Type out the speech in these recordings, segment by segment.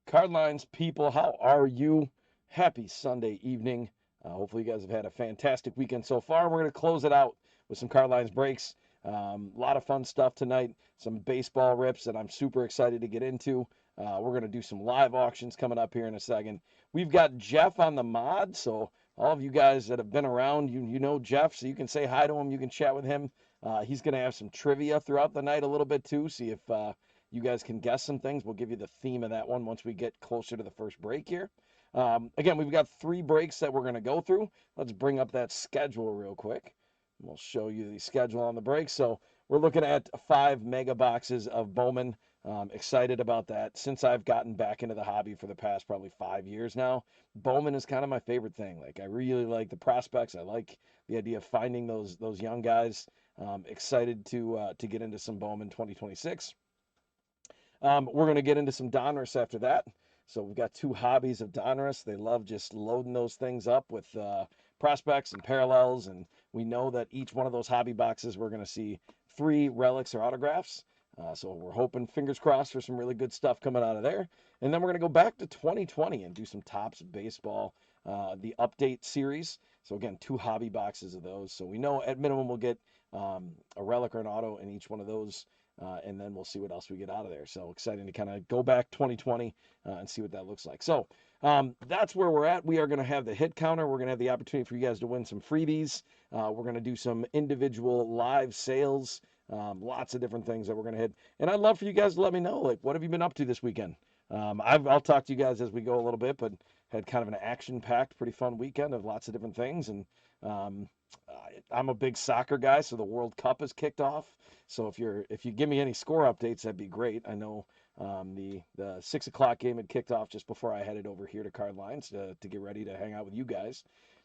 Card Lines people, how are you? Happy Sunday evening. Hopefully, you guys have had a fantastic weekend so far. We're going to close it out with some Card Lines breaks. A lot of fun stuff tonight, some baseball rips that I'm super excited to get into. We're going to do some live auctions coming up here in a second. We've got Jeff on the mod, so all of you guys that have been around, you know Jeff, so you can say hi to him. You can chat with him. He's going to have some trivia throughout the night a little bit too. See if you guys can guess some things. We'll give you the theme of that one once we get closer to the first break here. Again, we've got 3 breaks that we're going to go through. Let's bring up that schedule real quick. We'll show you the schedule on the break. So we're looking at 5 mega boxes of Bowman. Excited about that. Since I've gotten back into the hobby for the past probably 5 years now, Bowman is kind of my favorite thing. Like, I really like the prospects. I like the idea of finding those young guys. Excited to get into some Bowman 2026. We're going to get into some Donruss after that. So we've got 2 hobbies of Donruss. They love just loading those things up with prospects and parallels. And we know that each one of those hobby boxes, we're going to see 3 relics or autographs. So we're hoping, fingers crossed, for some really good stuff coming out of there. And then we're going to go back to 2020 and do some Topps Baseball, the update series. So again, 2 hobby boxes of those. So we know at minimum we'll get a relic or an auto in each one of those. And then we'll see what else we get out of there. So exciting to kind of go back 2020 and see what that looks like. So that's where we're at. We are going to have the hit counter. We're going to have the opportunity for you guys to win some freebies. We're going to do some individual live sales, lots of different things that we're going to hit. And I'd love for you guys to let me know, like, what have you been up to this weekend? I'll talk to you guys as we go a little bit, but had kind of an action-packed, pretty fun weekend of lots of different things. And I'm a big soccer guy, so the World Cup has kicked off. So if you give me any score updates, that'd be great. I know the 6 o'clock game had kicked off just before I headed over here to Card Lines to get ready to hang out with you guys.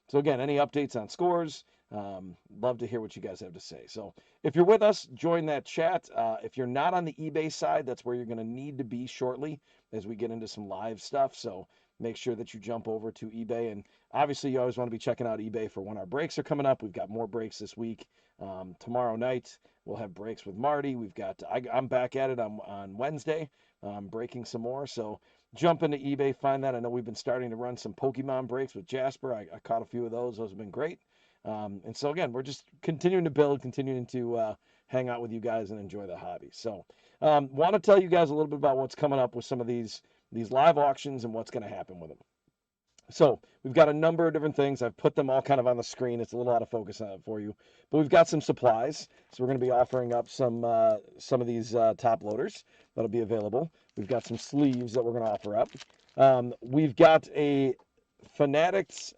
So again, any updates on scores? Love to hear what you guys have to say. So if you're with us, join that chat. If you're not on the eBay side, that's where you're going to need to be shortly as we get into some live stuff. So make sure that you jump over to eBay. And obviously, you always want to be checking out eBay for when our breaks are coming up. We've got more breaks this week. Tomorrow night, we'll have breaks with Marty. I'm back at it on Wednesday, breaking some more. So jump into eBay, find that. I know we've been starting to run some Pokemon breaks with Jasper. I caught a few of those. Those have been great. And so, again, we're just continuing to build, continuing to hang out with you guys and enjoy the hobby. So want to tell you guys a little bit about what's coming up with some of these live auctions and what's going to happen with them. So we've got a number of different things. I've put them all kind of on the screen. It's a little out of focus on it for you. But we've got some supplies. So we're going to be offering up some of these top loaders that'll be available. We've got some sleeves that we're going to offer up. We've got a Fanatics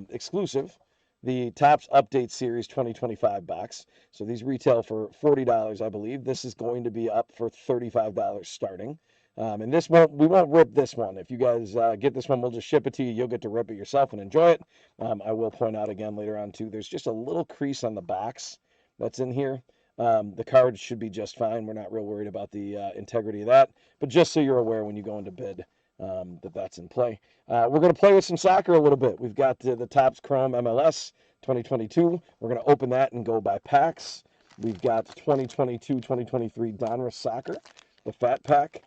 exclusive, the Topps Update Series 2025 box. So these retail for $40, I believe. This is going to be up for $35 starting. And we won't rip this one. If you guys get this one, we'll just ship it to you. You'll get to rip it yourself and enjoy it. I will point out again later on too, there's just a little crease on the box that's in here. The card should be just fine. We're not real worried about the integrity of that. But just so you're aware when you go into bid, that's in play. We're going to play with some soccer a little bit. We've got the Topps Chrome MLS 2022. We're going to open that and go by packs. We've got 2022-2023 Donruss Soccer, the Fat Pack.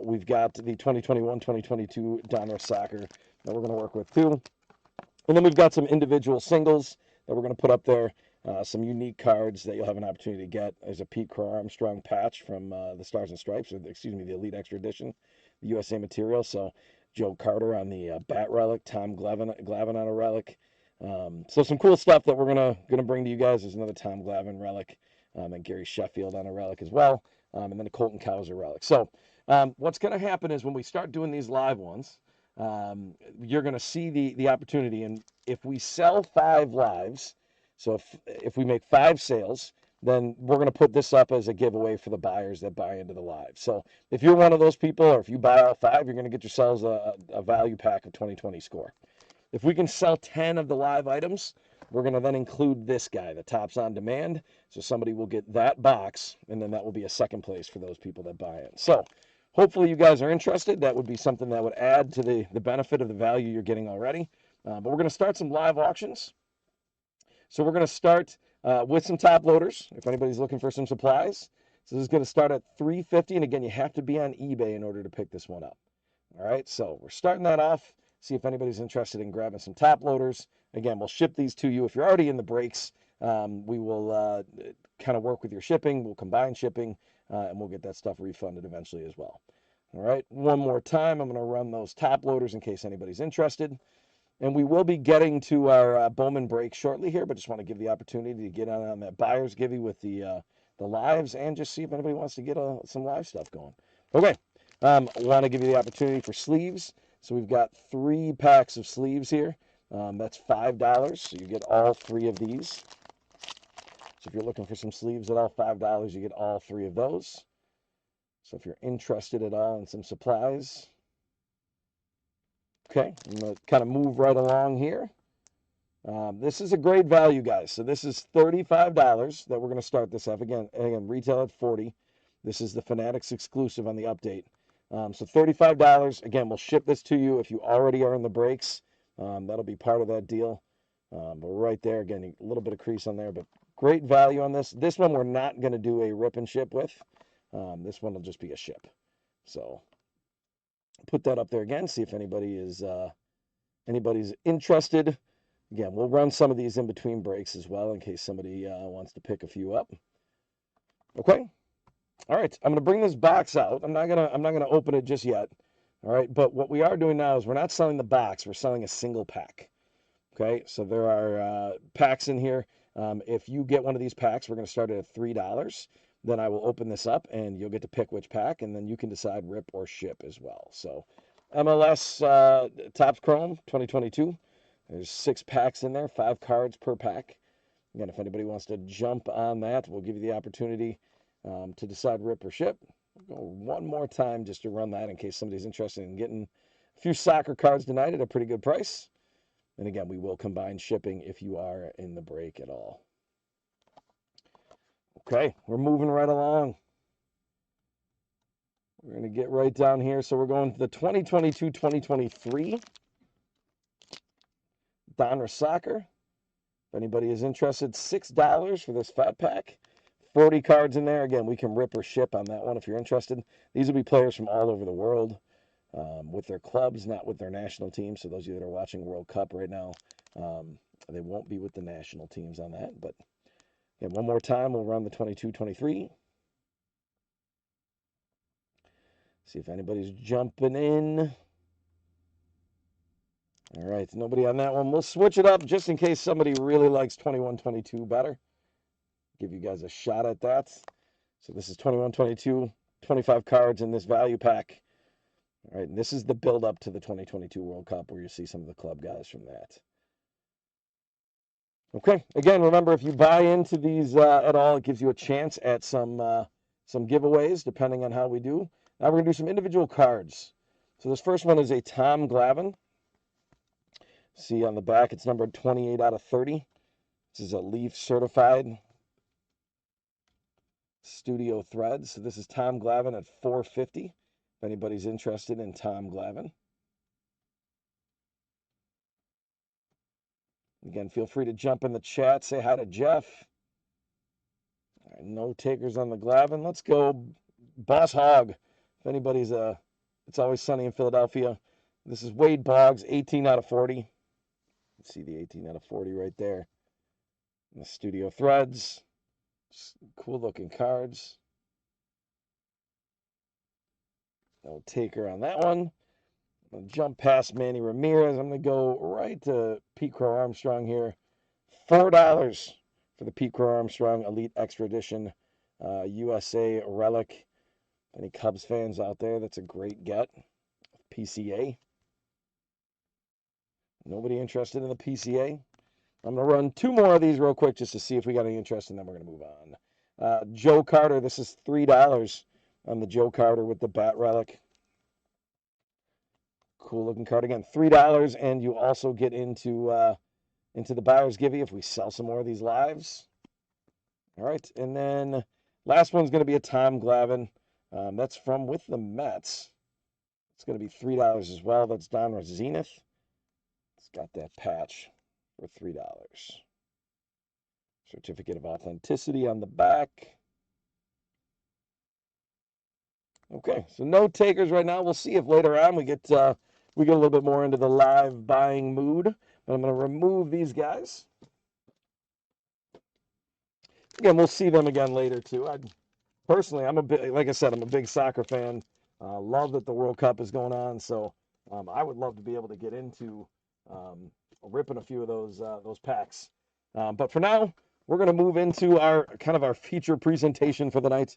We've got the 2021-2022 Donruss Soccer that we're going to work with too. And then we've got some individual singles that we're going to put up there, some unique cards that you'll have an opportunity to get. There's a Pete Crow Armstrong patch from the Stars and Stripes, or excuse me, the Elite Extra Edition, the USA material. So Joe Carter on the bat relic, Tom Glavine on a relic. So some cool stuff that we're gonna bring to you guys. There's another Tom Glavine relic, and Gary Sheffield on a relic as well, and then a Colton Cowser relic. So what's going to happen is when we start doing these live ones, you're going to see the opportunity. And if we sell 5 lives, so if we make 5 sales, then we're going to put this up as a giveaway for the buyers that buy into the live. So if you're one of those people, or if you buy all 5, you're going to get yourselves a value pack of 2020 score. If we can sell 10 of the live items, we're going to then include this guy, the Topps on Demand. So somebody will get that box, and then that will be a second place for those people that buy it. So hopefully you guys are interested. That would be something that would add to the benefit of the value you're getting already. But we're going to start some live auctions. So we're going to start with some top loaders, if anybody's looking for some supplies. So this is going to start at $350, and again, you have to be on eBay in order to pick this one up. All right, so we're starting that off. See if anybody's interested in grabbing some top loaders. Again, we'll ship these to you. If you're already in the breaks, we will kind of work with your shipping. We'll combine shipping, and we'll get that stuff refunded eventually as well. All right, one more time, I'm going to run those top loaders in case anybody's interested. And we will be getting to our Bowman break shortly here, but just want to give the opportunity to get on that buyer's givey with the lives and just see if anybody wants to get some live stuff going. Okay, want to give you the opportunity for sleeves. So we've got 3 packs of sleeves here. That's $5, so you get all 3 of these. So if you're looking for some sleeves at all, $5, you get all 3 of those. So if you're interested at all in some supplies, okay, I'm going to kind of move right along here. This is a great value, guys. So this is $35 that we're going to start this off. Again, retail at $40. This is the Fanatics exclusive on the update. So $35. Again, we'll ship this to you if you already are in the breaks. That'll be part of that deal. But right there, again, a little bit of crease on there, but great value on this. This one we're not going to do a rip and ship with. This one will just be a ship. So put that up there again. See if anybody is anybody's interested. Again, we'll run some of these in between breaks as well in case somebody wants to pick a few up. Okay. All right. I'm going to bring this box out. I'm not gonna open it just yet. All right. But what we are doing now is we're not selling the box. We're selling a single pack. Okay. So there are packs in here. If you get one of these packs, we're going to start it at $3. Then I will open this up and you'll get to pick which pack, and then you can decide rip or ship as well. So MLS Topps Chrome 2022. There's 6 packs in there, 5 cards per pack. Again, if anybody wants to jump on that, we'll give you the opportunity to decide rip or ship. We'll go one more time just to run that in case somebody's interested in getting a few soccer cards tonight at a pretty good price. And again, we will combine shipping if you are in the break at all. Okay, we're moving right along. We're going to get right down here. So we're going to the 2022-2023 Donruss Soccer. If anybody is interested, $6 for this fat pack. 40 cards in there. Again, we can rip or ship on that one if you're interested. These will be players from all over the world with their clubs, not with their national teams. So those of you that are watching World Cup right now, they won't be with the national teams on that. But again, one more time, we'll run the 22-23. See if anybody's jumping in. All right, nobody on that one. We'll switch it up just in case somebody really likes 21-22 better. Give you guys a shot at that. So this is 21-22, 25 cards in this value pack. All right, and this is the build up to the 2022 World Cup where you see some of the club guys from that. Okay, again, remember if you buy into these at all, it gives you a chance at some giveaways depending on how we do. Now we're going to do some individual cards. So this first one is a Tom Glavine. See on the back, it's numbered 28 out of 30. This is a Leaf certified Studio Threads. So this is Tom Glavine at $4.50. If anybody's interested in Tom Glavine. Again, feel free to jump in the chat. Say hi to Jeff. All right, no takers on the Glavine. Let's go Boss Hog. If anybody's It's Always Sunny in Philadelphia. This is Wade Boggs, 18 out of 40. See the 18 out of 40 right there. And the Studio Threads. Just cool looking cards. No taker on that one. I'm going to jump past Manny Ramirez. I'm going to go right to Pete Crow Armstrong here. $4 for the Pete Crow Armstrong Elite Extra Edition USA Relic. Any Cubs fans out there, that's a great get. PCA. Nobody interested in the PCA? I'm going to run 2 more of these real quick just to see if we got any interest, and then we're going to move on. Joe Carter, this is $3 on the Joe Carter with the Bat Relic. Cool looking card. Again, $3, and you also get into the buyer's givey if we sell some more of these lives. All right, and then last one's going to be a Tom Glavine. That's from with the Mets. It's going to be $3 as well. That's Donruss Zenith. It's got that patch for $3. Certificate of authenticity on the back. Okay, so no takers right now. We'll see if later on we get a little bit more into the live buying mood. But I'm going to remove these guys. Again, we'll see them again later too. Personally, I'm a big, like I said, I'm a big soccer fan. Love that the World Cup is going on, so I would love to be able to get into ripping a few of those packs. But for now, we're going to move into our feature presentation for the night.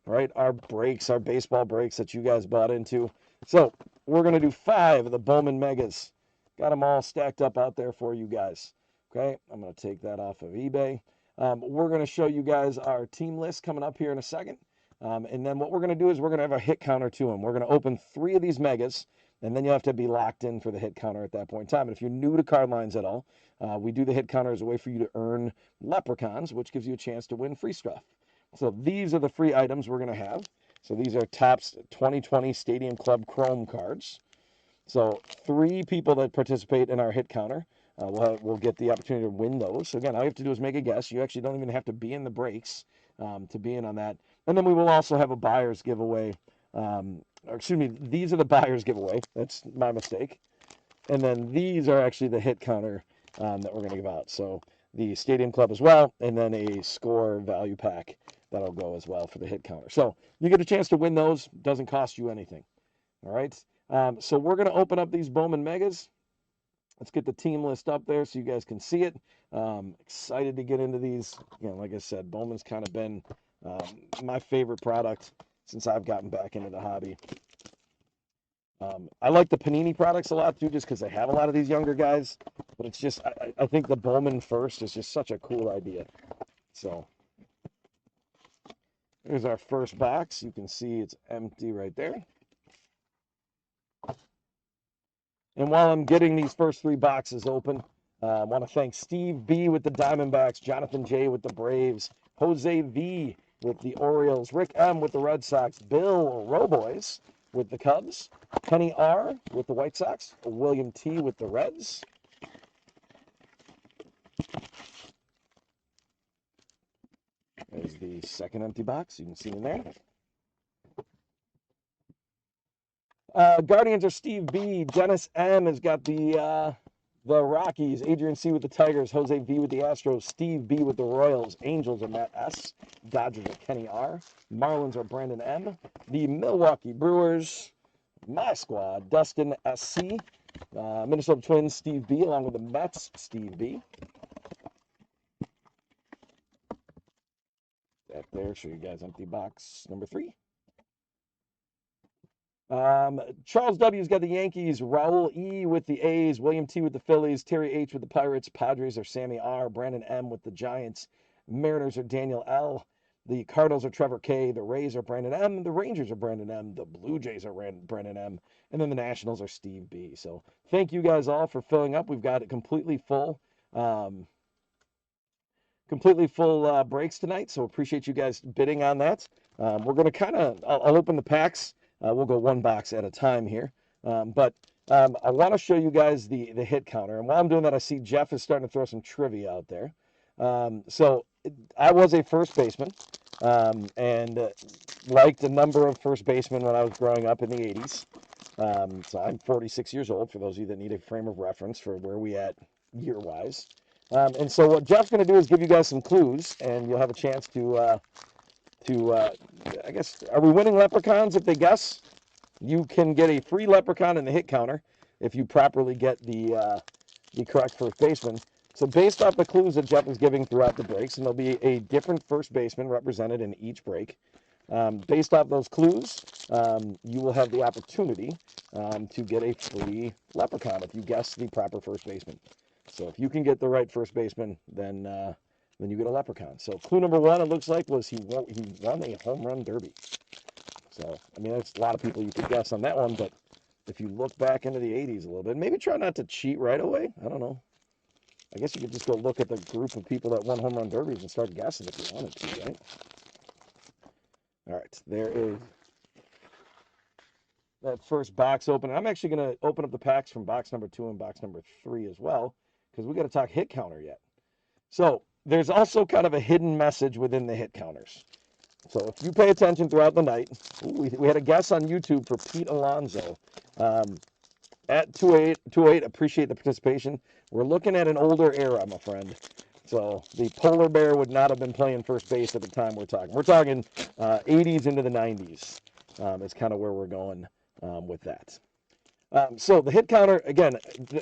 All right, our breaks, our baseball breaks that you guys bought into. So we're going to do 5 of the Bowman Megas. Got them all stacked up out there for you guys. Okay, I'm going to take that off of eBay. We're going to show you guys our team list coming up here in a second. And then what we're going to do is we're going to have a hit counter to them. We're going to open 3 of these megas, and then you have to be locked in for the hit counter at that point in time. And if you're new to card lines at all, we do the hit counter as a way for you to earn leprechauns, which gives you a chance to win free stuff. So these are the free items we're going to have. So these are Topps 2020 Stadium Club Chrome cards. So 3 people that participate in our hit counter will get the opportunity to win those. So again, all you have to do is make a guess. You actually don't even have to be in the breaks to be in on that. And then we will also have a buyer's giveaway. Excuse me, these are the buyer's giveaway. That's my mistake. And then these are actually the hit counter that we're going to give out. So the Stadium Club as well, and then a score value pack that'll go as well for the hit counter. So you get a chance to win those. Doesn't cost you anything. All right. So we're going to open up these Bowman Megas. Let's get the team list up there so you guys can see it. Excited to get into these. Again, like I said, Bowman's kind of been my favorite product since I've gotten back into the hobby. I like the Panini products a lot too, just because they have a lot of these younger guys. But it's just, I think the Bowman first is just such a cool idea. So here's our first box. You can see it's empty right there. And while I'm getting these first 3 boxes open, I want to thank Steve B with the Diamondbacks, Jonathan J with the Braves, Jose V with the Orioles, Rick M with the Red Sox, Bill Roboys with the Cubs, Kenny R with the White Sox, William T with the Reds. There's the second empty box. You can see in there. Guardians are Steve B. Dennis M has got the Rockies. Adrian C with the Tigers. Jose V with the Astros. Steve B with the Royals. Angels are Matt S. Dodgers are Kenny R. Marlins are Brandon M. The Milwaukee Brewers, my squad, Dustin SC. Minnesota Twins, Steve B. Along with the Mets, Steve B. That there, show you guys empty box number 3. Charles W.'s got the Yankees, Raul E. with the A's, William T. with the Phillies, Terry H. with the Pirates, Padres are Sammy R., Brandon M. with the Giants, Mariners are Daniel L., the Cardinals are Trevor K., the Rays are Brandon M., the Rangers are Brandon M., the Blue Jays are Brandon M., and then the Nationals are Steve B. So thank you guys all for filling up. We've got it completely full breaks tonight, so appreciate you guys bidding on that. We're going to I'll open the packs. We'll go 1 box at a time here. But I want to show you guys the hit counter. And while I'm doing that, I see Jeff is starting to throw some trivia out there. So I was a first baseman and liked a number of first basemen when I was growing up in the 80s. So I'm 46 years old, for those of you that need a frame of reference for where we at year-wise. And so what Jeff's going to do is give you guys some clues, and you'll have a chance to I guess, are we winning leprechauns if they guess? You can get a free leprechaun in the hit counter if you properly get the correct first baseman. So based off the clues that Jeff is giving throughout the breaks, and there'll be a different first baseman represented in each break, based off those clues, you will have the opportunity to get a free leprechaun if you guess the proper first baseman. So if you can get the right first baseman, then you get a leprechaun. So clue number 1, it looks like, was he won a home run derby. So, I mean, there's a lot of people you could guess on that one, but if you look back into the 80s a little bit, maybe try not to cheat right away. I don't know. I guess you could just go look at the group of people that won home run derbies and start guessing if you wanted to, right? All right, there is that first box open. I'm actually going to open up the packs from box number 2 and box number 3 as well, because we got to talk hit counter yet. So there's also kind of a hidden message within the hit counters. So if you pay attention throughout the night, we had a guess on YouTube for Pete Alonso. At 208, appreciate the participation. We're looking at an older era, my friend. So the polar bear would not have been playing first base at the time we're talking. We're talking 80s into the 90s is kind of where we're going with that. So the hit counter, again,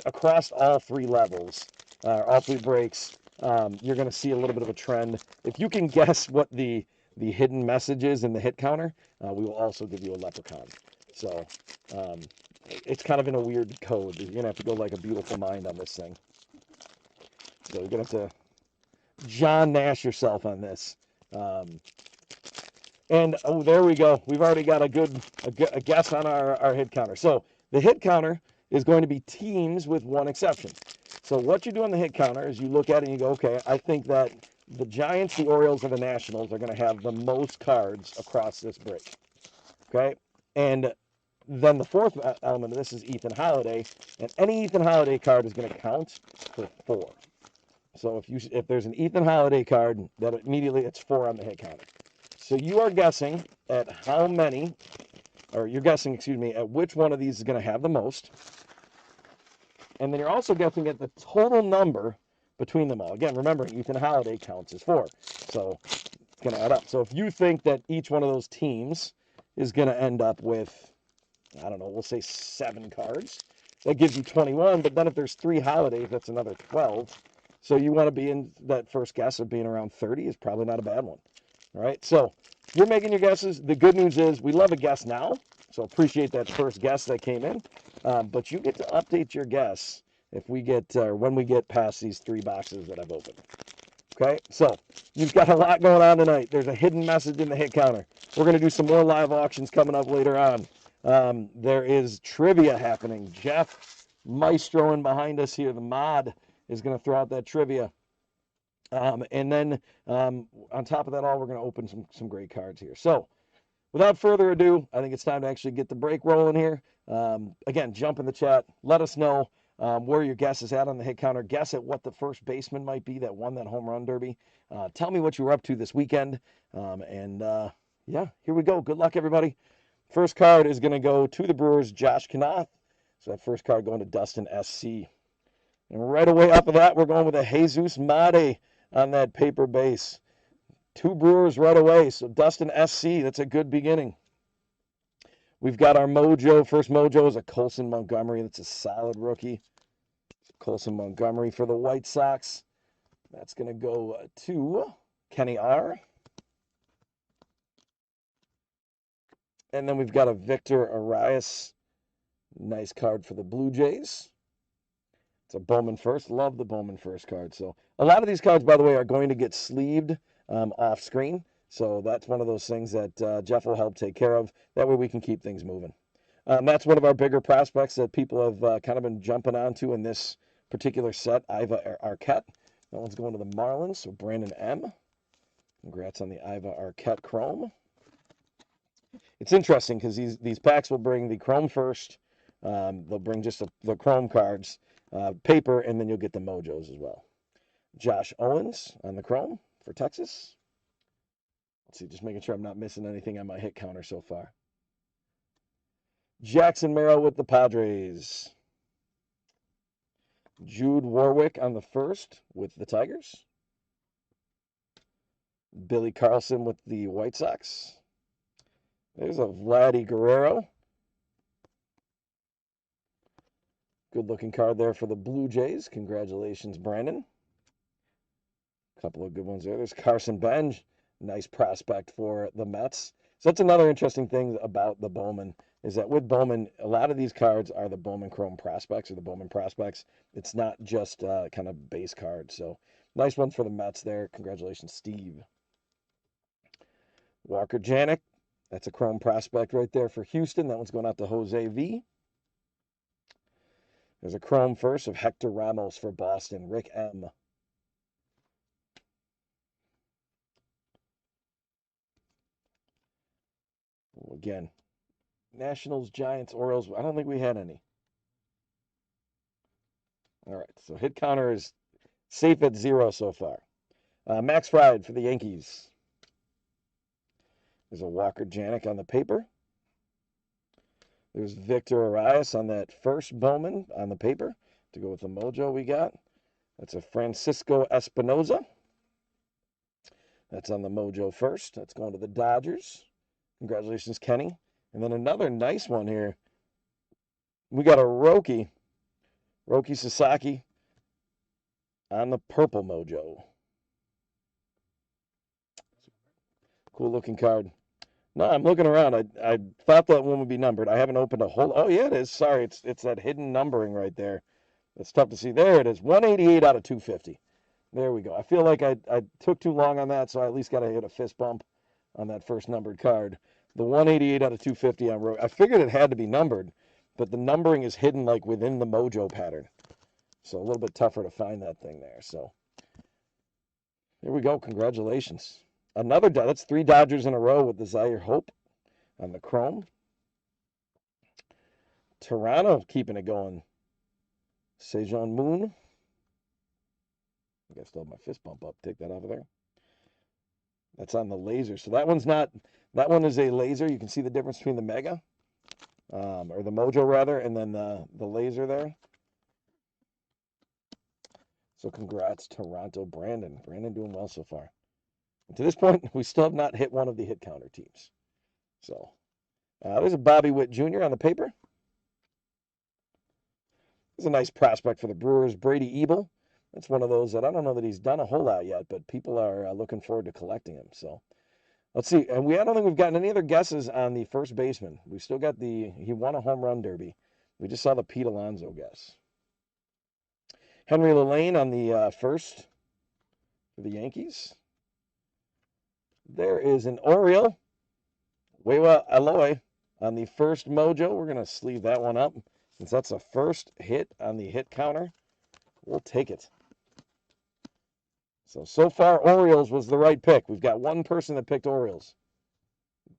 across all three levels, all three breaks, you're going to see a little bit of a trend. If you can guess what the hidden message is in the hit counter, we will also give you a leprechaun. So it's kind of in a weird code. You're going to have to go like a beautiful mind on this thing. So you're going to have to John Nash yourself on this. And oh, there we go. We've already got a guess on our hit counter. So the hit counter is going to be teams with one exception. So what you do on the hit counter is you look at it and you go, okay, I think that the Giants, the Orioles, and the Nationals are going to have the most cards across this break. Okay? And then the fourth element of this is Ethan Holiday, and any Ethan Holiday card is going to count for 4. So if there's an Ethan Holiday card, that immediately it's 4 on the hit counter. So you are guessing at how many, or you're guessing, excuse me, at which one of these is going to have the most. And then you're also guessing at the total number between them all. Again, remember, Ethan Holiday counts as 4. So it's going to add up. So if you think that each one of those teams is going to end up with, I don't know, we'll say 7 cards, that gives you 21. But then if there's 3 holidays, that's another 12. So you want to be in that first guess of being around 30 is probably not a bad one. All right, so you're making your guesses. The good news is we love a guess now, so appreciate that first guess that came in. But you get to update your guess if we get when we get past these 3 boxes that I've opened. Okay, so you've got a lot going on tonight. There's a hidden message in the hit counter. We're going to do some more live auctions coming up later on. There is trivia happening. Jeff Maestro in behind us here, the mod, is going to throw out that trivia. And then on top of that all, we're going to open some great cards here. So without further ado, I think it's time to actually get the break rolling here. Again, jump in the chat. Let us know where your guess is at on the hit counter. Guess at what the first baseman might be that won that home run derby. Tell me what you were up to this weekend. Yeah, here we go. Good luck, everybody. First card is going to go to the Brewers, Josh Knopf. So that first card going to Dustin SC. And right away up of that, we're going with a Jesus Mate on that paper base. 2 Brewers right away. So Dustin SC, that's a good beginning. We've got our Mojo. First Mojo is a Colson Montgomery. That's a solid rookie. Colson Montgomery for the White Sox. That's going to go to Kenny R. And then we've got a Victor Arias. Nice card for the Blue Jays. It's a Bowman first. Love the Bowman first card. So a lot of these cards, by the way, are going to get sleeved off screen. So that's one of those things that Jeff will help take care of. That way we can keep things moving. That's one of our bigger prospects that people have kind of been jumping onto in this particular set, Iva Arquette. That one's going to the Marlins, so Brandon M. Congrats on the Iva Arquette Chrome. It's interesting because these packs will bring the Chrome first. They'll bring just the Chrome cards, paper, and then you'll get the Mojos as well. Josh Owens on the Chrome for Texas. Let's see, just making sure I'm not missing anything on my hit counter so far. Jackson Merrill with the Padres. Jude Warwick on the first with the Tigers. Billy Carlson with the White Sox. There's a Vladdy Guerrero. Good-looking card there for the Blue Jays. Congratulations, Brandon. A couple of good ones there. There's Carson Bench. Nice prospect for the Mets. So that's another interesting thing about the Bowman is that with Bowman, a lot of these cards are the Bowman Chrome prospects or the Bowman prospects. It's not just kind of base cards. So nice one for the Mets there. Congratulations, Steve. Walker Janik. That's a Chrome prospect right there for Houston. That one's going out to Jose V. There's a Chrome first of Hector Ramos for Boston. Rick M. Again, Nationals, Giants, Orioles. I don't think we had any. All right, so hit counter is safe at 0 so far. Max Fried for the Yankees. There's a Walker Janik on the paper. There's Victor Arias on that first Bowman on the paper to go with the mojo we got. That's a Francisco Espinoza. That's on the mojo first. That's going to the Dodgers. Congratulations, Kenny. And then another nice one here. We got a Roki Sasaki on the purple mojo. Cool looking card. No, I'm looking around. I thought that one would be numbered. I haven't opened a whole. Oh yeah, it is. Sorry, it's that hidden numbering right there. It's tough to see. There it is. 188 out of 250. There we go. I feel like I took too long on that, so I at least got to hit a fist bump on that first numbered card. The 188 out of 250 on Roki. I figured it had to be numbered, but the numbering is hidden like within the mojo pattern. So a little bit tougher to find that thing there. So here we go. Congratulations. That's 3 Dodgers in a row with the Zaire Hope on the chrome. Toronto keeping it going. Sejong Moon. I think I still have my fist bump up. Take that out of there. That's on the laser. So that one is a laser. You can see the difference between the Mega, or the Mojo rather, and then the laser there. So congrats, Toronto. Brandon doing well so far. And to this point, we still have not hit one of the hit counter teams. So there's a Bobby Witt Jr. on the paper. There's a nice prospect for the Brewers, Brady Ebel. That's one of those that I don't know that he's done a whole lot yet, but people are looking forward to collecting him. So let's see. And I don't think we've gotten any other guesses on the first baseman. We've still got he won a home run derby. We just saw the Pete Alonso guess. Henry Lillane on the first for the Yankees. There is an Oriole, Wewa Aloy on the first mojo. We're going to sleeve that one up since that's a first hit on the hit counter. We'll take it. So far, Orioles was the right pick. We've got one person that picked Orioles.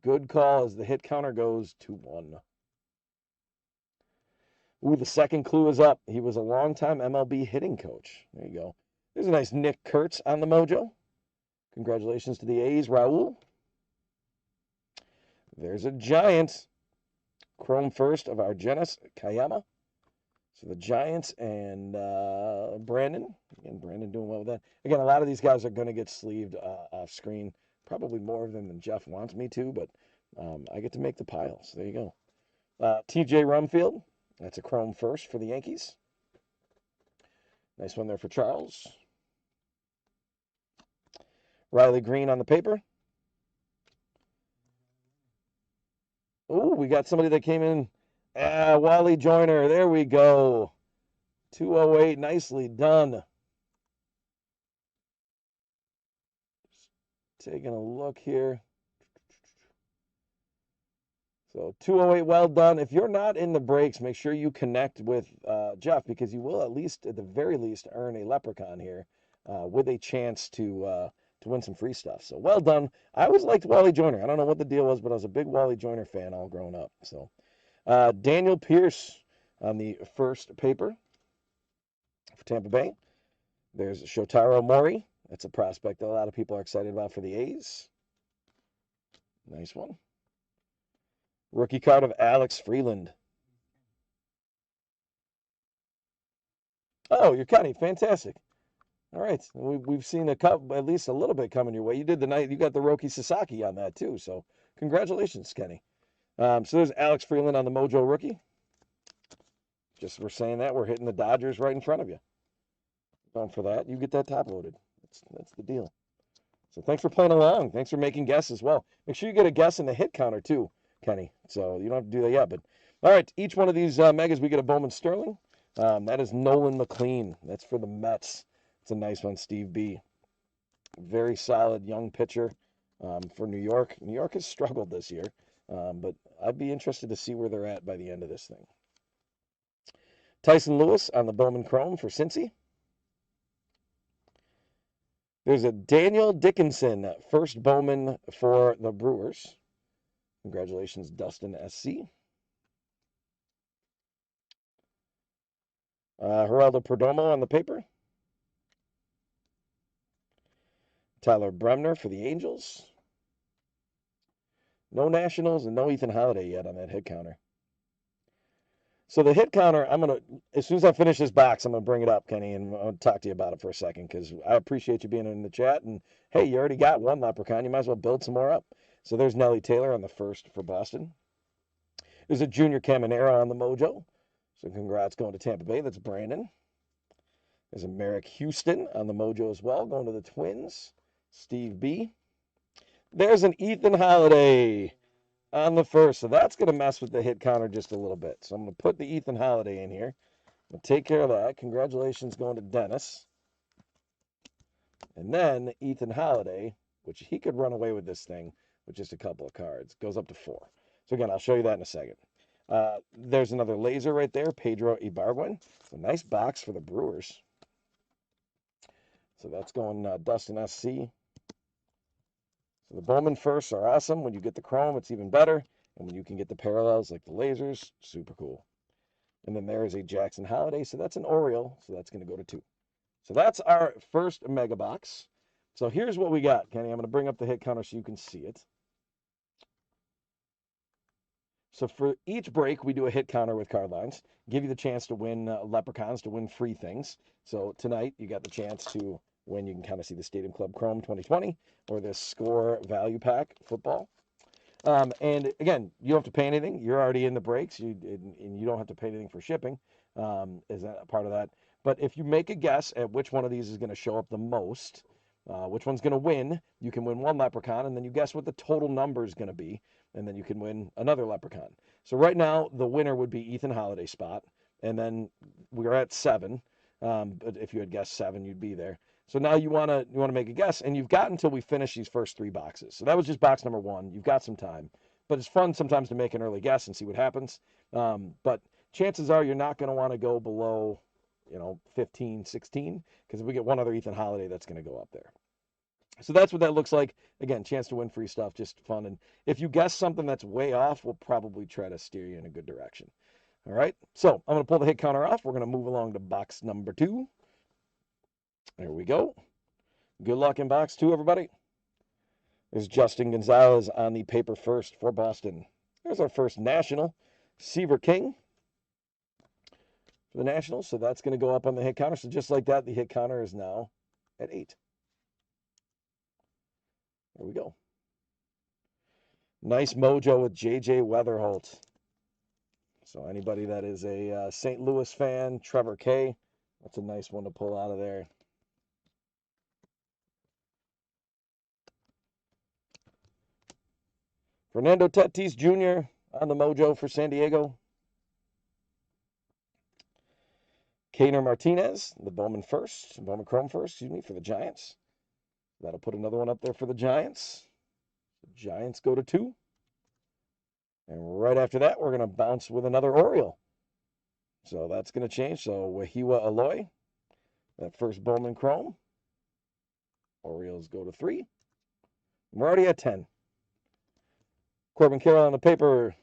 Good call as the hit counter goes 2-1. Ooh, the second clue is up. He was a longtime MLB hitting coach. There you go. There's a nice Nick Kurtz on the mojo. Congratulations to the A's, Raul. There's a Giants. Chrome first of Argenis Kayama. So the Giants and Brandon. Again, Brandon doing well with that. Again, a lot of these guys are going to get sleeved off screen. Probably more of them than Jeff wants me to, but I get to make the piles. There you go. TJ Rumfield. That's a chrome first for the Yankees. Nice one there for Charles. Riley Green on the paper. Oh, we got somebody that came in. Wally Joyner. There we go. 208. Nicely done. Just taking a look here. So 208, well done. If you're not in the breaks, make sure you connect with Jeff, because you will at the very least, earn a Leprechaun here with a chance to win some free stuff. So well done. I always liked Wally Joyner. I don't know what the deal was, but I was a big Wally Joyner fan all growing up. So Daniel Pierce on the first paper for Tampa Bay. There's Shotaro Mori. That's a prospect that a lot of people are excited about for the A's. Nice one. Rookie card of Alex Freeland. Oh, you're Kenny. Fantastic. All right. We've seen at least a little bit coming your way. You got the Roki Sasaki on that too. So congratulations, Kenny. So there's Alex Freeland on the Mojo rookie. Just we're saying that. We're hitting the Dodgers right in front of you. Going for that. You get that top loaded. That's the deal. So thanks for playing along. Thanks for making guesses as well. Make sure you get a guess in the hit counter too, Kenny. So you don't have to do that yet. But all right, each one of these megas, we get a Bowman Sterling. That is Nolan McLean. That's for the Mets. It's a nice one, Steve B. Very solid young pitcher for New York. New York has struggled this year, but I'd be interested to see where they're at by the end of this thing. Tyson Lewis on the Bowman Chrome for Cincy. There's a Daniel Dickinson, first Bowman for the Brewers. Congratulations, Dustin SC. Geraldo Perdomo on the paper. Tyler Bremner for the Angels. No Nationals and no Ethan Holiday yet on that hit counter. So the hit counter, as soon as I finish this box, I'm going to bring it up, Kenny, and I'll talk to you about it for a second because I appreciate you being in the chat. And hey, you already got one Leprechaun. You might as well build some more up. So there's Nellie Taylor on the first for Boston. There's a Junior Caminero on the Mojo. So congrats going to Tampa Bay. That's Brandon. There's a Merrick Houston on the Mojo as well, going to the Twins. Steve B. There's an Ethan Holiday on the first. So that's going to mess with the hit counter just a little bit. So I'm going to put the Ethan Holiday in here. We'll take care of that. Congratulations going to Dennis. And then Ethan Holiday, which he could run away with this thing with just a couple of cards, goes up to 4. So again, I'll show you that in a second. There's another laser right there, Pedro Ibargüen. A nice box for the Brewers. So that's going Dustin SC. So the Bowman firsts are awesome. When you get the chrome, it's even better. And when you can get the parallels like the lasers, super cool. And then there is a Jackson Holiday. So that's an Oriole. So that's going to go to 2. So that's our first mega box. So here's what we got, Kenny. I'm going to bring up the hit counter so you can see it. So for each break, we do a hit counter with card lines. Give you the chance to win Leprechauns, to win free things. So tonight, you got the chance to win. You can kind of see the Stadium Club Chrome 2020 or this Score Value Pack football. And again, you don't have to pay anything. You're already in the breaks, and you don't have to pay anything for shipping. Is that a part of that? But if you make a guess at which one of these is going to show up the most, which one's going to win, you can win one Leprechaun, and then you guess what the total number is going to be, and then you can win another Leprechaun. So right now, the winner would be Ethan Holiday spot, and then we're at 7. But if you had guessed 7, you'd be there. So now you want to make a guess, and you've got until we finish these first 3 boxes. So that was just box number 1. You've got some time, but it's fun sometimes to make an early guess and see what happens. But chances are you're not going to want to go below, 15, 16, because if we get one other Ethan Holiday, that's going to go up there. So that's what that looks like. Again, chance to win free stuff, just fun. And if you guess something that's way off, we'll probably try to steer you in a good direction. All right, so I'm going to pull the hit counter off. We're going to move along to box number 2. There we go. Good luck in box 2, everybody. There's Justin Gonzalez on the paper first for Boston. There's our first National, Seaver King for the Nationals. So that's going to go up on the hit counter. So just like that, the hit counter is now at 8. There we go. Nice mojo with J.J. Weatherholt. So anybody that is a St. Louis fan, Trevor K., that's a nice one to pull out of there. Fernando Tatis Jr. on the mojo for San Diego. Kaner Martinez, the Bowman Chrome first, for the Giants. That'll put another one up there for the Giants. The Giants go to 2. And right after that, we're going to bounce with another Oriole. So that's going to change. So Wahiwa Aloy, that first Bowman Chrome. Orioles go to 3. We're already at 10. Corbin Carroll on the paper.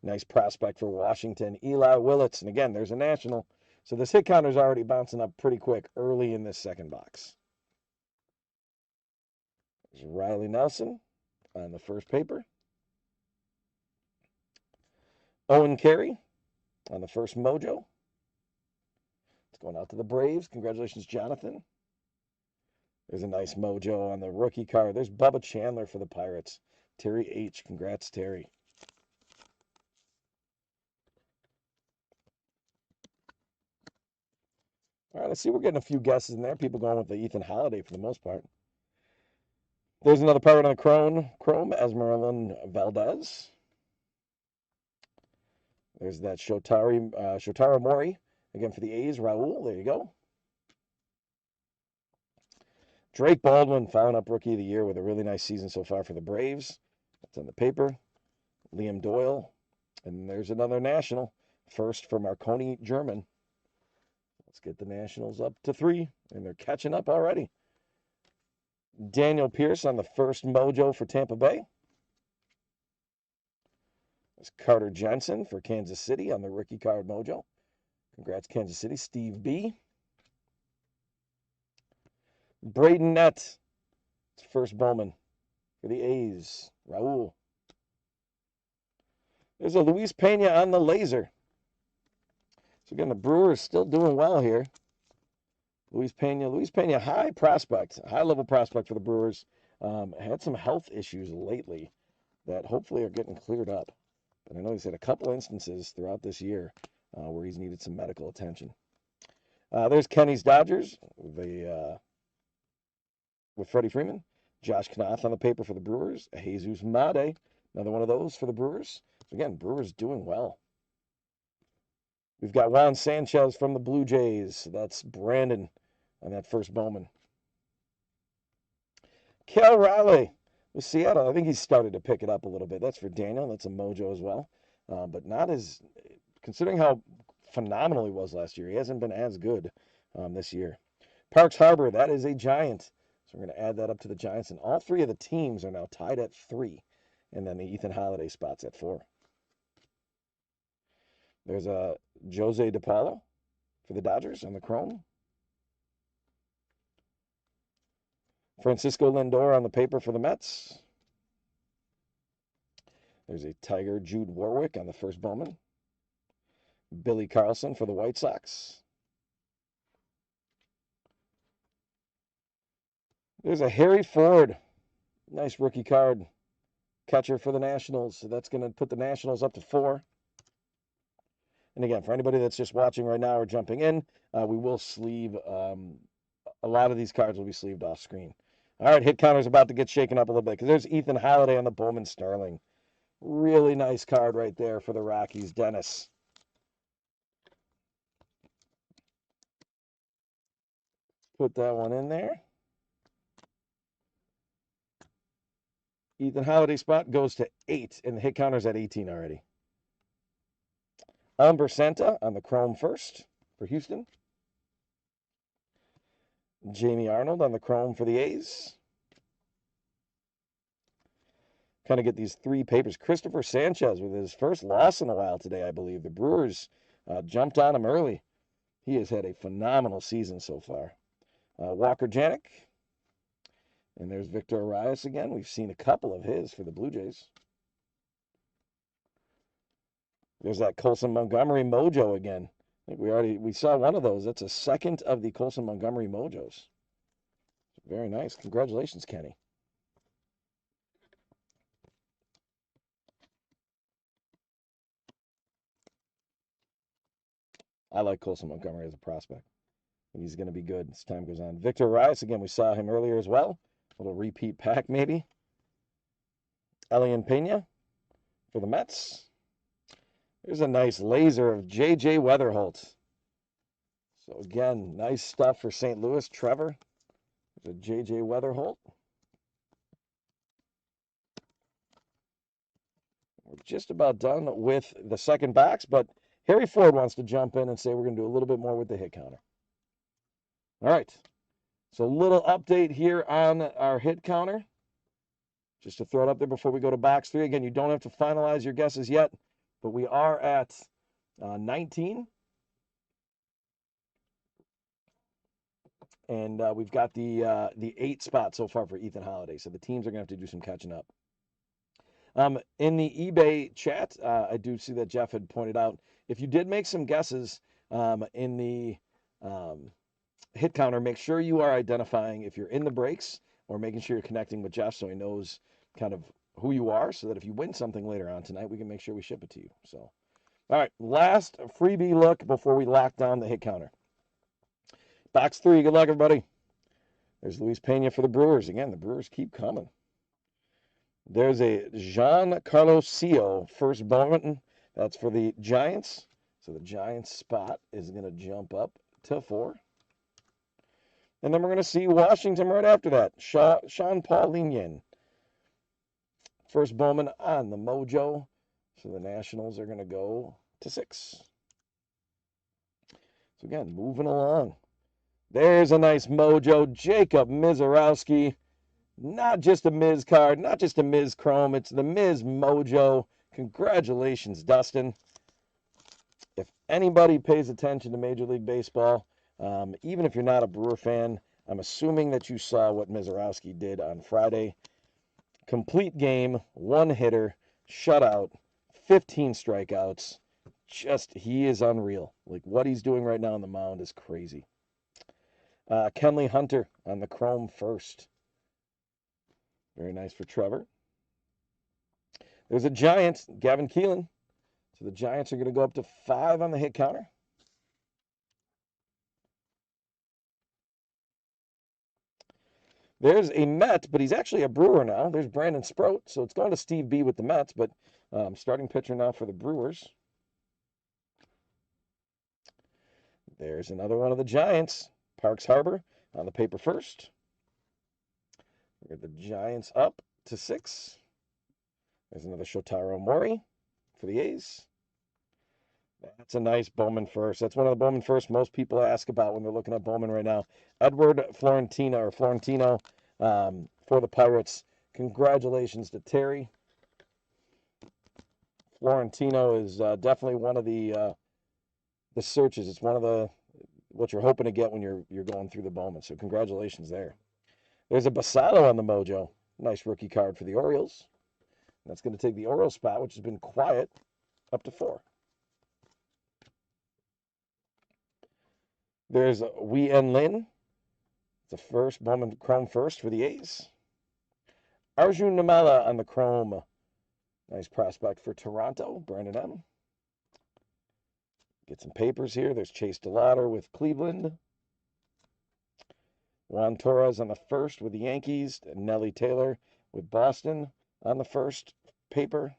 Nice prospect for Washington, Eli Willits. And again, there's a National. So this hit counter is already bouncing up pretty quick early in this second box. There's Riley Nelson on the first paper. Owen Carey on the first mojo. It's going out to the Braves. Congratulations, Jonathan. There's a nice mojo on the rookie card. There's Bubba Chandler for the Pirates. Terry H. Congrats, Terry. All right, let's see. We're getting a few guesses in there. People going with the Ethan Holiday for the most part. There's another pirate on the Chrome, Esmeralda Valdez. There's that Shotaro Mori, again for the A's, Raul. There you go. Drake Baldwin, found up Rookie of the Year with a really nice season so far for the Braves. That's on the paper. Liam Doyle. And there's another National. First for Marconi German. Let's get the Nationals up to 3. And they're catching up already. Daniel Pierce on the first mojo for Tampa Bay. There's Carter Jensen for Kansas City on the rookie card mojo. Congrats, Kansas City. Steve B. Braden Nett. First Bowman for the A's. Raul. There's a Luis Pena on the laser. So again, the Brewers still doing well here. Luis Pena, high prospect, high-level prospect for the Brewers. Had some health issues lately that hopefully are getting cleared up. But I know he's had a couple instances throughout this year where he's needed some medical attention. There's Kenny's Dodgers with Freddie Freeman. Josh Knopf on the paper for the Brewers. Jesus Made, another one of those for the Brewers. So again, Brewers doing well. We've got Juan Sanchez from the Blue Jays. That's Brandon on that first Bowman. Cal Raleigh with Seattle. I think he's started to pick it up a little bit. That's for Daniel. That's a mojo as well. But not as, considering how phenomenal he was last year, he hasn't been as good this year. Parks Harbor, that is a Giant. So we're going to add that up to the Giants. And all three of the teams are now tied at 3. And then the Ethan Holiday spot's at 4. There's a Jose DePaulo for the Dodgers on the chrome. Francisco Lindor on the paper for the Mets. There's a Tiger Jude Warwick on the first Bowman. Billy Carlson for the White Sox. There's a Harry Ford. Nice rookie card. Catcher for the Nationals. So that's going to put the Nationals up to 4. And again, for anybody that's just watching right now or jumping in, we will sleeve, a lot of these cards will be sleeved off screen. All right, hit counter's about to get shaken up a little bit because there's Ethan Holiday on the Bowman Sterling. Really nice card right there for the Rockies. Dennis. Put that one in there. Ethan Holiday spot goes to 8, and the hit counter's at 18 already. Umber Santa on the chrome first for Houston. Jamie Arnold on the chrome for the A's. Kind of get these 3 papers. Christopher Sanchez with his first loss in a while today, I believe. The Brewers jumped on him early. He has had a phenomenal season so far. Walker Janik. And there's Victor Arias again. We've seen a couple of his for the Blue Jays. There's that Colson Montgomery mojo again. I think we saw one of those. That's a second of the Colson Montgomery mojos. Very nice. Congratulations, Kenny. I like Colson Montgomery as a prospect. He's going to be good as time goes on. Victor Arias, again, we saw him earlier as well. A little repeat pack, maybe. Elian Pena for the Mets. There's a nice laser of J.J. Weatherholt. So, again, nice stuff for St. Louis. Trevor. There's a J.J. Weatherholt. We're just about done with the second box, but Harry Ford wants to jump in and say we're going to do a little bit more with the hit counter. All right. So, a little update here on our hit counter. Just to throw it up there before we go to box 3. Again, you don't have to finalize your guesses yet, but we are at 19. And we've got the 8 spot so far for Ethan Holiday. So the teams are going to have to do some catching up. In the eBay chat, I do see that Jeff had pointed out, if you did make some guesses in the hit counter, make sure you are identifying if you're in the breaks or making sure you're connecting with Jeff so he knows kind of who you are, so that if you win something later on tonight, we can make sure we ship it to you. So, all right, last freebie look before we lock down the hit counter. Box 3, good luck, everybody. There's Luis Pena for the Brewers. Again, the Brewers keep coming. There's a Giancarlo Sio first Bowman. That's for the Giants. So the Giants spot is going to jump up to 4. And then we're going to see Washington right after that. Sean Paul Linien. First Bowman on the mojo. So the Nationals are going to go to 6. So again, moving along. There's a nice mojo. Jacob Mizorowski. Not just a Miz card, not just a Miz Chrome. It's the Miz mojo. Congratulations, Dustin. If anybody pays attention to Major League Baseball, even if you're not a Brewer fan, I'm assuming that you saw what Mizorowski did on Friday. Complete game, one hitter, shutout, 15 strikeouts. He is unreal. Like, what he's doing right now on the mound is crazy. Kenley Hunter on the chrome first. Very nice for Trevor. There's a Giant, Gavin Keelan. So the Giants are going to go up to 5 on the hit counter. There's a Met, but he's actually a Brewer now. There's Brandon Sproat, so it's going to Steve B with the Mets, but starting pitcher now for the Brewers. There's another one of the Giants, Parks Harbor on the paper first. We got the Giants up to 6. There's another Shotaro Mori for the A's. That's a nice Bowman first. That's one of the Bowman first most people ask about when they're looking at Bowman right now. Edward Florentino for the Pirates. Congratulations to Terry. Florentino is definitely one of the searches. It's one of what you're hoping to get when you're going through the Bowman. So congratulations there. There's a Basato on the Mojo. Nice rookie card for the Orioles. That's going to take the Orioles spot, which has been quiet, up to 4. There's Wei En Lin. The first Bowman Chrome first for the A's. Arjun Namala on the Chrome. Nice prospect for Toronto, Brandon M. Get some papers here. There's Chase DeLauder with Cleveland. Juan Torres on the first with the Yankees. Nelly Taylor with Boston on the first paper.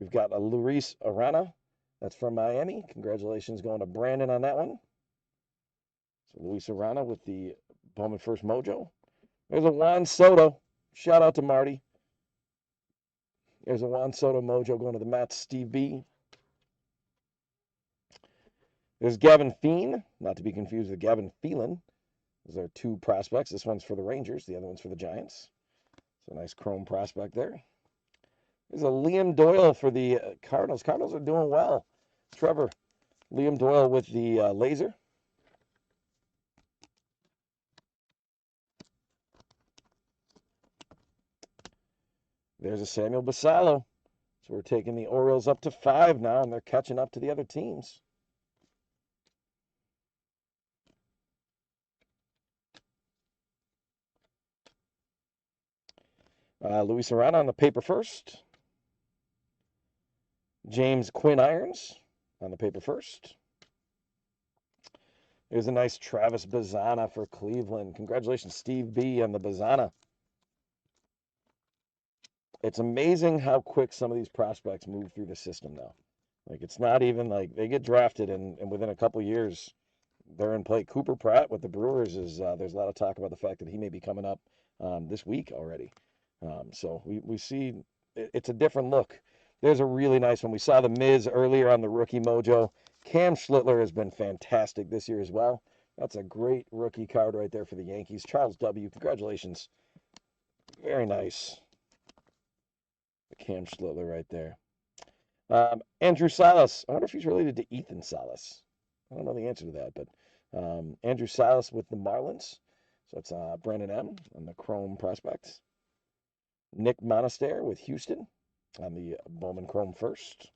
We've got a Luis Arana. That's from Miami. Congratulations going to Brandon on that one. So Luis Arana with the Bowman First Mojo. There's a Juan Soto. Shout out to Marty. There's a Juan Soto Mojo going to the Mets. Steve B. There's Gavin Feen, not to be confused with Gavin Phelan. Those are 2 prospects. This one's for the Rangers. The other one's for the Giants. So nice chrome prospect there. There's a Liam Doyle for the Cardinals. Cardinals are doing well. Trevor, Liam Doyle with the laser. There's a Samuel Basallo. So we're taking the Orioles up to 5 now, and they're catching up to the other teams. Luis Arana on the paper first. James Quinn Irons on the paper first. There's a nice Travis Bazzana for Cleveland. Congratulations, Steve B. on the Bazzana. It's amazing how quick some of these prospects move through the system now. Like, it's not even like they get drafted and within a couple years they're in play. Cooper Pratt with the Brewers is there's a lot of talk about the fact that he may be coming up this week already. So we see it's a different look. There's a really nice one. We saw the Miz earlier on the rookie mojo. Cam Schlittler has been fantastic this year as well. That's a great rookie card right there for the Yankees. Charles W., congratulations. Very nice. Cam Schlittler right there. Andrew Salas. I wonder if he's related to Ethan Salas. I don't know the answer to that, but Andrew Salas with the Marlins. So it's Brandon M. on the Chrome prospects. Nick Monaster with Houston on the Bowman Chrome first.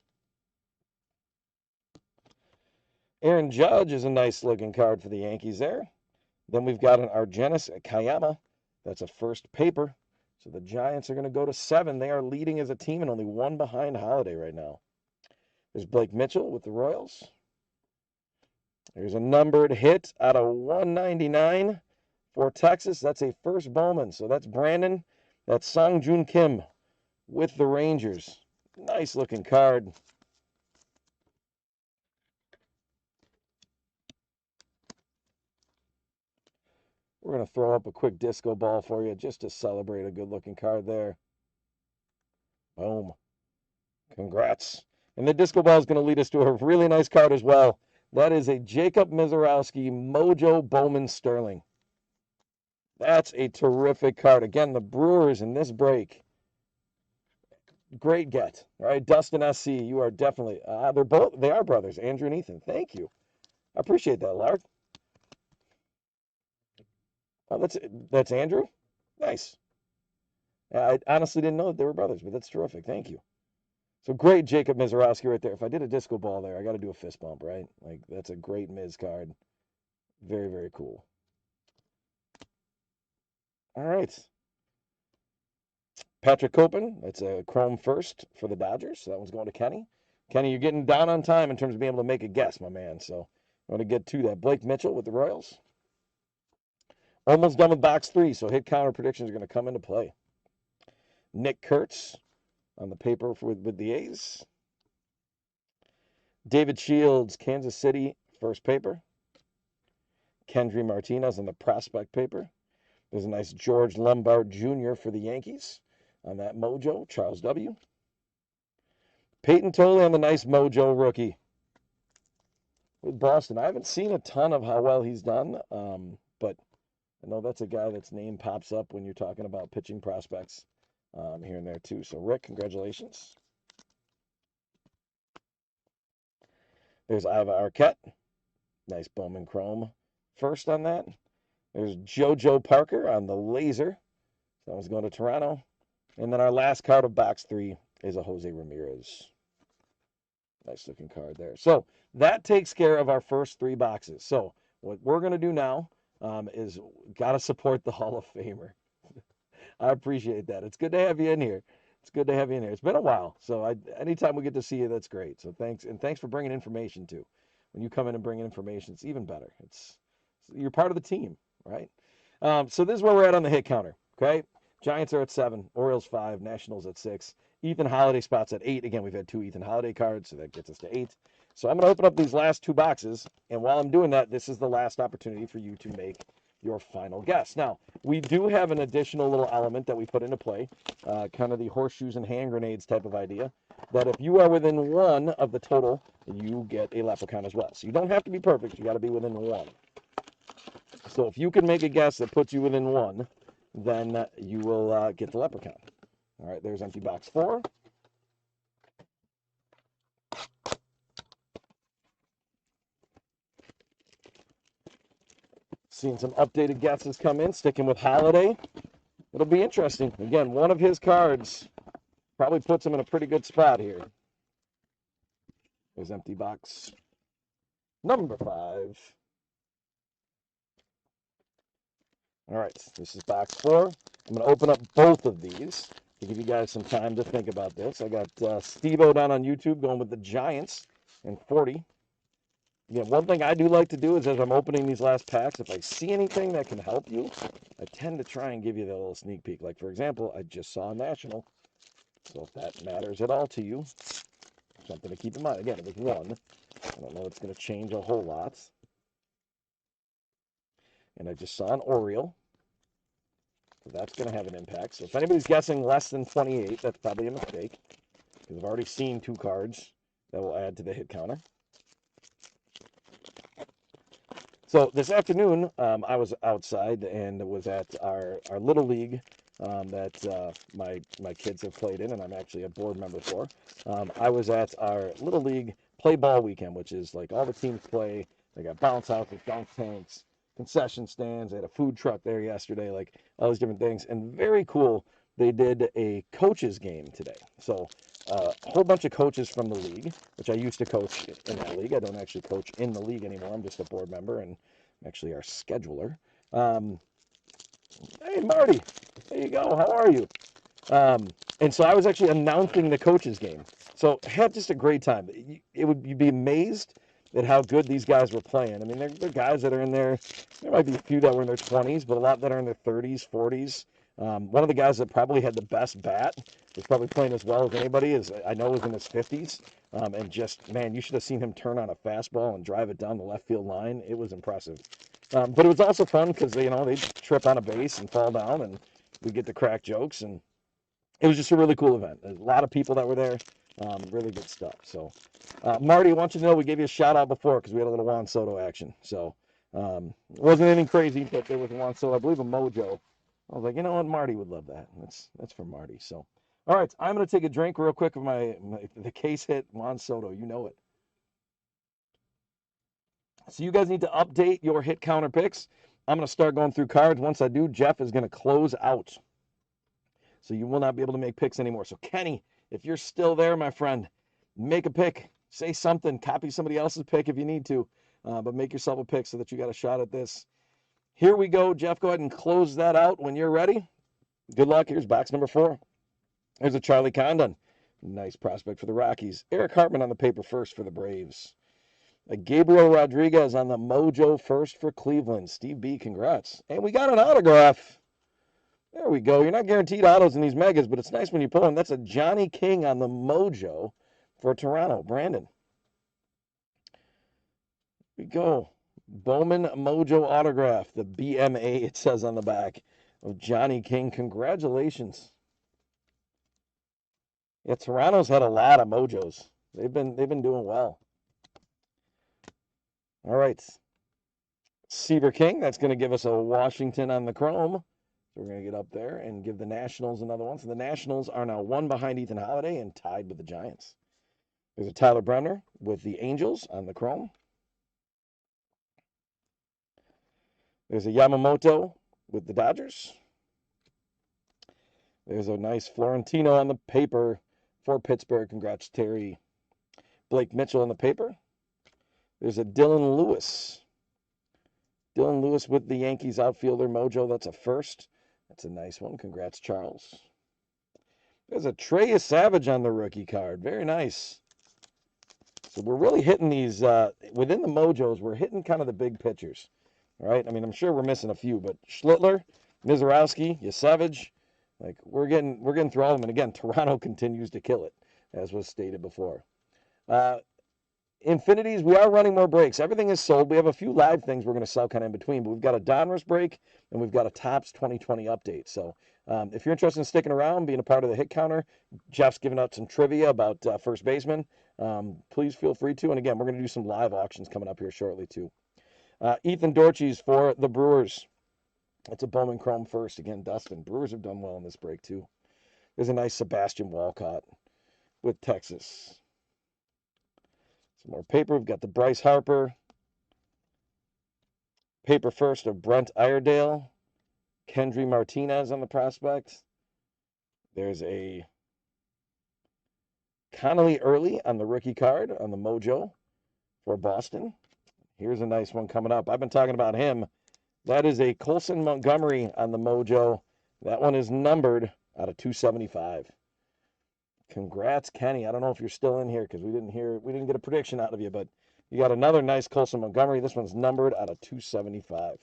Aaron Judge is a nice looking card for the Yankees there. Then we've got an Argenis Kayama. That's a first paper. So the Giants are going to go to 7. They are leading as a team and only 1 behind Holiday right now. There's Blake Mitchell with the Royals. There's a numbered hit out of 199 for Texas. That's a first Bowman. So that's Brandon. That's Song Joon Kim with the Rangers. Nice looking card. We're going to throw up a quick disco ball for you just to celebrate a good-looking card there. Boom. Congrats. And the disco ball is going to lead us to a really nice card as well. That is a Jacob Mizorowski Mojo Bowman Sterling. That's a terrific card. Again, the Brewers in this break. Great get. All right, Dustin SC, you are definitely, they are brothers, Andrew and Ethan. Thank you. I appreciate that, Lark. Oh, that's Andrew? Nice. I honestly didn't know that they were brothers, but that's terrific. Thank you. So great, Jacob Mizorowski right there. If I did a disco ball there, I got to do a fist bump, right? Like that's a great Miz card. Very, very cool. All right. Patrick Copen, that's a Chrome first for the Dodgers. So that one's going to Kenny. Kenny, you're getting down on time in terms of being able to make a guess, my man. So I want to get to that. Blake Mitchell with the Royals. Almost done with box 3, so hit counter predictions are going to come into play. Nick Kurtz on the paper with the A's. David Shields, Kansas City, first paper. Kendry Martinez on the prospect paper. There's a nice George Lombard Jr. for the Yankees on that mojo, Charles W. Peyton Tolley on the nice mojo rookie with Boston. I haven't seen a ton of how well he's done, but I know that's a guy that's name pops up when you're talking about pitching prospects here and there too. So Rick, congratulations. There's Iva Arquette. Nice Bowman Chrome first on that. There's JoJo Parker on the laser. That one's going to Toronto. And then our last card of box 3 is a Jose Ramirez. Nice looking card there. So that takes care of our first 3 boxes. So what we're going to do now is got to support the Hall of Famer. I appreciate that. It's good to have you in here. It's good to have you in here. It's been a while. So anytime we get to see you, that's great. So thanks. And thanks for bringing information too. When you come in and bring information, it's even better. You're part of the team, right? So this is where we're at on the hit counter. Okay. Giants are at 7, Orioles 5, Nationals at 6. Ethan Holiday spots at 8. Again, we've had 2 Ethan Holiday cards, so that gets us to 8. So I'm going to open up these last 2 boxes, and while I'm doing that, this is the last opportunity for you to make your final guess. Now, we do have an additional little element that we put into play, kind of the horseshoes and hand grenades type of idea, that if you are within 1 of the total, you get a leprechaun as well. So you don't have to be perfect. You got to be within 1. So if you can make a guess that puts you within 1, then you will get the leprechaun. All right, there's empty box 4. Seeing some updated guesses come in, sticking with Holiday. It'll be interesting. Again, one of his cards probably puts him in a pretty good spot here. There's empty box number 5. All right, this is box 4. I'm going to open up both of these to give you guys some time to think about this. I got Steve-O down on YouTube going with the Giants and 40. Again, one thing I do like to do is as I'm opening these last packs, if I see anything that can help you, I tend to try and give you that little sneak peek. Like, for example, I just saw National. So if that matters at all to you, something to keep in mind. Again, it was 1. I don't know if it's going to change a whole lot. And I just saw an Oriole. So that's going to have an impact. So if anybody's guessing less than 28, that's probably a mistake. Because I've already seen 2 cards that will add to the hit counter. So this afternoon, I was outside and was at our Little League that my kids have played in, and I'm actually a board member for. I was at our Little League play ball weekend, which is like all the teams play. They got bounce houses, dunk tanks, concession stands. They had a food truck there yesterday, like all these different things. And very cool, they did a coaches game today. So a whole bunch of coaches from the league, which I used to coach in that league. I don't actually coach in the league anymore. I'm just a board member and I'm actually our scheduler. Hey, Marty, there you go. How are you? And so I was actually announcing the coaches game. So I had just a great time. You'd be amazed at how good these guys were playing. I mean, they're guys that are in there might be a few that were in their 20s, but a lot that are in their 30s, 40s. One of the guys that probably had the best bat, was probably playing as well as anybody, is I know was in his 50s. And just, man, you should have seen him turn on a fastball and drive it down the left field line. It was impressive. But it was also fun because, they trip on a base and fall down, and we get to crack jokes. And it was just a really cool event. There's a lot of people that were there. Really good stuff. So, Marty, I want you to know we gave you a shout out before because we had a little Juan Soto action. So, it wasn't anything crazy, but there was Juan Soto, I believe a mojo. I was like, you know what, Marty would love that. That's for Marty. So, all right, I'm going to take a drink real quick of the case hit Juan Soto. You know it. So you guys need to update your hit counter picks. I'm going to start going through cards. Once I do, Jeff is going to close out. So you will not be able to make picks anymore. So Kenny, if you're still there, my friend, make a pick. Say something. Copy somebody else's pick if you need to. But make yourself a pick so that you got a shot at this. Here we go, Jeff. Go ahead and close that out when you're ready. Good luck. Here's box number 4. There's a Charlie Condon. Nice prospect for the Rockies. Eric Hartman on the paper first for the Braves. A Gabriel Rodriguez on the Mojo first for Cleveland. Steve B, congrats. And we got an autograph. There we go. You're not guaranteed autos in these megas, but it's nice when you pull them. That's a Johnny King on the Mojo for Toronto. Brandon. Here we go. Bowman Mojo autograph. The BMA, it says on the back, of Johnny King. Congratulations. Yeah, Toronto's had a lot of Mojos. They've been doing well. All right. Seaver King, that's going to give us a Washington on the chrome. So we're going to get up there and give the Nationals another one. So the Nationals are now 1 behind Ethan Holiday and tied with the Giants. There's a Tyler Bremner with the Angels on the chrome. There's a Yamamoto with the Dodgers. There's a nice Florentino on the paper for Pittsburgh. Congrats, Terry. Blake Mitchell on the paper. There's a Dylan Lewis. Dylan Lewis with the Yankees outfielder Mojo. That's a first. That's a nice one. Congrats, Charles. There's a Trey Savage on the rookie card. Very nice. So we're really hitting these, within the Mojos, we're hitting kind of the big pitchers. All right? I mean, I'm sure we're missing a few, but Schlittler, Mizorowski, Savage, like we're getting through all of them. And again, Toronto continues to kill it, as was stated before. Infinities, we are running more breaks. Everything is sold. We have a few live things we're going to sell kind of in between, but we've got a Donruss break and we've got a Topps 2020 update. So if you're interested in sticking around, being a part of the hit counter, Jeff's giving out some trivia about first baseman. Please feel free to. And again, we're going to do some live auctions coming up here shortly too. Ethan Dorches for the Brewers. It's a Bowman Chrome first. Again, Dustin. Brewers have done well in this break too. There's a nice Sebastian Walcott with Texas. Some more paper. We've got the Bryce Harper. Paper first of Brent Iredale. Kendry Martinez on the prospect. There's a Connolly Early on the rookie card on the Mojo for Boston. Here's a nice one coming up. I've been talking about him. That is a Colson Montgomery on the Mojo. That one is numbered out of 275. Congrats, Kenny. I don't know if you're still in here because we didn't get a prediction out of you, but you got another nice Colson Montgomery. This one's numbered out of 275.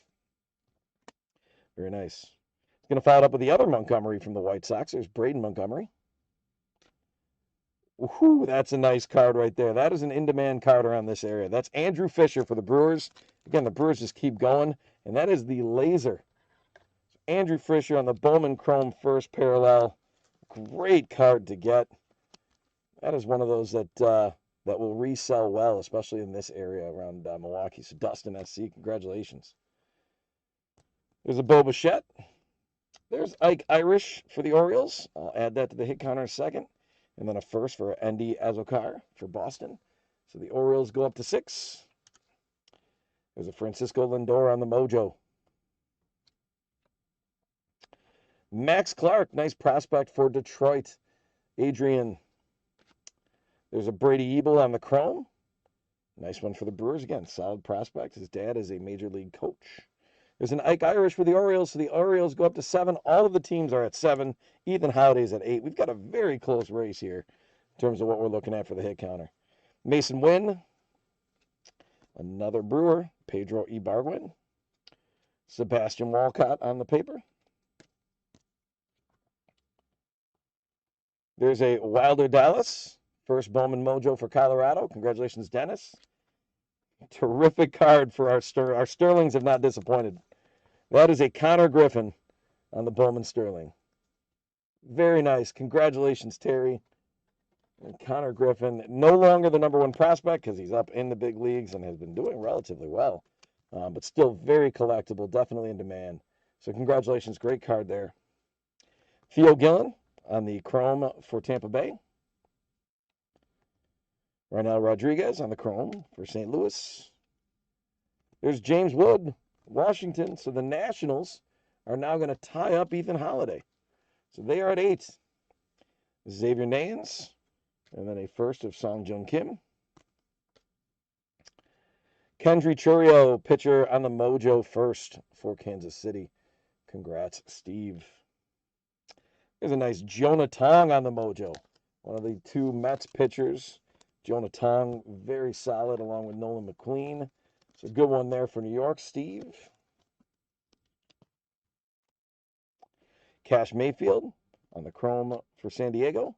Very nice. It's going to follow it up with the other Montgomery from the White Sox. There's Braden Montgomery. Woohoo, that's a nice card right there. That is an in-demand card around this area. That's Andrew Fisher for the Brewers. Again, the Brewers just keep going, and that is the laser. Andrew Fisher on the Bowman Chrome first parallel. Great card to get. That is one of those that will resell well, especially in this area around Milwaukee. So Dustin SC, congratulations. There's a Bo Bichette. There's Ike Irish for the Orioles. I'll add that to the hit counter in a second. And then a first for Endy Azokar for Boston. So the Orioles go up to 6. There's a Francisco Lindor on the Mojo. Max Clark, nice prospect for Detroit. Adrian. There's a Brady Ebel on the Chrome. Nice one for the Brewers. Again, solid prospect. His dad is a major league coach. There's an Ike Irish for the Orioles. So the Orioles go up to 7. All of the teams are at 7. Ethan Holiday's at 8. We've got a very close race here in terms of what we're looking at for the hit counter. Mason Wynn. Another Brewer. Pedro Ibargüen. Sebastian Walcott on the paper. There's a Wilder Dallas. First Bowman Mojo for Colorado. Congratulations, Dennis. Terrific card for our Sterlings have not disappointed. That is a Connor Griffin on the Bowman Sterling. Very nice. Congratulations, Terry. And Connor Griffin, no longer the number 1 prospect because he's up in the big leagues and has been doing relatively well. But still very collectible, definitely in demand. So congratulations, great card there. Theo Gillen on the Chrome for Tampa Bay. Rynel Rodriguez on the Chrome for St. Louis. There's James Wood, Washington. So the Nationals are now going to tie up Ethan Holiday. So they are at 8. Xavier Nayans, and then a first of Song Jung Kim. Kendry Churio, pitcher on the Mojo first for Kansas City. Congrats, Steve. There's a nice Jonah Tong on the Mojo. One of the 2 Mets pitchers. Jonah Tong, very solid, along with Nolan McQueen. It's a good one there for New York, Steve. Cash Mayfield on the Chrome for San Diego.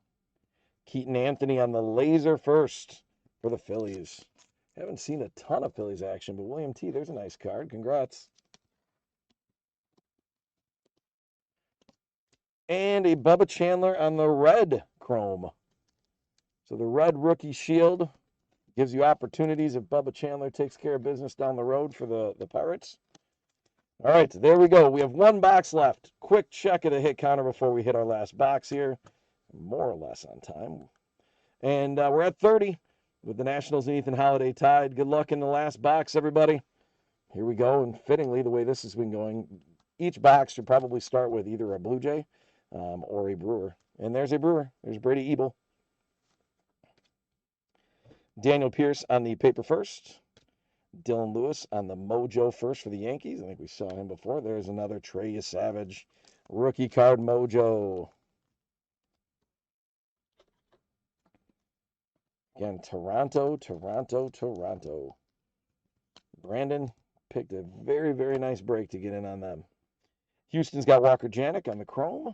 Keaton Anthony on the laser first for the Phillies. Haven't seen a ton of Phillies action, but William T., there's a nice card. Congrats. And a Bubba Chandler on the red Chrome. So the red rookie shield gives you opportunities if Bubba Chandler takes care of business down the road for the Pirates. All right, there we go. We have 1 box left. Quick check of the hit counter before we hit our last box here. More or less on time. And we're at 30 with the Nationals and Ethan Holiday tied. Good luck in the last box, everybody. Here we go. And fittingly, the way this has been going, each box should probably start with either a Blue Jay or a Brewer. And there's a Brewer. There's Brady Ebel. Daniel Pierce on the paper first. Dylan Lewis on the Mojo first for the Yankees. I think we saw him before. There's another Trey Savage rookie card Mojo. Again, Toronto. Brandon picked a very, very nice break to get in on them. Houston's got Walker Janik on the Chrome.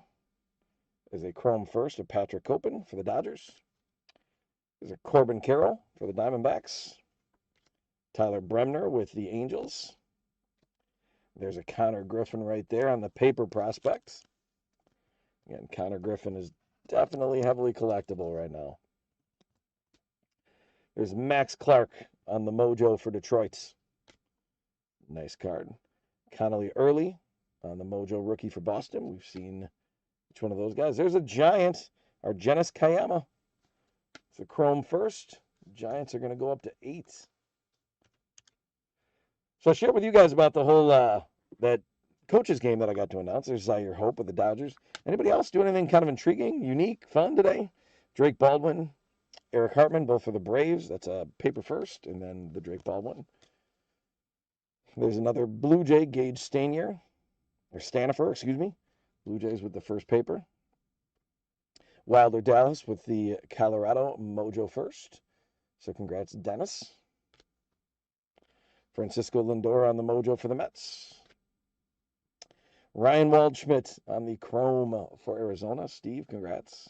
There's a Chrome first of Patrick Copen for the Dodgers. There's a Corbin Carroll for the Diamondbacks. Tyler Bremner with the Angels. There's a Connor Griffin right there on the paper prospects. Again, Connor Griffin is definitely heavily collectible right now. There's Max Clark on the Mojo for Detroit. Nice card. Connolly Early on the Mojo rookie for Boston. We've seen each one of those guys. There's a Giant, Argenis Kayama. It's a Chrome first. Giants are going to go up to 8. So I shared with you guys about the whole that coaches game that I got to announce. There's Zaire Hope with the Dodgers. Anybody else do anything kind of intriguing, unique, fun today? Drake Baldwin, Eric Hartman, both for the Braves. That's a paper first, and then the Drake Baldwin. There's another Blue Jay, Gage Stanier, or Stanifer, excuse me. Blue Jays with the first paper. Wilder Dallas with the Colorado Mojo first. So congrats, Dennis. Francisco Lindor on the Mojo for the Mets. Ryan Waldschmidt on the Chrome for Arizona. Steve, congrats.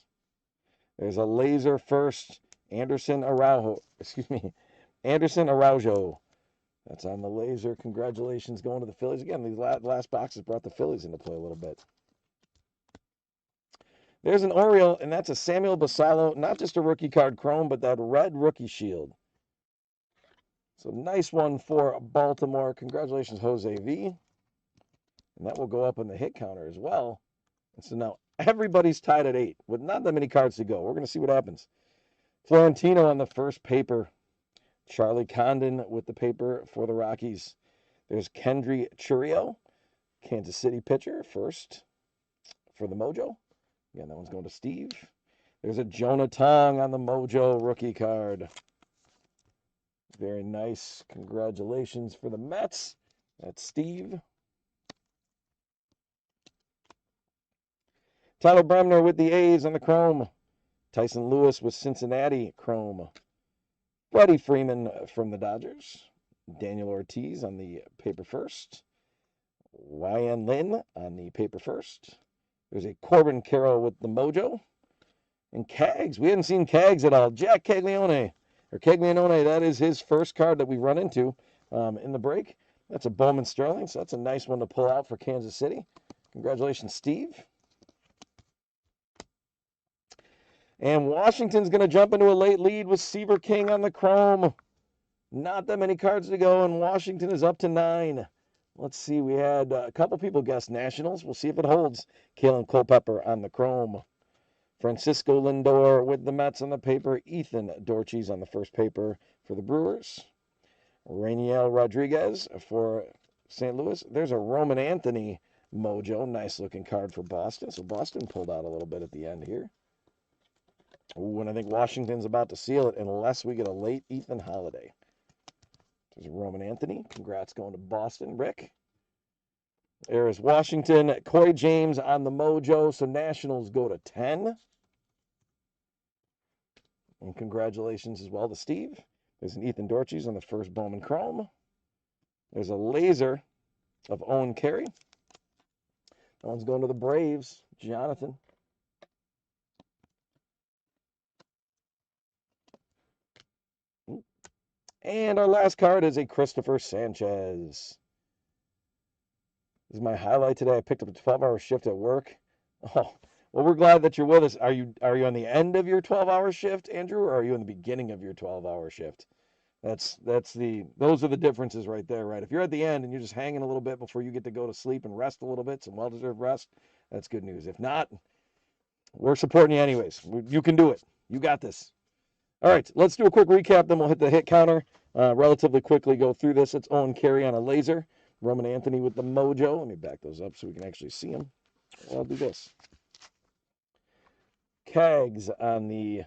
There's a laser first, Anderson Araujo. That's on the laser. Congratulations going to the Phillies. Again, these last boxes brought the Phillies into play a little bit. There's an Oriole, and that's a Samuel Basallo, not just a rookie card Chrome, but that red rookie shield. So nice one for Baltimore. Congratulations, Jose V. And that will go up on the hit counter as well. And so now everybody's tied at 8 with not that many cards to go. We're going to see what happens. Florentino on the first paper. Charlie Condon with the paper for the Rockies. There's Kendry Churio, Kansas City pitcher, first for the Mojo. Again, that one's going to Steve. There's a Jonah Tong on the Mojo rookie card. Very nice. Congratulations for the Mets. That's Steve. Tyler Bremner with the A's on the Chrome. Tyson Lewis with Cincinnati Chrome. Freddie Freeman from the Dodgers. Daniel Ortiz on the paper first. Wyan Lin on the paper first. There's a Corbin Carroll with the Mojo. And Cags. We hadn't seen Cags at all. Jack Caglianone. That is his first card that we run into in the break. That's a Bowman Sterling, so that's a nice one to pull out for Kansas City. Congratulations, Steve. And Washington's going to jump into a late lead with Seaver King on the Chrome. Not that many cards to go, and Washington is up to 9. Let's see, we had a couple people guess Nationals. We'll see if it holds. Kalen Culpepper on the Chrome. Francisco Lindor with the Mets on the paper. Ethan Dorches on the first paper for the Brewers. Rainiel Rodriguez for St. Louis. There's a Roman Anthony Mojo. Nice looking card for Boston. So Boston pulled out a little bit at the end here. Ooh, and I think Washington's about to seal it unless we get a late Ethan Holiday. There's Roman Anthony. Congrats going to Boston, Rick. There's Washington. Corey James on the Mojo. So Nationals go to 10. And congratulations as well to Steve. There's an Ethan Dortches on the first Bowman Chrome. There's a laser of Owen Carey. That one's going to the Braves, Jonathan. And our last card is a Christopher Sanchez. This is my highlight today. I picked up a 12-hour shift at work. Oh, well, we're glad that you're with us. Are you on the end of your 12-hour shift, Andrew, or are you in the beginning of your 12-hour shift? Those are the differences right there, right? If you're at the end and you're just hanging a little bit before you get to go to sleep and rest a little bit, some well-deserved rest, that's good news. If not, we're supporting you anyways. You can do it. You got this. All right, let's do a quick recap, then we'll hit the hit counter relatively quickly, go through this. It's Owen Carey on a laser. Roman Anthony with the Mojo. Let me back those up so we can actually see them. I'll do this. Kags on the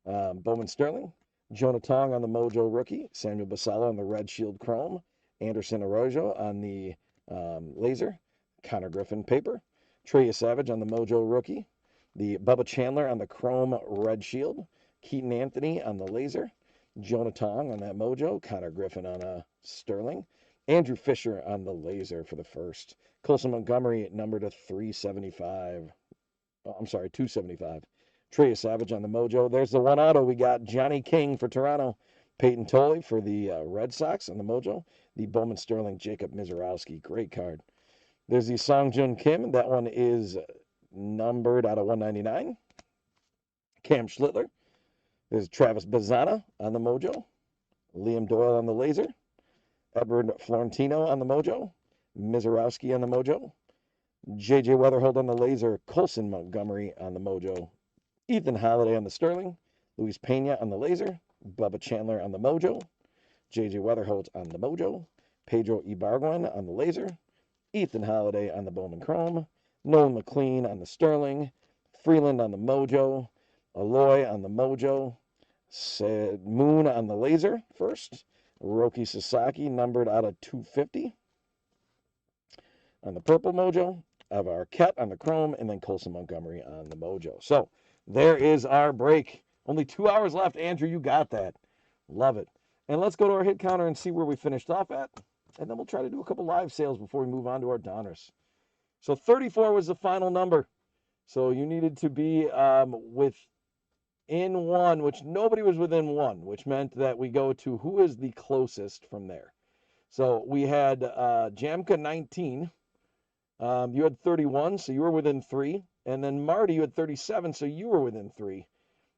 Bowman Sterling. Jonah Tong on the Mojo Rookie. Samuel Basallo on the Red Shield Chrome. Anderson Arroyo on the laser. Connor Griffin paper. Trey Savage on the Mojo Rookie. The Bubba Chandler on the Chrome Red Shield. Keaton Anthony on the laser. Jonah Tong on that Mojo. Connor Griffin on a Sterling. Andrew Fisher on the laser for the first. Colson Montgomery numbered to 375. Oh, I'm sorry, 275. Trey Savage on the Mojo. There's the one auto. We got Johnny King for Toronto. Peyton Tolley for the Red Sox on the Mojo. The Bowman Sterling, Jacob Mizorowski. Great card. There's the Song Jun Kim. That one is numbered out of 199. Cam Schlittler. There's Travis Bazzana on the Mojo. Liam Doyle on the laser. Edward Florentino on the Mojo. Mizorowski on the Mojo. J.J. Weatherhold on the laser. Colson Montgomery on the Mojo. Ethan Holiday on the Sterling. Luis Pena on the laser. Bubba Chandler on the Mojo. J.J. Weatherhold on the Mojo. Pedro Ibargüen on the laser. Ethan Holiday on the Bowman Chrome. Nolan McLean on the Sterling. Freeland on the Mojo. Aloy on the Mojo. Moon on the laser first. Roki Sasaki numbered out of 250 on the purple Mojo. Avar Arquette on the Chrome, and then Colson Montgomery on the Mojo. So there is our break. Only 2 hours left. Andrew, you got that. Love it. And let's go to our hit counter and see where we finished off at. And then we'll try to do a couple live sales before we move on to our Donruss. So 34 was the final number. So you needed to be within one, which nobody was within one, which meant that we go to who is the closest from there. So we had Jamka 19. You had 31, so you were within 3. And then Marty, you had 37, so you were within 3.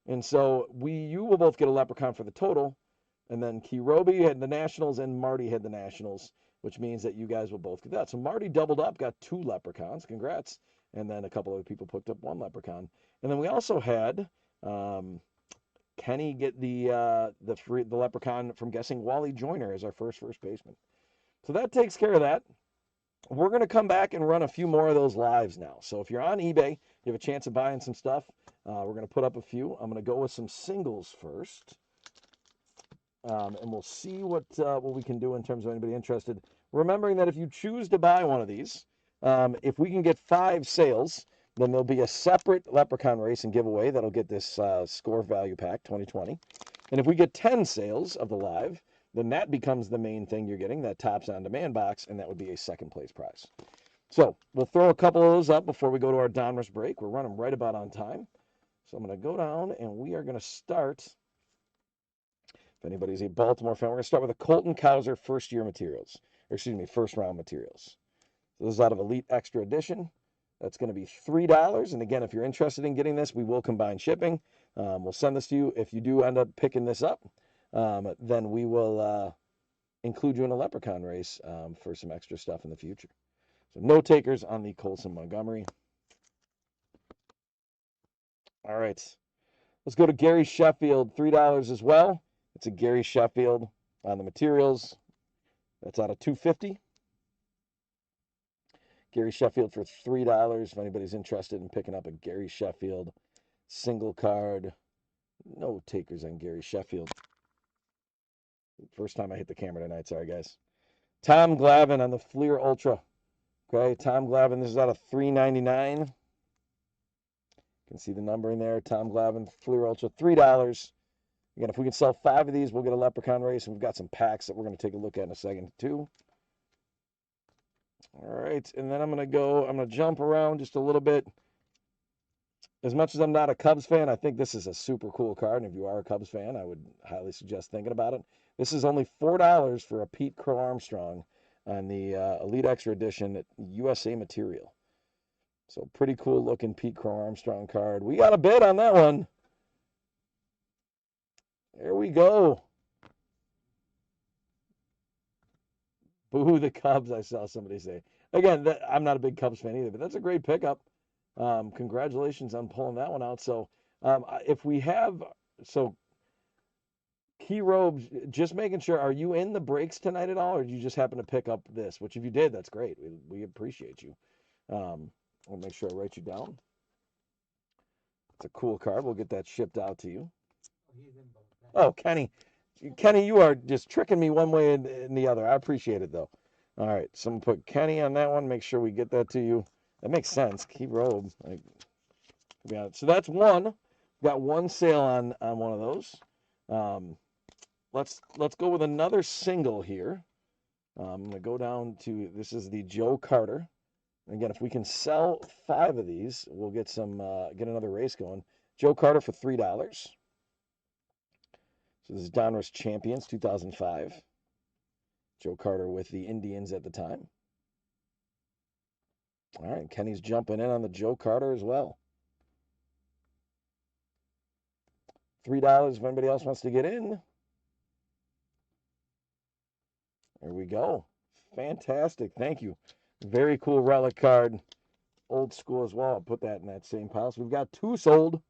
And so you will both get a leprechaun for the total. And then Kirobi had the Nationals and Marty had the Nationals, which means that you guys will both get that. So Marty doubled up, got 2 leprechauns. Congrats. And then a couple other people picked up 1 leprechaun. And then we also had Kenny get the leprechaun from guessing Wally Joyner as our first baseman. So that takes care of that. We're going to come back and run a few more of those lives now. So if you're on eBay, you have a chance of buying some stuff. We're going to put up a few. I'm going to go with some singles first. And we'll see what we can do in terms of anybody interested. Remembering that if you choose to buy one of these, if we can get 5 sales, then there'll be a separate Leprechaun race and giveaway that'll get this score value pack 2020. And if we get 10 sales of the live, then that becomes the main thing you're getting, that Tops on Demand box, and that would be a second place prize. So we'll throw a couple of those up before we go to our Donruss break. We're running right about on time. So I'm going to go down, and we are going to start. If anybody's a Baltimore fan, we're going to start with a Colton Cowser first round materials. So this is out of Elite Extra Edition. That's going to be $3. And again, if you're interested in getting this, we will combine shipping. We'll send this to you. If you do end up picking this up, then we will include you in a Leprechaun race for some extra stuff in the future. So no takers on the Colson Montgomery. All right. Let's go to Gary Sheffield, $3 as well. It's a Gary Sheffield on the materials. That's out of 250. Gary Sheffield for $3 if anybody's interested in picking up a Gary Sheffield single card. No takers on Gary Sheffield. First time I hit the camera tonight. Sorry, guys. Tom Glavine on the Fleer Ultra. Okay, Tom Glavine. This is out of $3.99. You can see the number in there. Tom Glavine, Fleer Ultra, $3. Again, if we can sell 5 of these, we'll get a Leprechaun race. And we've got some packs that we're going to take a look at in a second, too. All right, and then I'm going to jump around just a little bit. As much as I'm not a Cubs fan, I think this is a super cool card. And if you are a Cubs fan, I would highly suggest thinking about it. This is only $4 for a Pete Crow Armstrong on the Elite Extra Edition USA material. So pretty cool looking Pete Crow Armstrong card. We got a bid on that one. There we go. Boo the Cubs, I saw somebody say. Again, I'm not a big Cubs fan either, but that's a great pickup. Congratulations on pulling that one out. So if we have, Key Robes, just making sure, are you in the breaks tonight at all, or did you just happen to pick up this? Which if you did, that's great. We appreciate you. I'll make sure I write you down. It's a cool card. We'll get that shipped out to you. Oh, Kenny. Kenny, you are just tricking me one way and the other. I appreciate it, though. All right, so I'm going to put Kenny on that one. Make sure we get that to you. That makes sense. Key Robe. Yeah. So that's one. Got one sale on one of those. Let's go with another single here. I'm going to go down to, this is the Joe Carter. Again, if we can sell 5 of these, we'll get get another race going. Joe Carter for $3. So this is Donruss Champions 2005. Joe Carter with the Indians at the time. All right, Kenny's jumping in on the Joe Carter as well. $3 if anybody else wants to get in. There we go. Fantastic. Thank you. Very cool relic card. Old school as well. I'll put that in that same pile. So we've got 2 sold.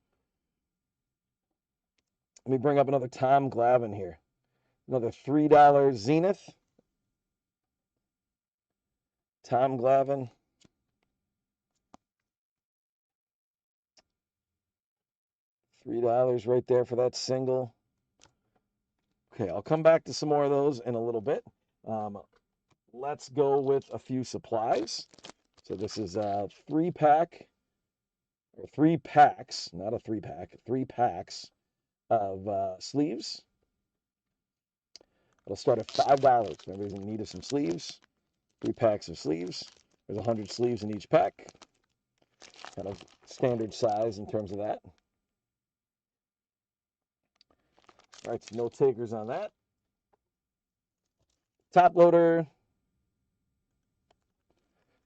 Let me bring up another Tom Glavine here. Another $3 Zenith. Tom Glavine. $3 right there for that single. Okay, I'll come back to some more of those in a little bit. Let's go with a few supplies. So this is a 3-pack, or 3 packs, not a 3-pack, 3 packs of sleeves. It'll start at $5. If everybody's in need of some sleeves, 3 packs of sleeves. There's 100 sleeves in each pack. Kind of standard size in terms of that. All right, so no takers on that. Top loader,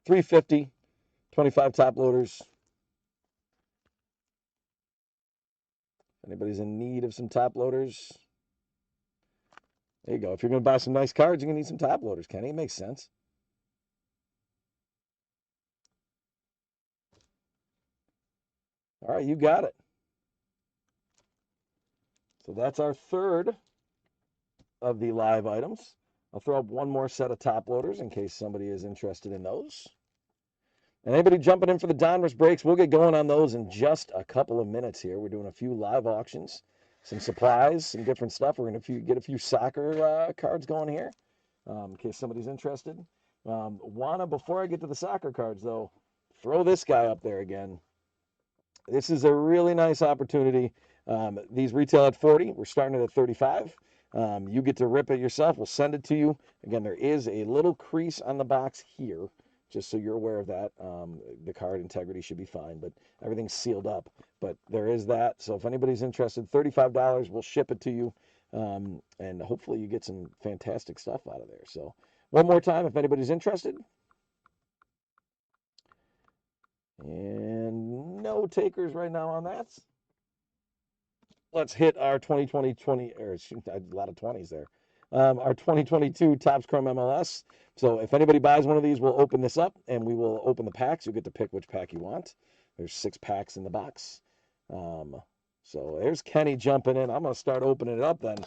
$3.50, 25 top loaders. Anybody's in need of some top loaders? There you go. If you're going to buy some nice cards, you're going to need some top loaders, Kenny. It makes sense. All right, you got it. So that's our third of the live items. I'll throw up one more set of top loaders in case somebody is interested in those. And anybody jumping in for the Donruss breaks, we'll get going on those in just a couple of minutes here. We're doing a few live auctions, some supplies, some different stuff. We're going to get a few soccer cards going here in case somebody's interested. Before I get to the soccer cards, though, throw this guy up there again. This is a really nice opportunity. These retail at $40. We're starting it at $35. You get to rip it yourself. We'll send it to you. Again, there is a little crease on the box here, just so you're aware of that. The card integrity should be fine, but everything's sealed up. But there is that. So if anybody's interested, $35, we'll ship it to you. And hopefully you get some fantastic stuff out of there. So one more time, if anybody's interested. And no takers right now on that. Let's hit our 2020, or a lot of 20s there. Our 2022 Topps Chrome MLS. So if anybody buys one of these, we'll open this up and we will open the packs. You'll get to pick which pack you want. There's 6 packs in the box. So there's Kenny jumping in. I'm going to start opening it up then.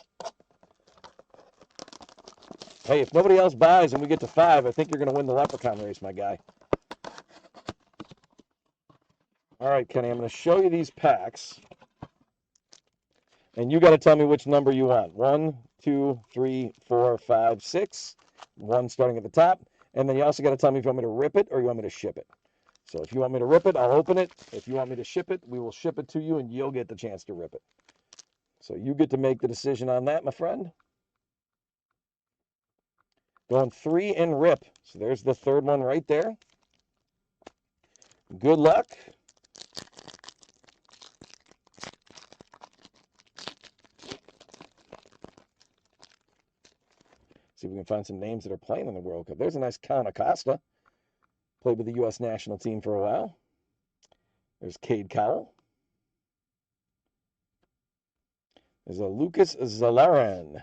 Hey, if nobody else buys and we get to 5, I think you're going to win the Leprechaun race, my guy. All right, Kenny, I'm going to show you these packs. And you got to tell me which number you want. 1, 2, 3, 4, 5, 6. 1 starting at the top. And then you also got to tell me if you want me to rip it or you want me to ship it. So if you want me to rip it, I'll open it. If you want me to ship it, we will ship it to you and you'll get the chance to rip it. So you get to make the decision on that, my friend. Going 3 and rip. So there's the third one right there. Good luck. See if we can find some names that are playing in the World Cup. There's a nice Count Acosta. Played with the U.S. national team for a while. There's Cade Cowell. There's a Lucas Zalaran.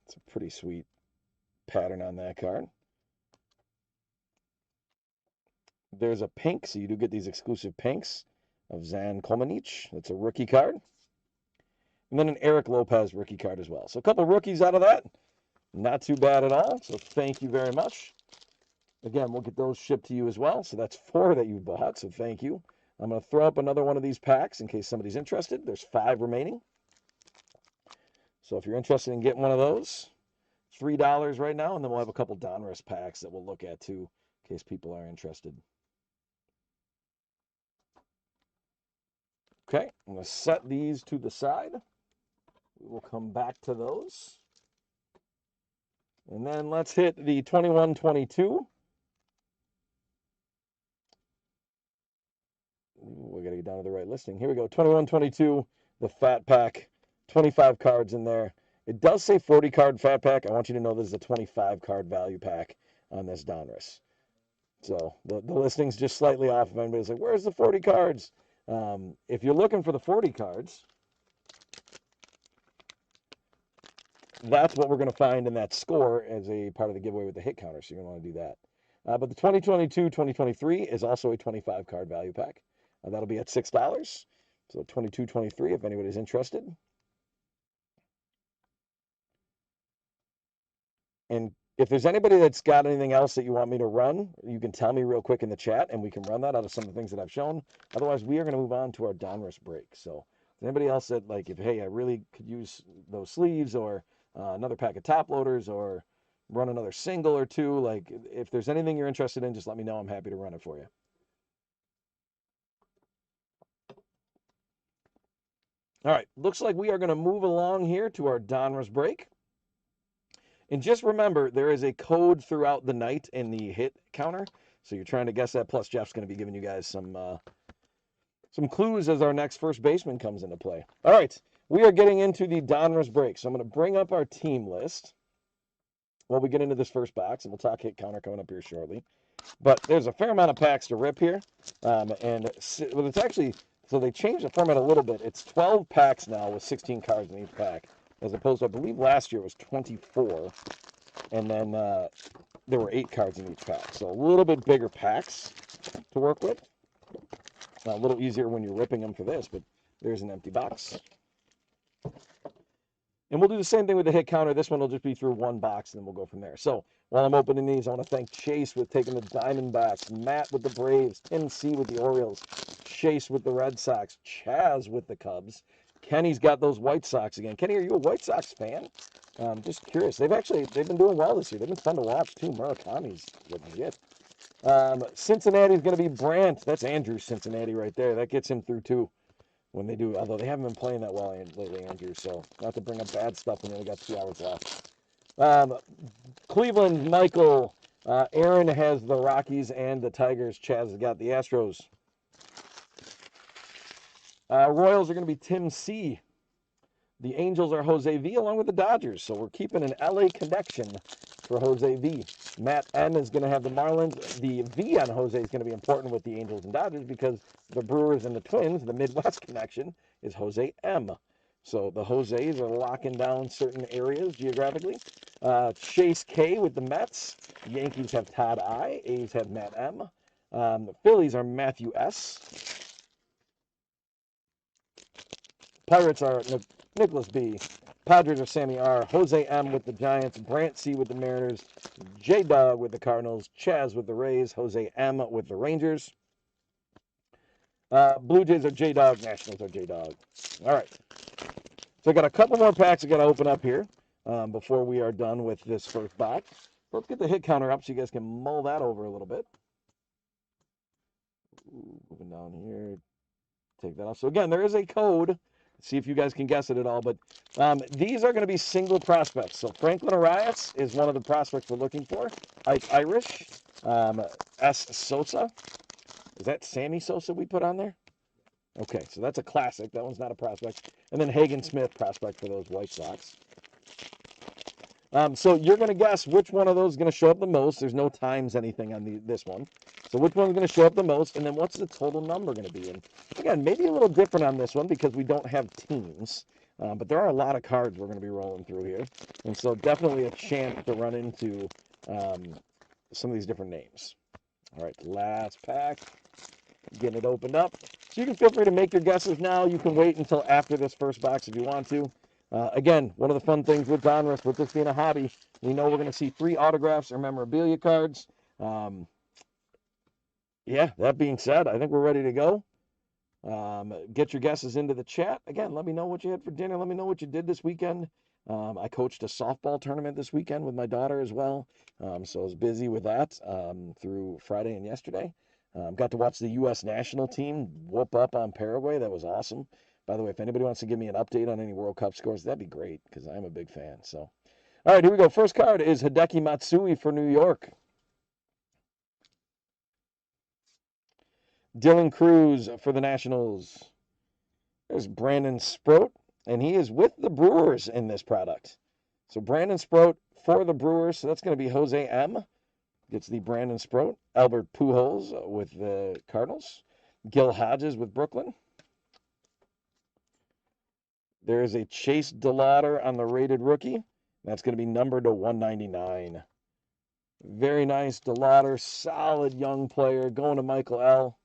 It's a pretty sweet pattern on that card. There's a pink, so you do get these exclusive pinks of Zan Kolmanich. That's a rookie card. And then an Eric Lopez rookie card as well. So a couple rookies out of that. Not too bad at all. So thank you very much. Again, we'll get those shipped to you as well. So that's 4 that you bought, so thank you. I'm going to throw up another one of these packs in case somebody's interested. There's 5 remaining. So if you're interested in getting one of those, $3 right now, and then we'll have a couple Donruss packs that we'll look at too in case people are interested. Okay, I'm going to set these to the side. We will come back to those. And then let's hit the 21-22. We got to get down to the right listing. Here we go. 21-22, the fat pack. 25 cards in there. It does say 40 card fat pack. I want you to know this is a 25 card value pack on this Donruss. So the listing's just slightly off. If anybody's like, where's the 40 cards? If you're looking for the 40 cards, that's what we're going to find in that score as a part of the giveaway with the hit counter. So you're going to want to do that. But the 2022-2023 is also a 25 card value pack. That'll be at $6. So 22-23 if anybody's interested. And if there's anybody that's got anything else that you want me to run, you can tell me real quick in the chat, and we can run that out of some of the things that I've shown. Otherwise, we are going to move on to our Donruss break. So if anybody else that, like, if, hey, I really could use those sleeves or another pack of top loaders or run another single or two, like, if there's anything you're interested in, just let me know. I'm happy to run it for you. All right, looks like we are going to move along here to our Donruss break. And just remember, there is a code throughout the night in the hit counter. So you're trying to guess that. Plus, Jeff's going to be giving you guys some clues as our next first baseman comes into play. All right, we are getting into the Donruss break. So I'm going to bring up our team list while we get into this first box, and we'll talk hit counter coming up here shortly. But there's a fair amount of packs to rip here. Well, it's actually, so they changed the format a little bit. It's 12 packs now with 16 cards in each pack, as opposed to, I believe last year was 24, and then there were 8 cards in each pack. So a little bit bigger packs to work with. A little easier when you're ripping them for this, but there's an empty box. And we'll do the same thing with the hit counter. This one will just be through one box, and then we'll go from there. So while I'm opening these, I want to thank Chase with taking the Diamondbacks, Matt with the Braves, Tim C with the Orioles, Chase with the Red Sox, Chaz with the Cubs. Kenny's got those White Sox again. Kenny, are you a White Sox fan? Just curious. They've been doing well this year. They've been fun to watch too. Murakami's legit. Cincinnati's going to be Brandt. That's Andrew's Cincinnati right there. That gets him through too. When they do, although they haven't been playing that well lately, Andrew. So not to bring up bad stuff when they only got 2 hours left. Cleveland, Michael. Aaron has the Rockies and the Tigers. Chaz has got the Astros. Royals are going to be Tim C. The Angels are Jose V. along with the Dodgers. So we're keeping an LA connection for Jose V. Matt N. is going to have the Marlins. The V on Jose is going to be important with the Angels and Dodgers because the Brewers and the Twins, the Midwest connection, is Jose M. So the Jose's are locking down certain areas geographically. Chase K with the Mets. Yankees have Todd I. A's have Matt M. The Phillies are Matthew S. Pirates are Nicholas B. Padres are Sammy R. Jose M. with the Giants. Brant C. with the Mariners. J-Dog with the Cardinals. Chaz with the Rays. Jose M. with the Rangers. Blue Jays are J-Dog. Nationals are J-Dog. All right. So I got a couple more packs I got to open up here before we are done with this first box. Let's get the hit counter up so you guys can mull that over a little bit. Ooh, moving down here. Take that off. So again, there is a code. See if you guys can guess it at all. But these are going to be single prospects. So Franklin Arias is one of the prospects we're looking for. Irish. S. Sosa. Is that Sammy Sosa we put on there? Okay, so that's a classic. That one's not a prospect. And then Hagen Smith, prospect for those White Sox. So you're going to guess which one of those is going to show up the most. There's no times anything on this one. So which one's going to show up the most, and then what's the total number going to be? And again, maybe a little different on this one because we don't have teams. But there are a lot of cards we're going to be rolling through here. And so definitely a chance to run into some of these different names. All right, last pack. Getting it opened up. So you can feel free to make your guesses now. You can wait until after this first box if you want to. Again, one of the fun things with Donruss, with this being a hobby, we know we're going to see free autographs or memorabilia cards. Yeah, that being said, I think we're ready to go. Get your guesses into the chat. Again, let me know what you had for dinner. Let me know what you did this weekend. I coached a softball tournament this weekend with my daughter as well. So I was busy with that through Friday and yesterday. Got to watch the U.S. national team whoop up on Paraguay. That was awesome. By the way, if anybody wants to give me an update on any World Cup scores, that'd be great because I'm a big fan. So, all right, here we go. First card is Hideki Matsui for New York. Dylan Cruz for the Nationals. There's Brandon Sproat, and he is with the Brewers in this product. So Brandon Sproat for the Brewers. So that's going to be Jose M. Gets the Brandon Sproat. Albert Pujols with the Cardinals. Gil Hodges with Brooklyn. There is a Chase DeLauder on the rated rookie. That's going to be numbered to 199. Very nice DeLauder, solid young player, going to Michael L.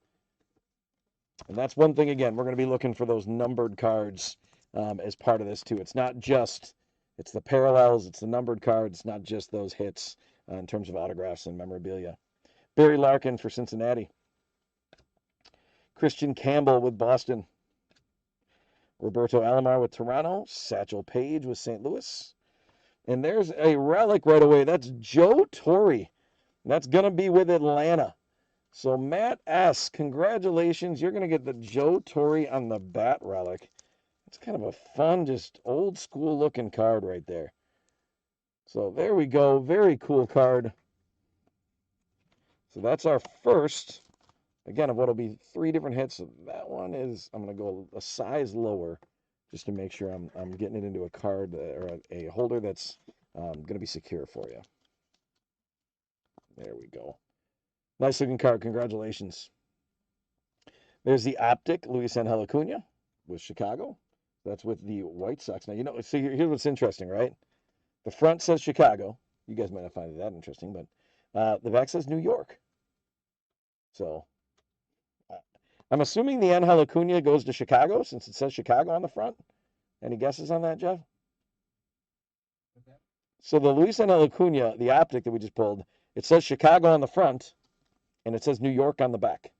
And that's one thing, again, we're going to be looking for those numbered cards as part of this too. It's not just, it's the parallels, it's the numbered cards, not just those hits in terms of autographs and memorabilia. Barry Larkin for Cincinnati. Christian Campbell with Boston. Roberto Alomar with Toronto. Satchel Paige with St. Louis. And there's a relic right away. That's Joe Torre. That's going to be with Atlanta. So Matt S., congratulations. You're going to get the Joe Torre on the bat relic. It's kind of a fun, just old school looking card right there. So there we go. Very cool card. So that's our first, again, of what will be 3 different hits. So that one is, I'm going to go a size lower just to make sure I'm getting it into a card or a holder that's going to be secure for you. There we go. Nice looking card. Congratulations. There's the Optic, Luisangel Acuna with Chicago. That's with the White Sox. Now, you know, see, here's what's interesting, right? The front says Chicago. You guys might not find it that interesting, but the back says New York. So I'm assuming the Angel Acuna goes to Chicago since it says Chicago on the front. Any guesses on that, Jeff? Okay. So the Luisangel Acuna, the Optic that we just pulled, it says Chicago on the front, and it says New York on the back.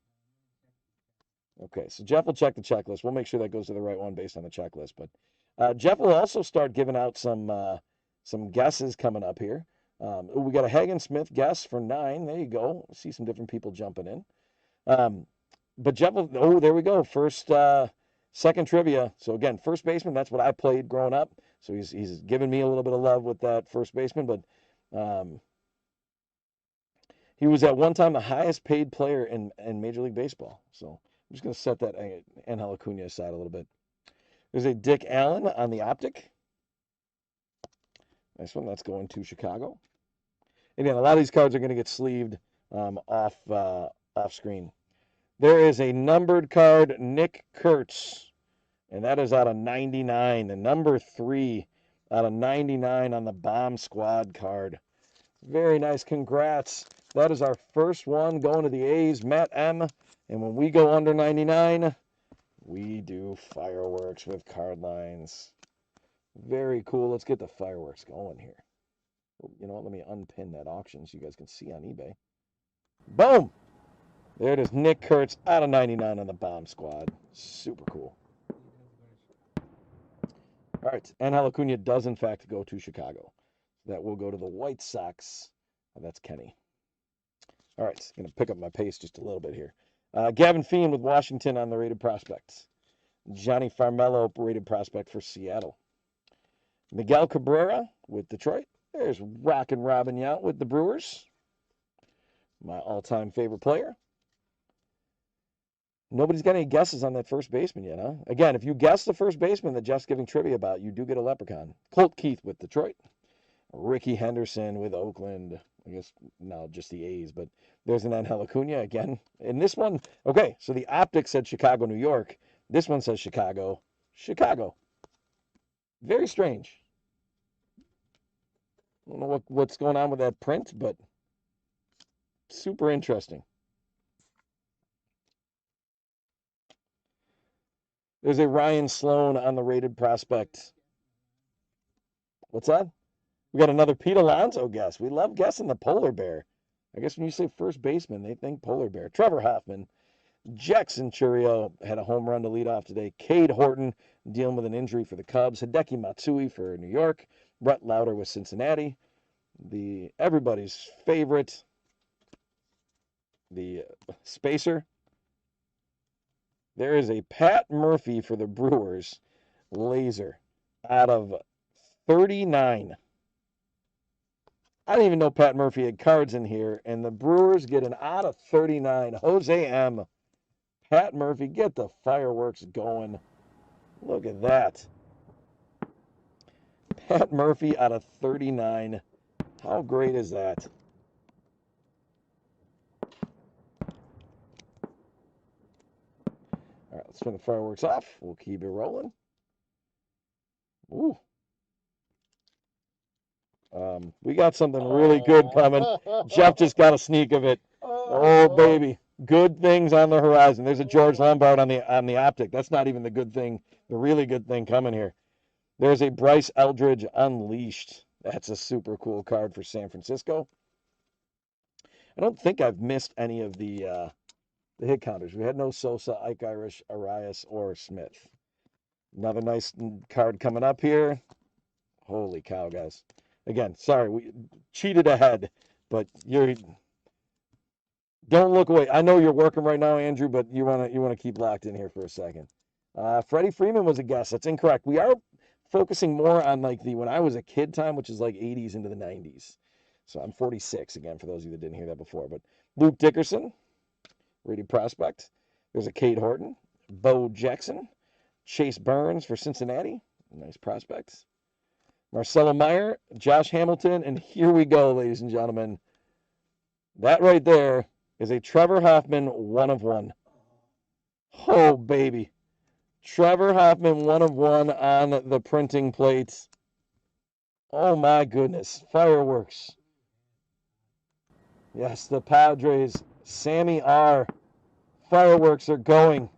Okay, so Jeff will check the checklist. We'll make sure that goes to the right one based on the checklist. But Jeff will also start giving out some guesses coming up here. We got a Hagen Smith guess for 9. There you go. See some different people jumping in. But Jeff will, oh, there we go. First, second trivia. So again, first baseman, that's what I played growing up. So he's giving me a little bit of love with that first baseman. But he was at one time the highest paid player in Major League Baseball. So I'm just going to set that Angel Acuna aside a little bit. There's a Dick Allen on the Optic. Nice one. That's going to Chicago. Again, a lot of these cards are going to get sleeved off screen. There is a numbered card, Nick Kurtz, and that is out of 99. The number 3 out of 99 on the Bomb Squad card. Very nice. Congrats. That is our first one going to the A's, Matt M. And when we go under 99, we do fireworks with card lines. Very cool. Let's get the fireworks going here. You know what? Let me unpin that auction so you guys can see on eBay. Boom! There it is. Nick Kurtz out of 99 on the bomb squad. Super cool. All right. Angel Acuna does, in fact, go to Chicago. That will go to the White Sox. Oh, that's Kenny. All right. Going to pick up my pace just a little bit here. Gavin Feehan with Washington on the rated prospects. Johnny Farmelo, rated prospect for Seattle. Miguel Cabrera with Detroit. There's Rockin' Robin Yount with the Brewers. My all-time favorite player. Nobody's got any guesses on that first baseman yet, huh? Again, if you guess the first baseman that Jeff's giving trivia about, you do get a leprechaun. Colt Keith with Detroit. Ricky Henderson with Oakland. I guess now just the A's, but there's an Angel Acuna again. And this one, okay, so the optic said Chicago, New York. This one says Chicago, Chicago. Very strange. I don't know what's going on with that print, but super interesting. There's a Ryan Sloan on the rated prospect. What's that? We got another Pete Alonso guess. We love guessing the polar bear. I guess when you say first baseman, they think polar bear. Trevor Hoffman. Jackson Churio had a home run to lead off today. Cade Horton dealing with an injury for the Cubs. Hideki Matsui for New York. Brett Lauder with Cincinnati. Everybody's favorite, the Spacer. There is a Pat Murphy for the Brewers. Laser out of 39. I didn't even know Pat Murphy had cards in here, and the Brewers get an out of 39. Jose M. Pat Murphy, get the fireworks going. Look at that. Pat Murphy out of 39. How great is that? All right, let's turn the fireworks off. We'll keep it rolling. Ooh. We got something really good coming. Jeff just got a sneak of it. Oh, baby. Good things on the horizon. There's a George Lombard on the optic. That's not even the good thing. The really good thing coming here. There's a Bryce Eldridge Unleashed. That's a super cool card for San Francisco. I don't think I've missed any of the hit counters. We had no Sosa, Ike Irish, Arias, or Smith. Another nice card coming up here. Holy cow, guys. Again, sorry, we cheated ahead, but don't look away. I know you're working right now, Andrew, but you wanna keep locked in here for a second. Freddie Freeman was a guess. That's incorrect. We are focusing more on like the when I was a kid time, which is like 80s into the 90s. So I'm 46 again, for those of you that didn't hear that before. But Luke Dickerson, rated prospect. There's a Cade Horton, Bo Jackson, Chase Burns for Cincinnati. Nice prospects. Marcelo Meyer, Josh Hamilton, and here we go, ladies and gentlemen. That right there is a Trevor Hoffman 1 of 1. Oh, baby. Trevor Hoffman 1 of 1 on the printing plates. Oh, my goodness. Fireworks. Yes, the Padres. Sammy R. Fireworks are going.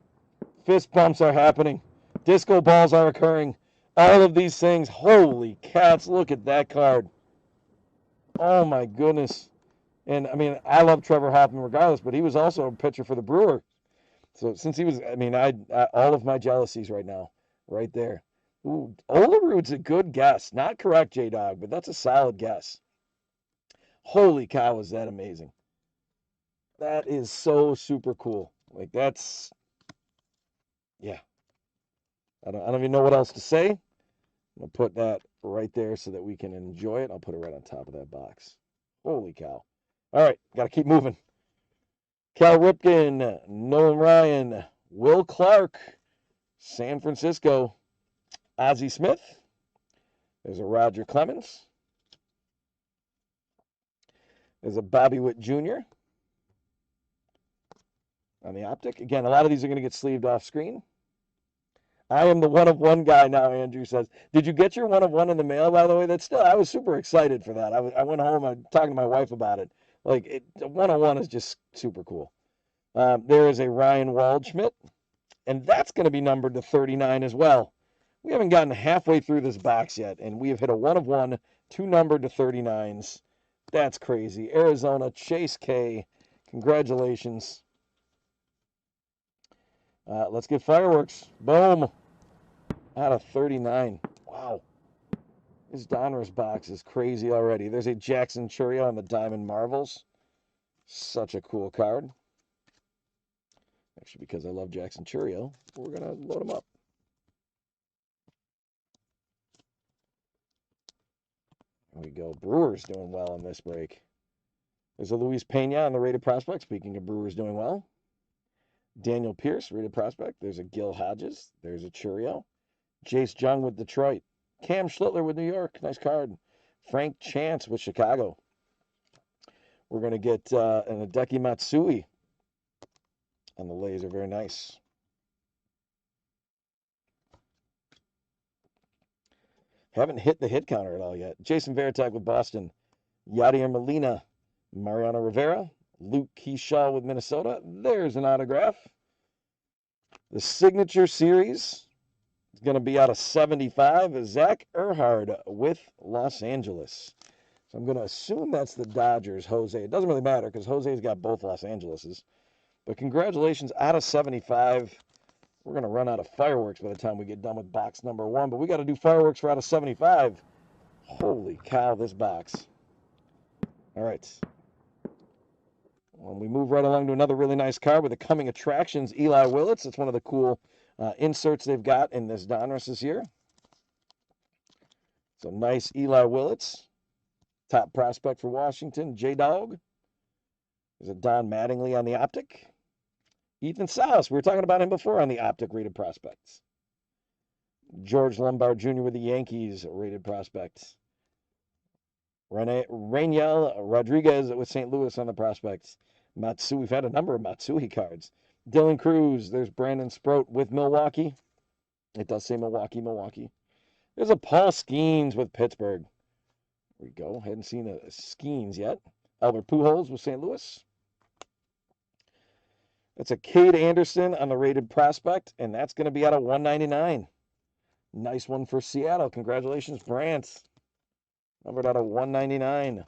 Fist bumps are happening. Disco balls are occurring. All of these things. Holy cats, look at that card. Oh, my goodness. And, I mean, I love Trevor Hoffman regardless, but he was also a pitcher for the Brewers. So since he was, I mean, I all of my jealousies right now, right there. Ooh, Olerud's a good guess. Not correct, J-Dog, but that's a solid guess. Holy cow, is that amazing. That is so super cool. Like, that's, yeah. I don't even know what else to say. I'm going to put that right there so that we can enjoy it. I'll put it right on top of that box. Holy cow. All right, got to keep moving. Cal Ripken, Nolan Ryan, Will Clark, San Francisco, Ozzie Smith. There's a Roger Clemens. There's a Bobby Witt Jr. on the optic. Again, a lot of these are going to get sleeved off screen. I am the 1 of 1 guy now, Andrew says. Did you get your 1 of 1 in the mail, by the way? I was super excited for that. I went home, I'm talking to my wife about it. Like, 1 of 1 is just super cool. There is a Ryan Waldschmidt, and that's going to be numbered to 39 as well. We haven't gotten halfway through this box yet, and we have hit a 1 of 1, 2 numbered to 39s. That's crazy. Arizona, Chase K. Congratulations. Let's get fireworks. Boom. Out of 39. Wow. This Donruss box is crazy already. There's a Jackson Churio on the Diamond Marvels. Such a cool card. Actually, because I love Jackson Churio, we're going to load him up. There we go. Brewers doing well in this break. There's a Luis Pena on the rated prospect. Speaking of Brewers doing well. Daniel Pierce, rated prospect. There's a Gil Hodges. There's a Churio. Jace Jung with Detroit. Cam Schlittler with New York. Nice card. Frank Chance with Chicago. We're going to get an Hideki Matsui on the laser. Very nice. Haven't hit the hit counter at all yet. Jason Varitek with Boston. Yadier Molina. Mariano Rivera. Luke Keyshaw with Minnesota. There's an autograph. The signature series is going to be out of 75. Zach Earhart with Los Angeles. So I'm going to assume that's the Dodgers, Jose. It doesn't really matter because Jose's got both Los Angeles'. But congratulations, out of 75. We're going to run out of fireworks by the time we get done with box number 1. But we got to do fireworks for out of 75. Holy cow, this box. All right. When we move right along to another really nice card with the coming attractions, Eli Willits. It's one of the cool inserts they've got in this Donruss this year. So nice Eli Willits. Top prospect for Washington, J-Dog. There's a Don Mattingly on the optic. Ethan Salas, we were talking about him before on the optic rated prospects. George Lombard Jr. with the Yankees rated prospects. Rainiel Rodriguez with St. Louis on the prospects. Matsui, we've had a number of Matsui cards. Dylan Cruz, there's Brandon Sproat with Milwaukee. It does say Milwaukee, Milwaukee. There's a Paul Skeens with Pittsburgh. There we go. Hadn't seen a Skeens yet. Albert Pujols with St. Louis. That's a Cade Anderson on the rated prospect, and that's going to be out of 199. Nice one for Seattle. Congratulations, Brant. Numbered out of 199.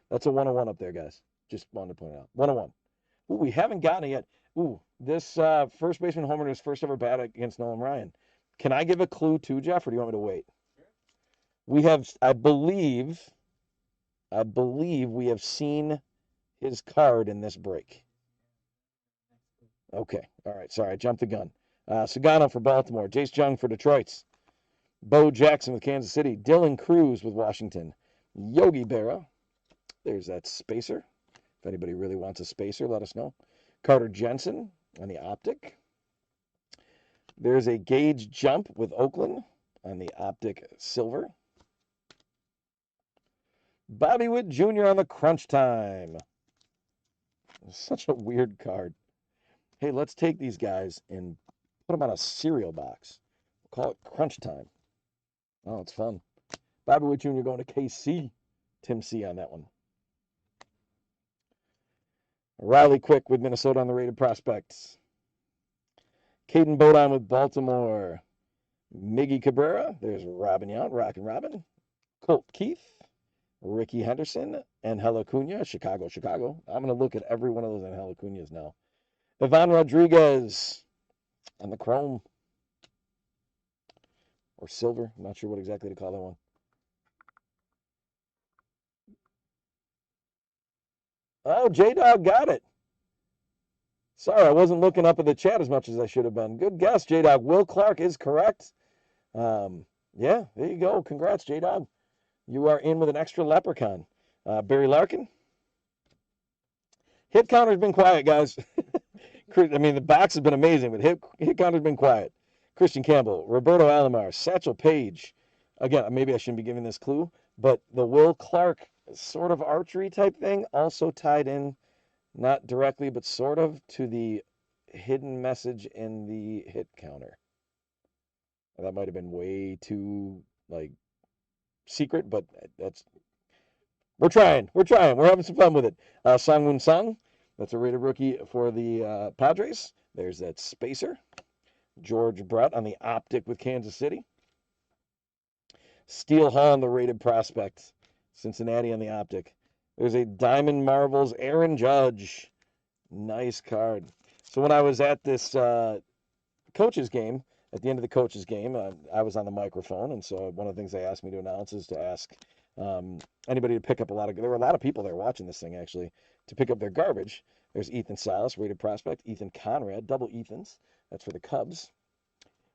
That's a 101 up there, guys. Just wanted to point out. 101. Ooh, we haven't gotten it yet. Ooh, this first baseman homer in his first ever bat against Nolan Ryan. Can I give a clue too, Jeff, or do you want me to wait? We have, I believe we have seen his card in this break. Okay. All right. Sorry, I jumped the gun. Sagano for Baltimore. Jace Jung for Detroit. Bo Jackson with Kansas City. Dylan Cruz with Washington. Yogi Berra. There's that spacer. If anybody really wants a spacer, let us know. Carter Jensen on the optic. There's a Gage Jump with Oakland on the optic silver. Bobby Witt Jr. on the crunch time. Such a weird card. Hey, let's take these guys and put them on a cereal box. We'll call it crunch time. Oh, it's fun. Bobby Witt Jr. going to KC. Tim C on that one. Riley Quick with Minnesota on the rated prospects. Caden Bodine with Baltimore. Miggy Cabrera. There's Robin Yount, Rockin' Robin. Colt Keith. Ricky Henderson. Angel Acuna, Chicago. I'm going to look at every one of those Angel Acunas now. Ivan Rodriguez on the chrome. Or silver. I'm not sure what exactly to call that one. Oh, J-Dog got it. Sorry, I wasn't looking up at the chat as much as I should have been. Good guess, J-Dog. Will Clark is correct. Yeah, there you go. Congrats, J-Dog. You are in with an extra leprechaun. Barry Larkin. Hit counter's been quiet, guys. I mean, the box has been amazing, but hit counter's been quiet. Christian Campbell, Roberto Alomar, Satchel Paige. Again, maybe I shouldn't be giving this clue, but the Will Clark sort of archery type thing also tied in, not directly, but sort of, to the hidden message in the hit counter. That might have been way too, secret, but we're trying. We're having some fun with it. Sang-Woon Sung, that's a rated rookie for the Padres. There's that spacer. George Brett on the optic with Kansas City. Steele Hall on the rated prospect. Cincinnati on the optic. There's a Diamond Marvels Aaron Judge. Nice card. So when I was at this coach's game, at the end of the coach's game, I was on the microphone, and so one of the things they asked me to announce is to ask anybody to pick up there were a lot of people there watching this thing, actually, to pick up their garbage. There's Ethan Silas, rated prospect, Ethan Conrad, double Ethans. That's for the Cubs.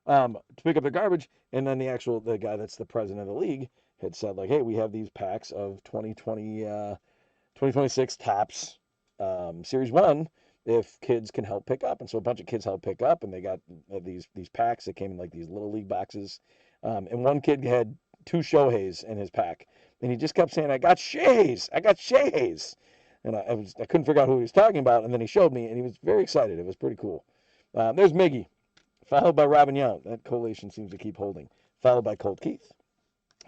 To pick up their garbage, and then the guy that's the president of the league had said, like, hey, we have these packs of 2026 Topps Series 1 if kids can help pick up. And so a bunch of kids helped pick up, and they got these packs that came in like these little league boxes. And one kid had 2 Shoheis in his pack, and he just kept saying, I got Shoheis, I got Shoheis. And I couldn't figure out who he was talking about, and then he showed me, and he was very excited. It was pretty cool. There's Miggy, followed by Robin Yount. That collation seems to keep holding. Followed by Colt Keith,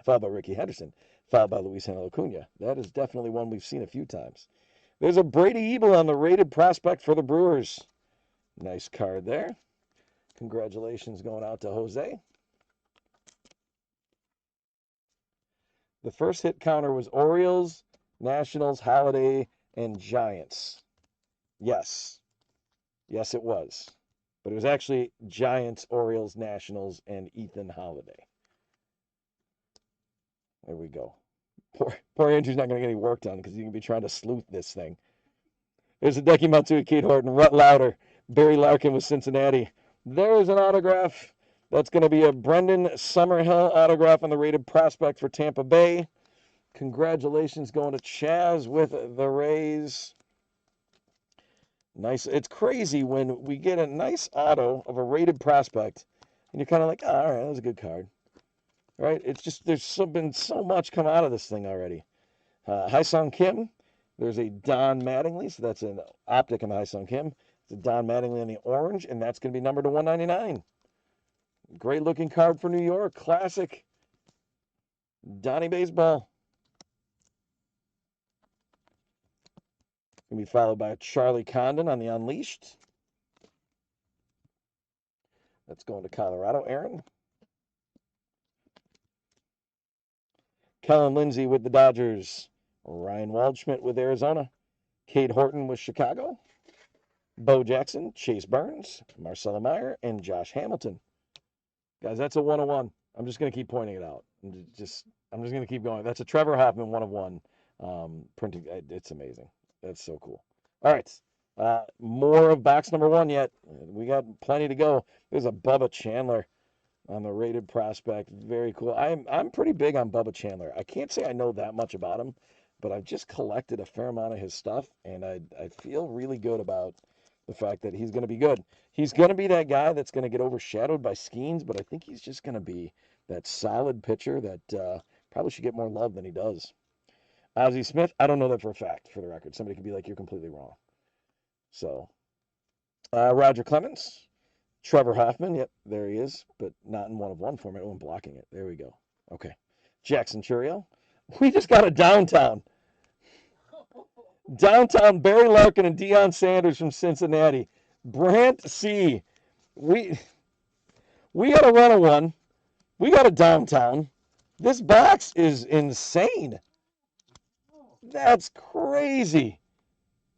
followed by Ricky Henderson, followed by Luis Angel Acuna. That is definitely one we've seen a few times. There's a Brady Ebel on the rated prospect for the Brewers. Nice card there. Congratulations going out to Jose. The first hit counter was Orioles, Nationals, Holiday, and Giants. Yes. Yes, it was. But it was actually Giants, Orioles, Nationals, and Ethan Holiday. There we go. Poor Andrew's not going to get any work done because he's going to be trying to sleuth this thing. There's a Hideki Matsui, Kate Horton, Rhett Lauder, Barry Larkin with Cincinnati. There's an autograph. That's going to be a Brendan Summerhill autograph on the rated prospect for Tampa Bay. Congratulations going to Chaz with the Rays. Nice. It's crazy when we get a nice auto of a rated prospect, and you're kind of like, oh, all right, that was a good card. Right? It's just been so much come out of this thing already. Hyesung Kim. There's a Don Mattingly, so that's an optic on the Hyesung Kim. It's a Don Mattingly on the orange, and that's going to be numbered to 199. Great looking card for New York. Classic. Donnie Baseball. Going to be followed by Charlie Condon on the Unleashed. That's going to Colorado. Aaron. Kellen Lindsay with the Dodgers. Ryan Waldschmidt with Arizona. Cade Horton with Chicago. Bo Jackson, Chase Burns, Marcelo Meyer, and Josh Hamilton. Guys, that's a 101. I'm just going to keep pointing it out. I'm just going to keep going. That's a Trevor Hoffman 101 printing. It's amazing. That's so cool. All right. More of box number 1 yet. We got plenty to go. There's a Bubba Chandler on the rated prospect. Very cool. I'm pretty big on Bubba Chandler. I can't say I know that much about him, but I've just collected a fair amount of his stuff, and I feel really good about the fact that he's going to be good. He's going to be that guy that's going to get overshadowed by Skeens, but I think he's just going to be that solid pitcher that probably should get more love than he does. Ozzie Smith, I don't know that for a fact, for the record. Somebody could be like, you're completely wrong. So, Roger Clemens, Trevor Hoffman, yep, there he is, but not in 1 of 1 format. Oh, I'm blocking it. There we go. Okay. Jackson Churio. We just got a downtown. Downtown Barry Larkin and Deion Sanders from Cincinnati. Brant C. We got a run of 1. We got a downtown. This box is insane. That's crazy.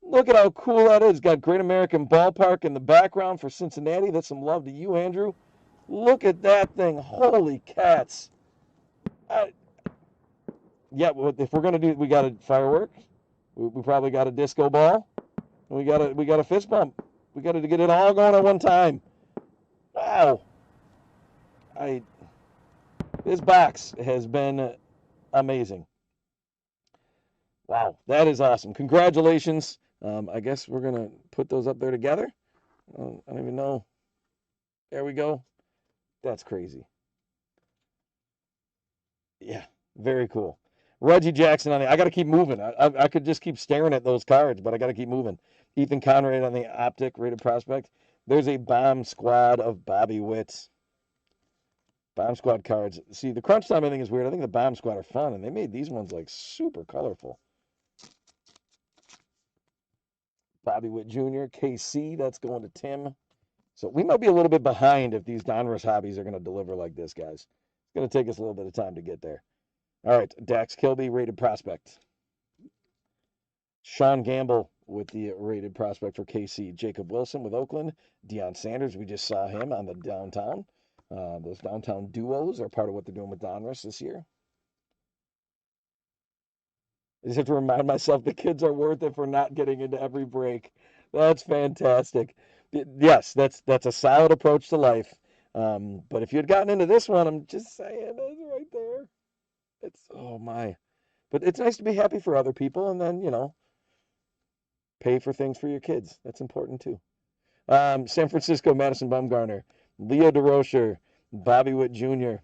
Look at how cool that is. Got Great American Ballpark in the background for Cincinnati. That's some love to you, Andrew. Look at that thing. Holy cats. Yeah, if we're going to do, we got a firework. We probably got a disco ball. We got a fist bump. We got to get it all going at one time. Wow. This box has been amazing. Wow, that is awesome. Congratulations. I guess we're going to put those up there together. I don't even know. There we go. That's crazy. Yeah, very cool. Reggie Jackson on the. I got to keep moving. I could just keep staring at those cards, but I got to keep moving. Ethan Conrad on the optic rated prospect. There's a bomb squad of Bobby Witt. Bomb squad cards. See, the crunch time I think is weird. I think the bomb squad are fun, and they made these ones like super colorful. Bobby Witt Jr., KC, that's going to Tim. So we might be a little bit behind if these Donruss hobbies are going to deliver like this, guys. It's going to take us a little bit of time to get there. All right, Dax Kilby, rated prospect. Sean Gamble, with the rated prospect for KC. Jacob Wilson with Oakland. Deion Sanders, we just saw him on the downtown. Those downtown duos are part of what they're doing with Donruss this year. I just have to remind myself the kids are worth it for not getting into every break. That's fantastic. Yes, that's a solid approach to life. But if you had gotten into this one, I'm just saying, it's right there. It's, oh my. But it's nice to be happy for other people and then, pay for things for your kids. That's important too. San Francisco, Madison Bumgarner, Leo DeRocher, Bobby Witt Jr.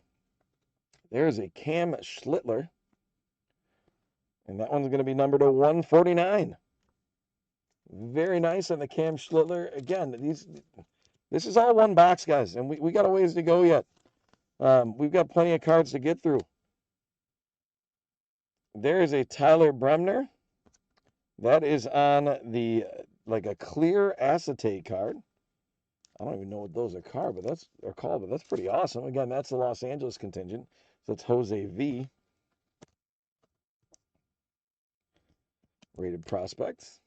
There's a Cam Schlittler. And that one's going to be numbered to 149. Very nice on the Cam Schlittler. Again, this is all one box, guys, and we got a ways to go yet. We've got plenty of cards to get through. There is a Tyler Bremner. That is on the, like a clear acetate card. I don't even know what those are called, but that's pretty awesome. Again, that's the Los Angeles contingent. So it's Jose V. Rated prospects.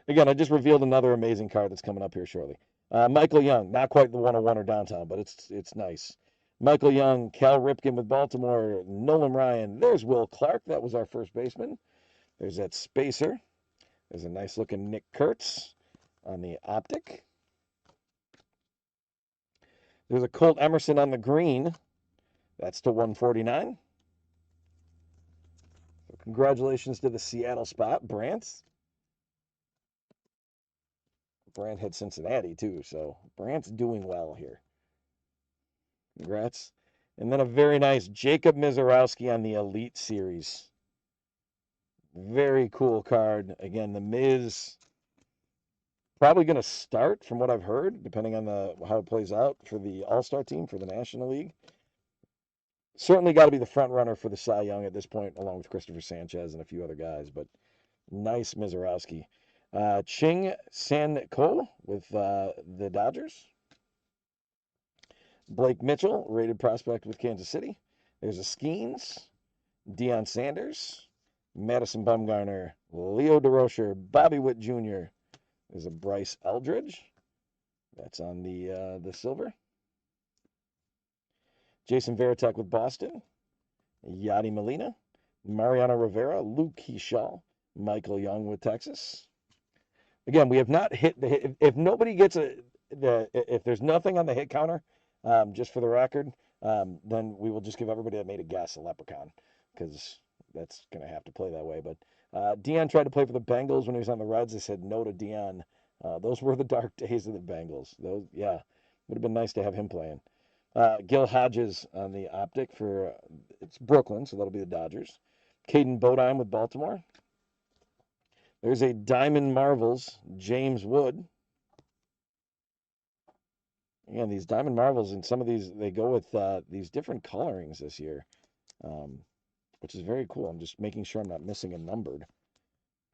Again, I just revealed another amazing card that's coming up here shortly. Michael Young, not quite the 101 or downtown, but it's nice. Michael Young, Cal Ripken with Baltimore, Nolan Ryan. There's Will Clark. That was our first baseman. There's that spacer. There's a nice looking Nick Kurtz on the optic. There's a Colt Emerson on the green. That's to 149. So congratulations to the Seattle spot, Brant. Brant had Cincinnati too, so Brant's doing well here. Congrats. And then a very nice Jacob Mizorowski on the Elite Series. Very cool card. Again, the Miz probably going to start, from what I've heard, depending on how it plays out for the All-Star team for the National League. Certainly got to be the front runner for the Cy Young at this point, along with Christopher Sanchez and a few other guys. But nice Mizorowski. Ching San Ko with the Dodgers. Blake Mitchell, rated prospect with Kansas City. There's a Skeens, Deion Sanders, Madison Bumgarner, Leo DeRocher, Bobby Witt Jr. There's a Bryce Eldridge. That's on the silver. Jason Varitek with Boston. Yadi Molina, Mariano Rivera, Luke Keyshaw, Michael Young with Texas. Again, we have not hit the hit. If nobody gets if there's nothing on the hit counter, just for the record, then we will just give everybody that made a guess a leprechaun, because that's going to have to play that way. But Deion tried to play for the Bengals when he was on the Reds. They said no to Deion. Those were the dark days of the Bengals. Those, yeah, would have been nice to have him playing. Gil Hodges on the optic for it's Brooklyn, so that'll be the Dodgers. Caden Bodine with Baltimore. There's a Diamond Marvels, James Wood. Again, these Diamond Marvels, and some of these, they go with these different colorings this year, which is very cool. I'm just making sure I'm not missing a numbered.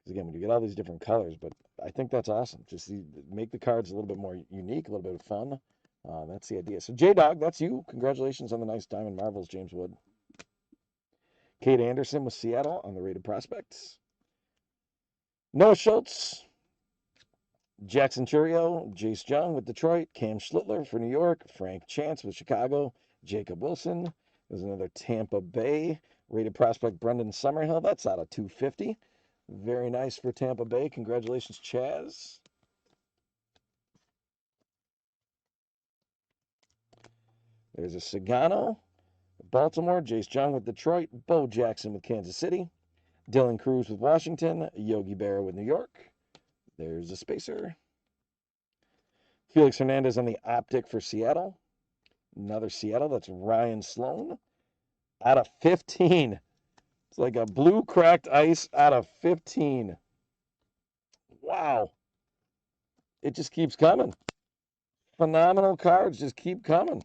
Because again, when you get all these different colors, but I think that's awesome. Just make the cards a little bit more unique, a little bit of fun. That's the idea. So, J-Dog, that's you. Congratulations on the nice Diamond Marvels, James Wood. Kate Anderson with Seattle on the rated prospects. Noah Schultz, Jackson Churio, Jace Jung with Detroit, Cam Schlittler for New York, Frank Chance with Chicago, Jacob Wilson. There's another Tampa Bay rated prospect, Brendan Summerhill. That's out of 250. Very nice for Tampa Bay. Congratulations, Chaz. There's a Sagano, Baltimore, Jace Jung with Detroit, Bo Jackson with Kansas City, Dylan Cruz with Washington, Yogi Berra with New York. There's a spacer. Felix Hernandez on the optic for Seattle. Another Seattle, that's Ryan Sloan. Out of 15. It's like a blue cracked ice out of 15. Wow. It just keeps coming. Phenomenal cards just keep coming.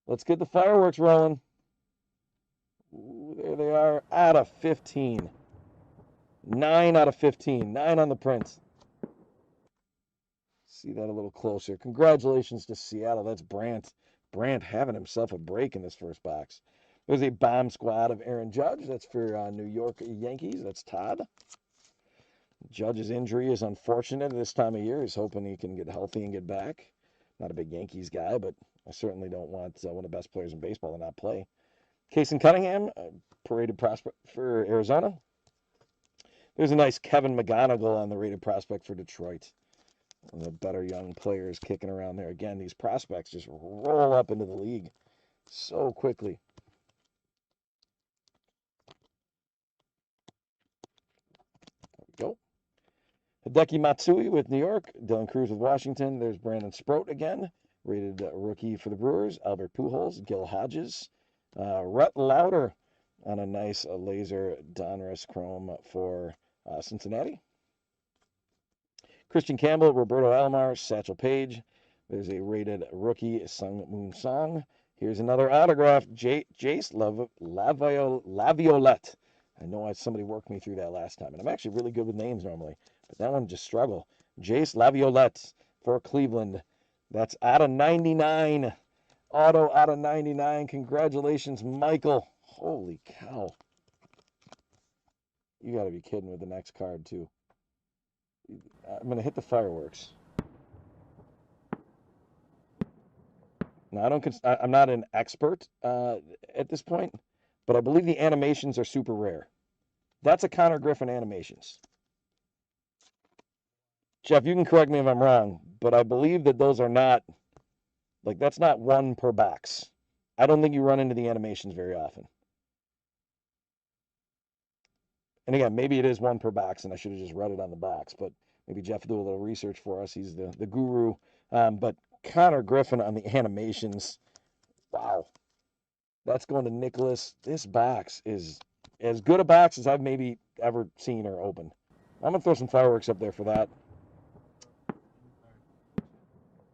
Let's get the fireworks rolling. Ooh, there they are, out of 15. 9 out of 15. 9 on the prints. See that a little closer. Congratulations to Seattle. That's Brant. Brant having himself a break in this first box. There's a bomb squad of Aaron Judge. That's for New York Yankees. That's Todd. Judge's injury is unfortunate at this time of year. He's hoping he can get healthy and get back. Not a big Yankees guy, but I certainly don't want one of the best players in baseball to not play. Casey Cunningham, paraded prospect for Arizona. There's a nice Kevin McGonigal on the rated prospect for Detroit. One of the better young players kicking around there. Again, these prospects just roll up into the league so quickly. There we go. Hideki Matsui with New York. Dylan Cruz with Washington. There's Brandon Sproat again. Rated rookie for the Brewers. Albert Pujols. Gil Hodges. Rhett Lauder on a nice laser Donruss chrome for Cincinnati. Christian Campbell, Roberto Alomar, Satchel Paige. There's a rated rookie, Sung Moon Song. Here's another autograph, Jace Laviolette. I know somebody worked me through that last time, and I'm actually really good with names normally, but that one just struggle. Jace Laviolette for Cleveland. That's out of 99. Auto out of 99. Congratulations, Michael. Holy cow. You got to be kidding with the next card, too. I'm going to hit the fireworks. Now, I'm not an expert at this point, but I believe the animations are super rare. That's a Connor Griffin animations. Jeff, you can correct me if I'm wrong, but I believe that those are not, like, that's not one per box. I don't think you run into the animations very often. And again, maybe it is one per box, and I should have just read it on the box, but maybe Jeff will do a little research for us. He's the guru. But Connor Griffin on the animations, wow. That's going to Nicholas. This box is as good a box as I've maybe ever seen or opened. I'm going to throw some fireworks up there for that.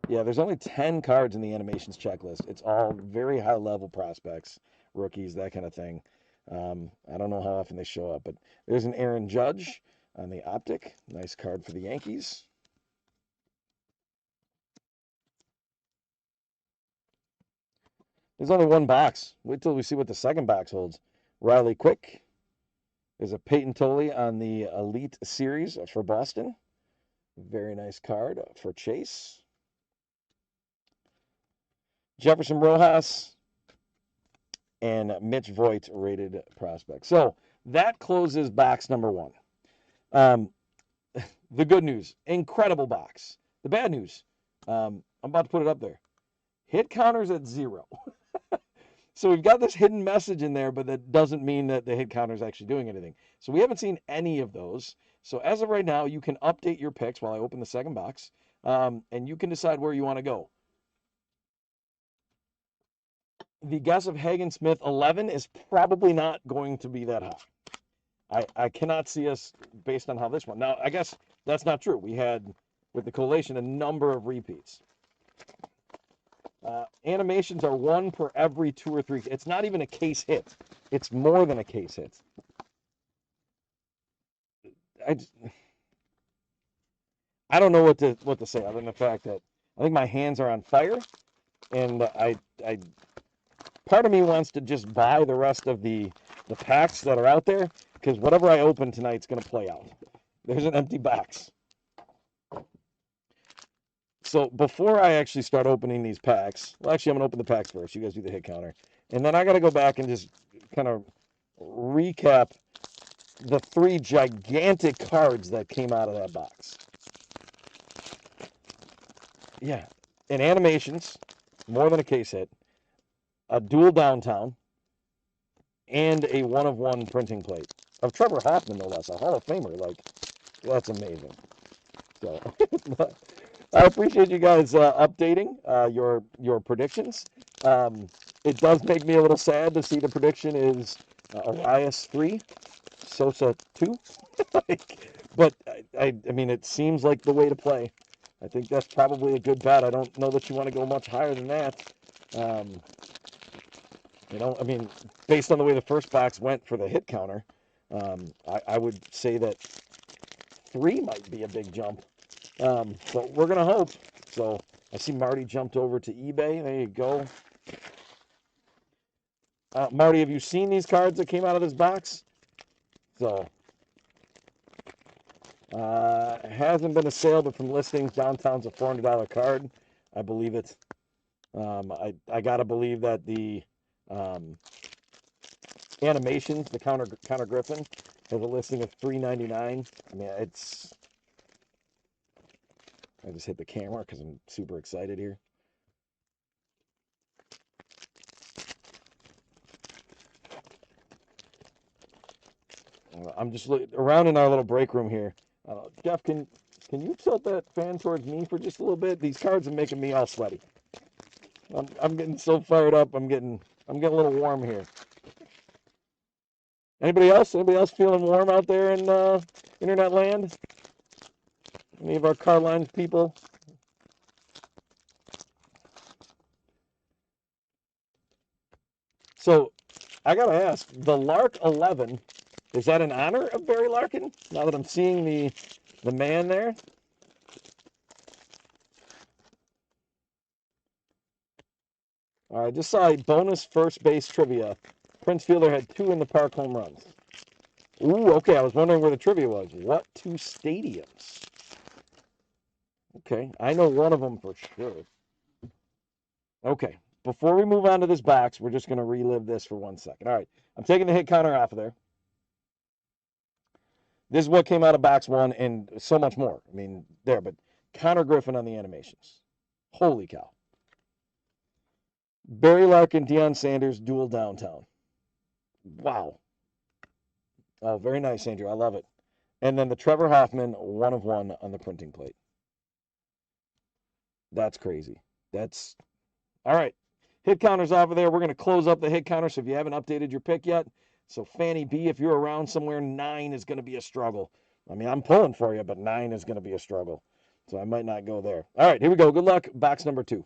Yeah, there's only 10 cards in the animations checklist. It's all very high-level prospects, rookies, that kind of thing. I don't know how often they show up, but there's an Aaron Judge on the optic. Nice card for the Yankees. There's only one box. Wait till we see what the second box holds. Riley Quick. There's a Peyton Tolley on the Elite Series for Boston. Very nice card for Chase. Jefferson Rojas and Mitch Voigt rated prospect. So that closes box number 1. The good news, incredible box. The bad news, I'm about to put it up there. Hit counters at 0. So we've got this hidden message in there, but that doesn't mean that the hit counter is actually doing anything. So we haven't seen any of those. So as of right now, you can update your picks while I open the second box, and you can decide where you want to go. The guess of Hagen Smith 11 is probably not going to be that high. I cannot see us based on how this one. Now, I guess that's not true. We had, with the collation, a number of repeats. Animations are 1 per every 2 or 3. It's not even a case hit. It's more than a case hit. I don't know what to say other than the fact that I think my hands are on fire, and I part of me wants to just buy the rest of the packs that are out there, because whatever I open tonight's going to play out. There's an empty box. So before I actually start opening these packs, well, actually, I'm going to open the packs first. You guys do the hit counter. And then I got to go back and just kind of recap the 3 gigantic cards that came out of that box. Yeah. And animations, more than a case hit, a dual downtown, and a 1-of-1 printing plate of Trevor Hoffman, no less, a Hall of Famer. Like, that's amazing. So I appreciate you guys updating your predictions. It does make me a little sad to see the prediction is Arias 3, Sosa 2. But I mean, it seems like the way to play. I think that's probably a good bet. I don't know that you want to go much higher than that. You know, I mean, based on the way the first box went for the hit counter, I would say that 3 might be a big jump. But we're going to hope. So I see Marty jumped over to eBay. There you go. Marty, have you seen these cards that came out of this box? So, it hasn't been a sale, but from listings, downtown's a $400 card. I believe it. I gotta believe that the animations, the counter Griffin, has a listing of $3.99. I mean, it's. I just hit the camera because I'm super excited here. I'm just around in our little break room here. Jeff, can you tilt that fan towards me for just a little bit? These cards are making me all sweaty. I'm getting so fired up. I'm getting a little warm here. Anybody else? Anybody else feeling warm out there in internet land? Any of our card lines people? So I gotta ask, the Lark 11, is that in honor of Barry Larkin? Now that I'm seeing the man there. All right, just saw a bonus first base trivia. Prince Fielder had 2 in the park home runs. Ooh, okay. I was wondering where the trivia was. What 2 stadiums? Okay, I know one of them for sure. Okay, before we move on to this box, we're just going to relive this for 1 second. All right, I'm taking the hit counter off of there. This is what came out of box 1 and so much more. I mean, there, but Connor Griffin on the animations. Holy cow. Barry Larkin, Deion Sanders, dual downtown. Wow. Oh, very nice, Andrew. I love it. And then the Trevor Hoffman 1 of 1 on the printing plate. That's crazy. That's all right. Hit counters off of there. We're going to close up the hit counter. So if you haven't updated your pick yet, so Fanny B, if you're around somewhere, 9 is going to be a struggle. I mean, I'm pulling for you, but 9 is going to be a struggle. So I might not go there. All right, here we go. Good luck. Box number 2.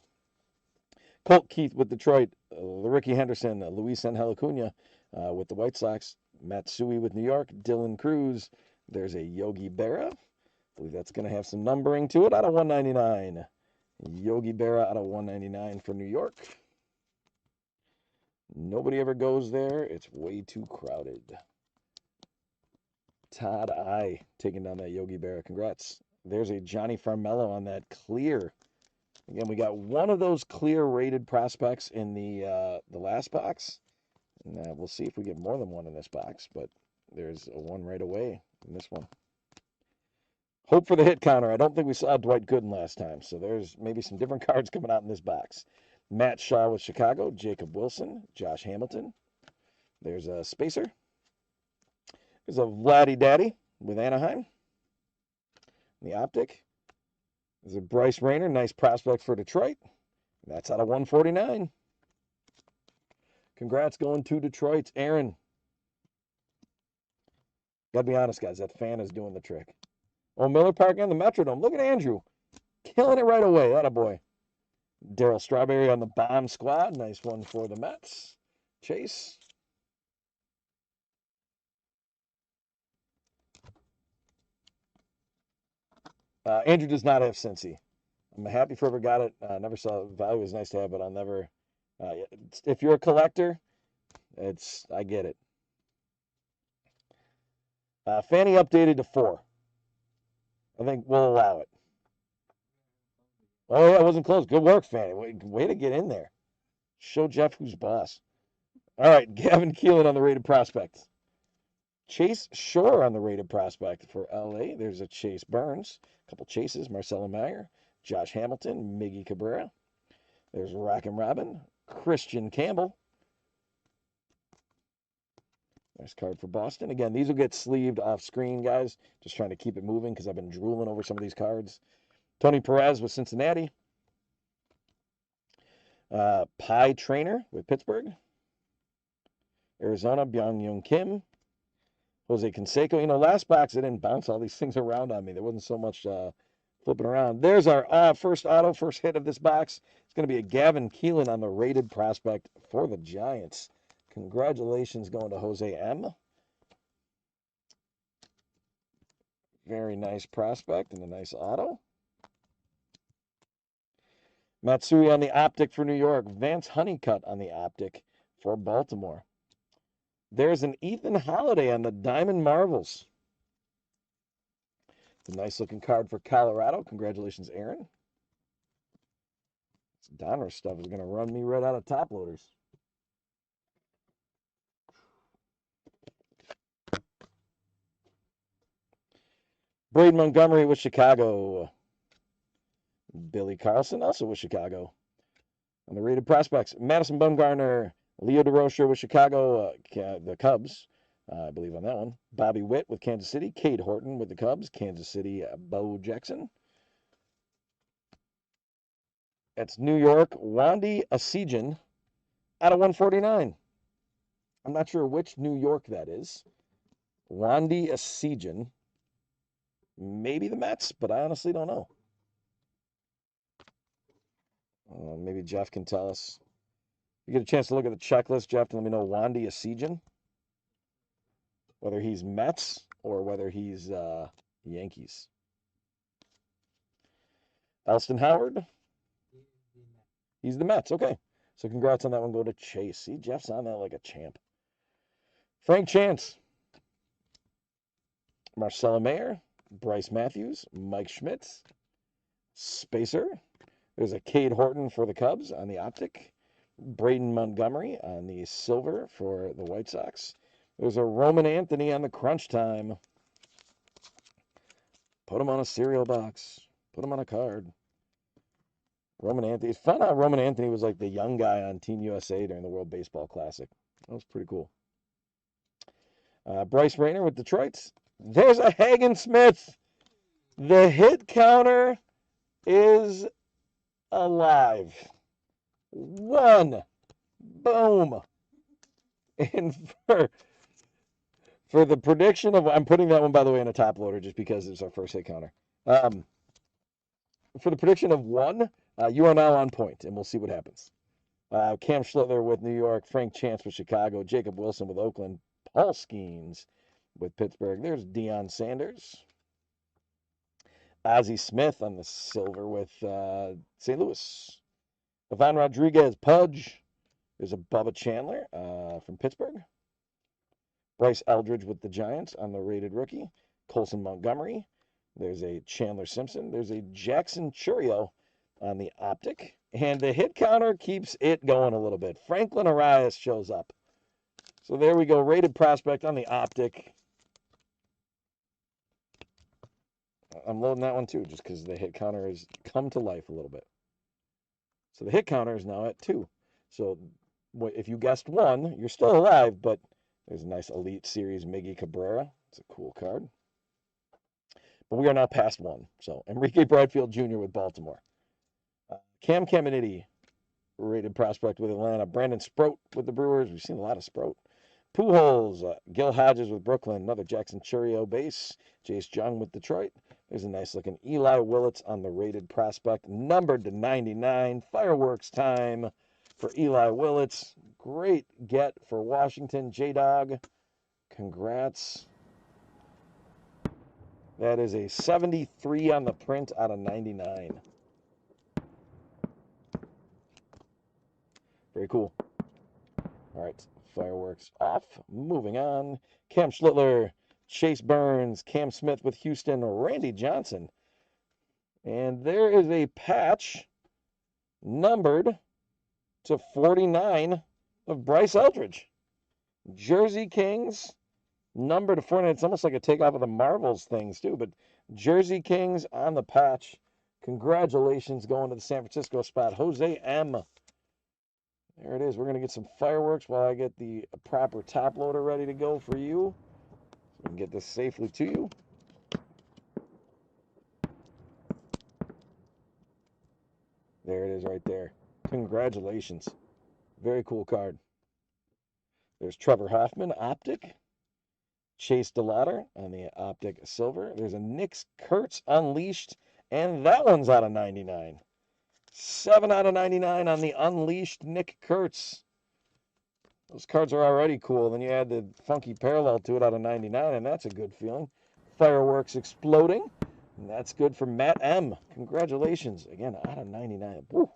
Colt Keith with Detroit, Ricky Henderson, Luis Angel Acuna with the White Sox, Matsui with New York, Dylan Cruz. There's a Yogi Berra. I believe that's going to have some numbering to it out of 199. Yogi Berra out of 199 for New York. Nobody ever goes there. It's way too crowded. Todd I taking down that Yogi Berra. Congrats. There's a Johnny Farmello on that clear. Again, we got one of those clear rated prospects in the last box. And, we'll see if we get more than one in this box, but there's a one right away in this one. Hope for the hit counter. I don't think we saw Dwight Gooden last time, so there's maybe some different cards coming out in this box. Matt Shaw with Chicago, Jacob Wilson, Josh Hamilton. There's a Spacer. There's a Vladdy Daddy with Anaheim. The Optic. There's a Bryce Rayner, nice prospect for Detroit. That's out of 149. Congrats going to Detroit, Aaron. Gotta be honest, guys, that fan is doing the trick. Oh, Miller Park and the Metrodome. Look at Andrew. Killing it right away. Attaboy. Darryl Strawberry on the bomb squad. Nice one for the Mets. Chase. Andrew does not have Cincy. I'm happy for whoever got it. Never saw it. Value is nice to have, but I'll never. If you're a collector, I get it. Fanny updated to 4. I think we'll allow it. Oh, yeah, it wasn't close. Good work, Fanny. Way to get in there. Show Jeff who's boss. All right, Gavin Keelan on the rated prospect. Chase Shore on the rated prospect for LA. There's a Chase Burns. A couple chases. Marcelo Meyer. Josh Hamilton. Miggy Cabrera. There's Rockin' Robin. Christian Campbell. Nice card for Boston. Again, these will get sleeved off screen, guys. Just trying to keep it moving because I've been drooling over some of these cards. Tony Perez with Cincinnati. Pi Trainer with Pittsburgh. Arizona, Byung-Young Kim. Jose Canseco. You know, last box, I didn't bounce all these things around on me. There wasn't so much flipping around. There's our first auto, first hit of this box. It's going to be a Gavin Keelan on the rated prospect for the Giants. Congratulations going to Jose M. Very nice prospect and a nice auto. Matsui on the Optic for New York. Vance Honeycutt on the Optic for Baltimore. There's an Ethan Holiday on the Diamond Marvels. It's a nice-looking card for Colorado. Congratulations, Aaron. This Donruss stuff is going to run me right out of top loaders. Braden Montgomery with Chicago. Billy Carlson also with Chicago. On the rated prospects, Madison Bumgarner, Leo DeRocher with Chicago, the Cubs, I believe on that one. Bobby Witt with Kansas City. Cade Horton with the Cubs. Kansas City, Bo Jackson. That's New York, Wandy Asijan out of 149. I'm not sure which New York that is. Wandy Asijan. Maybe the Mets, but I honestly don't know. Maybe Jeff can tell us. You get a chance to look at the checklist, Jeff, and let me know Wandy Asijan. Whether he's Mets or whether he's Yankees. Elston Howard. He's the Mets. Okay. So congrats on that one. Go to Chase. See, Jeff's on that like a champ. Frank Chance. Marcelo Mayer. Bryce Matthews. Mike Schmitz. Spacer. There's a Cade Horton for the Cubs on the optic. Braden Montgomery on the silver for the White Sox. There's a Roman Anthony on the crunch time. Put him on a cereal box. Put him on a card. Roman Anthony. It's fun how Roman Anthony was like the young guy on Team USA during the World Baseball Classic. That was pretty cool. Bryce Rayner with Detroit. There's a Hagen Smith. The hit counter is alive. One. Boom. And for the prediction of, I'm putting that one, by the way, in a top loader just because it's our first hit counter. For the prediction of one, you are now on point, and we'll see what happens. Cam Schlittler with New York, Frank Chance with Chicago, Jacob Wilson with Oakland, Paul Skeens with Pittsburgh. There's Deion Sanders. Ozzie Smith on the silver with St. Louis. Ivan Rodriguez, Pudge. There's a Bubba Chandler from Pittsburgh. Bryce Eldridge with the Giants on the rated rookie. Colson Montgomery. There's a Chandler Simpson. There's a Jackson Churio on the optic. And the hit counter keeps it going a little bit. Franklin Arias shows up. So there we go. Rated prospect on the optic. I'm loading that one too, just because the hit counter has come to life a little bit. So the hit counter is now at 2. So if you guessed 1, you're still alive, but there's a nice Elite Series Miggy Cabrera. It's a cool card. But we are now past 1. So Enrique Bradfield Jr. with Baltimore. Cam Caminiti, rated prospect with Atlanta. Brandon Sproat with the Brewers. We've seen a lot of Sproat. Pujols, Gil Hodges with Brooklyn. Another Jackson Churio base. Jace Jung with Detroit. There's a nice looking Eli Willits on the rated prospect. Numbered to 99. Fireworks time for Eli Willits. Great get for Washington. J-Dog, congrats. That is a 73 on the print out of 99. Very cool. All right, fireworks off. Moving on. Cam Schlittler, Chase Burns, Cam Smith with Houston, Randy Johnson. And there is a patch numbered to 49 of Bryce Eldridge. Jersey Kings, numbered to 49. It's almost like a takeoff of the Marvels things, too. But Jersey Kings on the patch. Congratulations going to the San Francisco spot. Jose M. There it is. We're going to get some fireworks while I get the proper top loader ready to go for you. So we can get this safely to you. There it is right there. Congratulations. Very cool card. There's Trevor Hoffman, Optic. Chase DeLauder on the Optic Silver. There's a Nick Kurtz Unleashed, and that one's out of 99. 7 out of 99 on the Unleashed Nick Kurtz. Those cards are already cool. Then you add the funky parallel to it out of 99, and that's a good feeling. Fireworks exploding. And that's good for Matt M. Congratulations. Again, out of 99. Woo.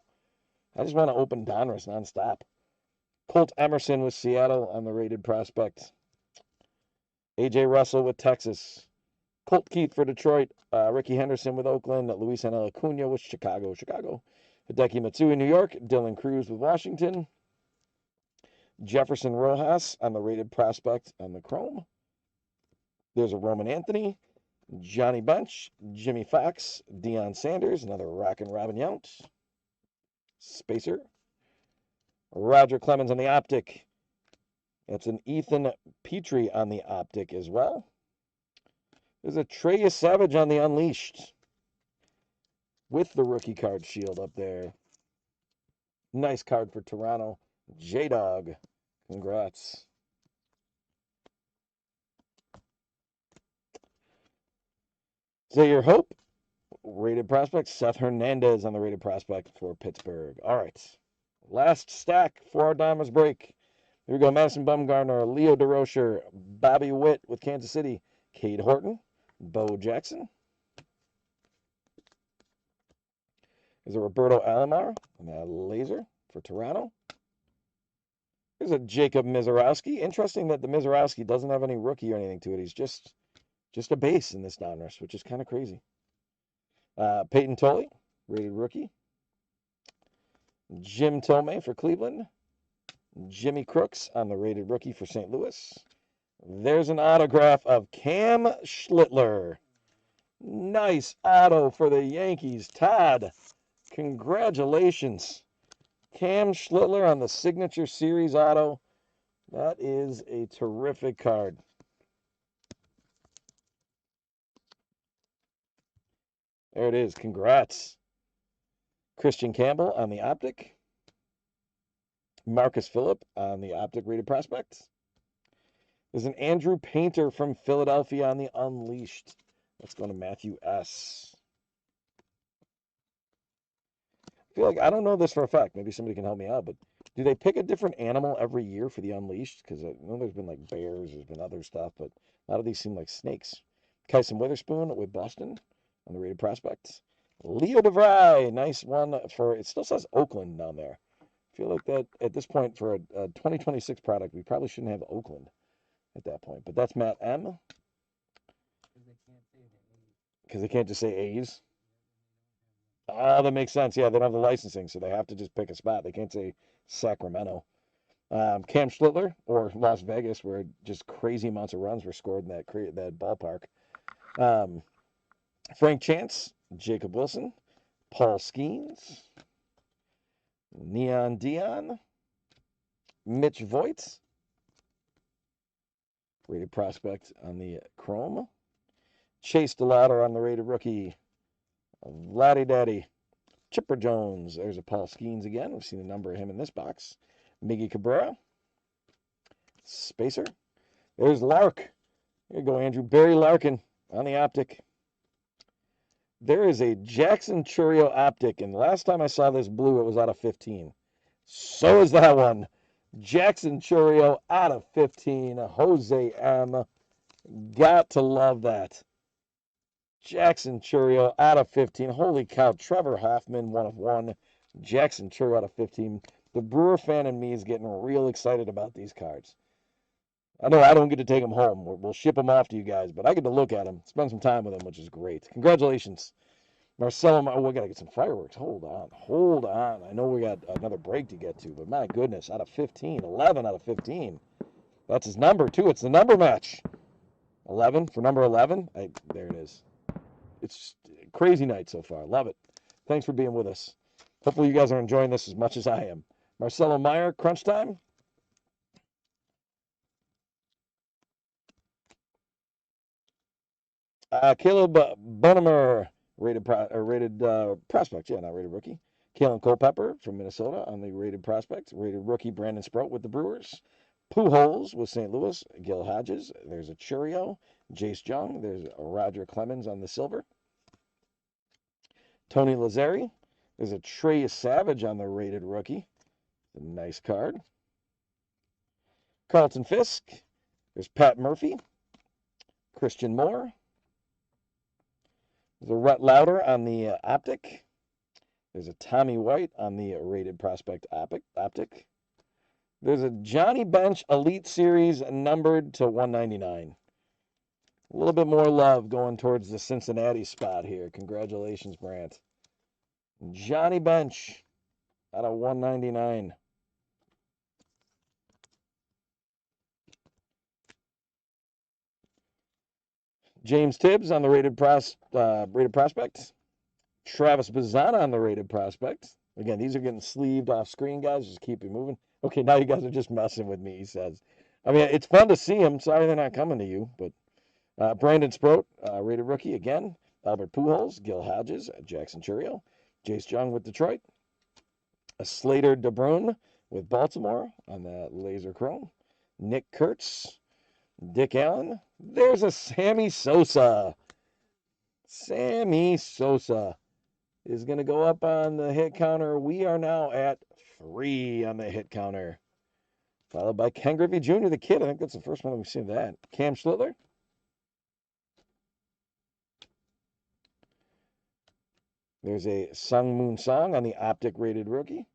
I just want to open Donruss nonstop. Colt Emerson with Seattle on the rated prospect. A.J. Russell with Texas. Colt Keith for Detroit. Ricky Henderson with Oakland. Luis Angel Acuna with Chicago. Hideki Matsui, New York. Dylan Cruz with Washington. Jefferson Rojas on the rated prospect on the Chrome. There's a Roman Anthony. Johnny Bench. Jimmy Fox. Deion Sanders. Another Rockin' Robin Yount. Spacer. Roger Clemens on the optic. It's an Ethan Petrie on the optic as well. There's a Trey Savage on the Unleashed with the rookie card shield up there. Nice card for Toronto. J-Dog. Congrats. Is that your hope? Rated prospect. Seth Hernandez on the rated prospect for Pittsburgh. All right. Last stack for our Donruss break. Here we go. Madison Bumgarner, Leo DeRocher, Bobby Witt with Kansas City, Cade Horton, Bo Jackson. There's a Roberto Alomar on that laser for Toronto. There's a Jacob Mizorowski. Interesting that the Mizorowski doesn't have any rookie or anything to it. He's just a base in this Donruss, which is kind of crazy. Peyton Tolley, rated rookie. Jim Thome for Cleveland. Jimmy Crooks on the rated rookie for St. Louis. There's an autograph of Cam Schlittler. Nice auto for the Yankees. Todd, congratulations. Cam Schlittler on the Signature Series auto. That is a terrific card. There it is. Congrats. Christian Campbell on the optic. Marcus Phillip on the optic rated prospect. There's an Andrew Painter from Philadelphia on the Unleashed. Let's go to Matthew S. I feel like I don't know this for a fact. Maybe somebody can help me out, but do they pick a different animal every year for the Unleashed? Because I know there's been like bears, there's been other stuff, but a lot of these seem like snakes. Kyson Witherspoon with Boston on the rated prospects. Leo DeVry, nice one for, it still says Oakland down there. I feel like that at this point for a 2026 product, we probably shouldn't have Oakland at that point. But that's Matt M. Because they can't just say A's. Oh, that makes sense. Yeah, they don't have the licensing, so they have to just pick a spot. They can't say Sacramento. Cam Schlittler or Las Vegas, where just crazy amounts of runs were scored in that ballpark. Frank Chance, Jacob Wilson, Paul Skeens, Neon Dion, Mitch Voigt, rated prospect on the Chrome, Chase DeLauder on the rated rookie, Vladdy Daddy, Chipper Jones. There's a Paul Skeens again. We've seen a number of him in this box. Miggy Cabrera, Spacer. There's Lark. There you go, Andrew. Barry Larkin on the optic. There is a Jackson Chourio optic, and last time I saw this blue, it was out of 15. So is that one. Jackson Chourio out of 15. Jose M. Got to love that. Jackson Chourio out of 15. Holy cow. Trevor Hoffman, 1 of 1. Jackson Chourio out of 15. The Brewer fan in me is getting real excited about these cards. I know I don't get to take them home. We'll ship them off to you guys, but I get to look at them, spend some time with them, which is great. Congratulations. Marcelo, oh, we got to get some fireworks. Hold on. I know we got another break to get to, but my goodness, out of 15, 11 out of 15. That's his number, too. It's the number match. 11 for number 11. There it is. It's a crazy night so far. Love it. Thanks for being with us. Hopefully you guys are enjoying this as much as I am. Marcelo Meyer, crunch time. Caleb Bonemer, rated prospect. Yeah, not rated rookie. Kalen Culpepper from Minnesota on the rated prospect. Rated rookie Brandon Sprout with the Brewers. Pujols with St. Louis. Gil Hodges. There's a Chourio. Jace Jung. There's a Roger Clemens on the silver. Tony Lazzeri. There's a Trey Savage on the rated rookie. A nice card. Carlton Fisk. There's Pat Murphy. Christian Moore. There's a Rhett Lauder on the optic. There's a Tommy White on the rated prospect optic. There's a Johnny Bench Elite Series numbered to 199. A little bit more love going towards the Cincinnati spot here. Congratulations, Brant. Johnny Bench out of 199. James Tibbs on the rated prospect. Travis Bazzana on the rated prospect. Again, these are getting sleeved off screen, guys. Just keep it moving. Okay, now you guys are just messing with me, he says. I mean, it's fun to see them. Sorry they're not coming to you. But Brandon Sproat, rated rookie again. Albert Pujols, Gil Hodges, Jackson Chourio. Jace Jung with Detroit. A Slater DeBrun with Baltimore on that laser chrome. Nick Kurtz. Dick Allen. There's a Sammy Sosa. Sammy Sosa is going to go up on the hit counter. We are now at 3 on the hit counter. Followed by Ken Griffey Jr., the kid. I think that's the first one we've seen that. Cam Schlittler. There's a Sung Moon Song on the optic rated rookie.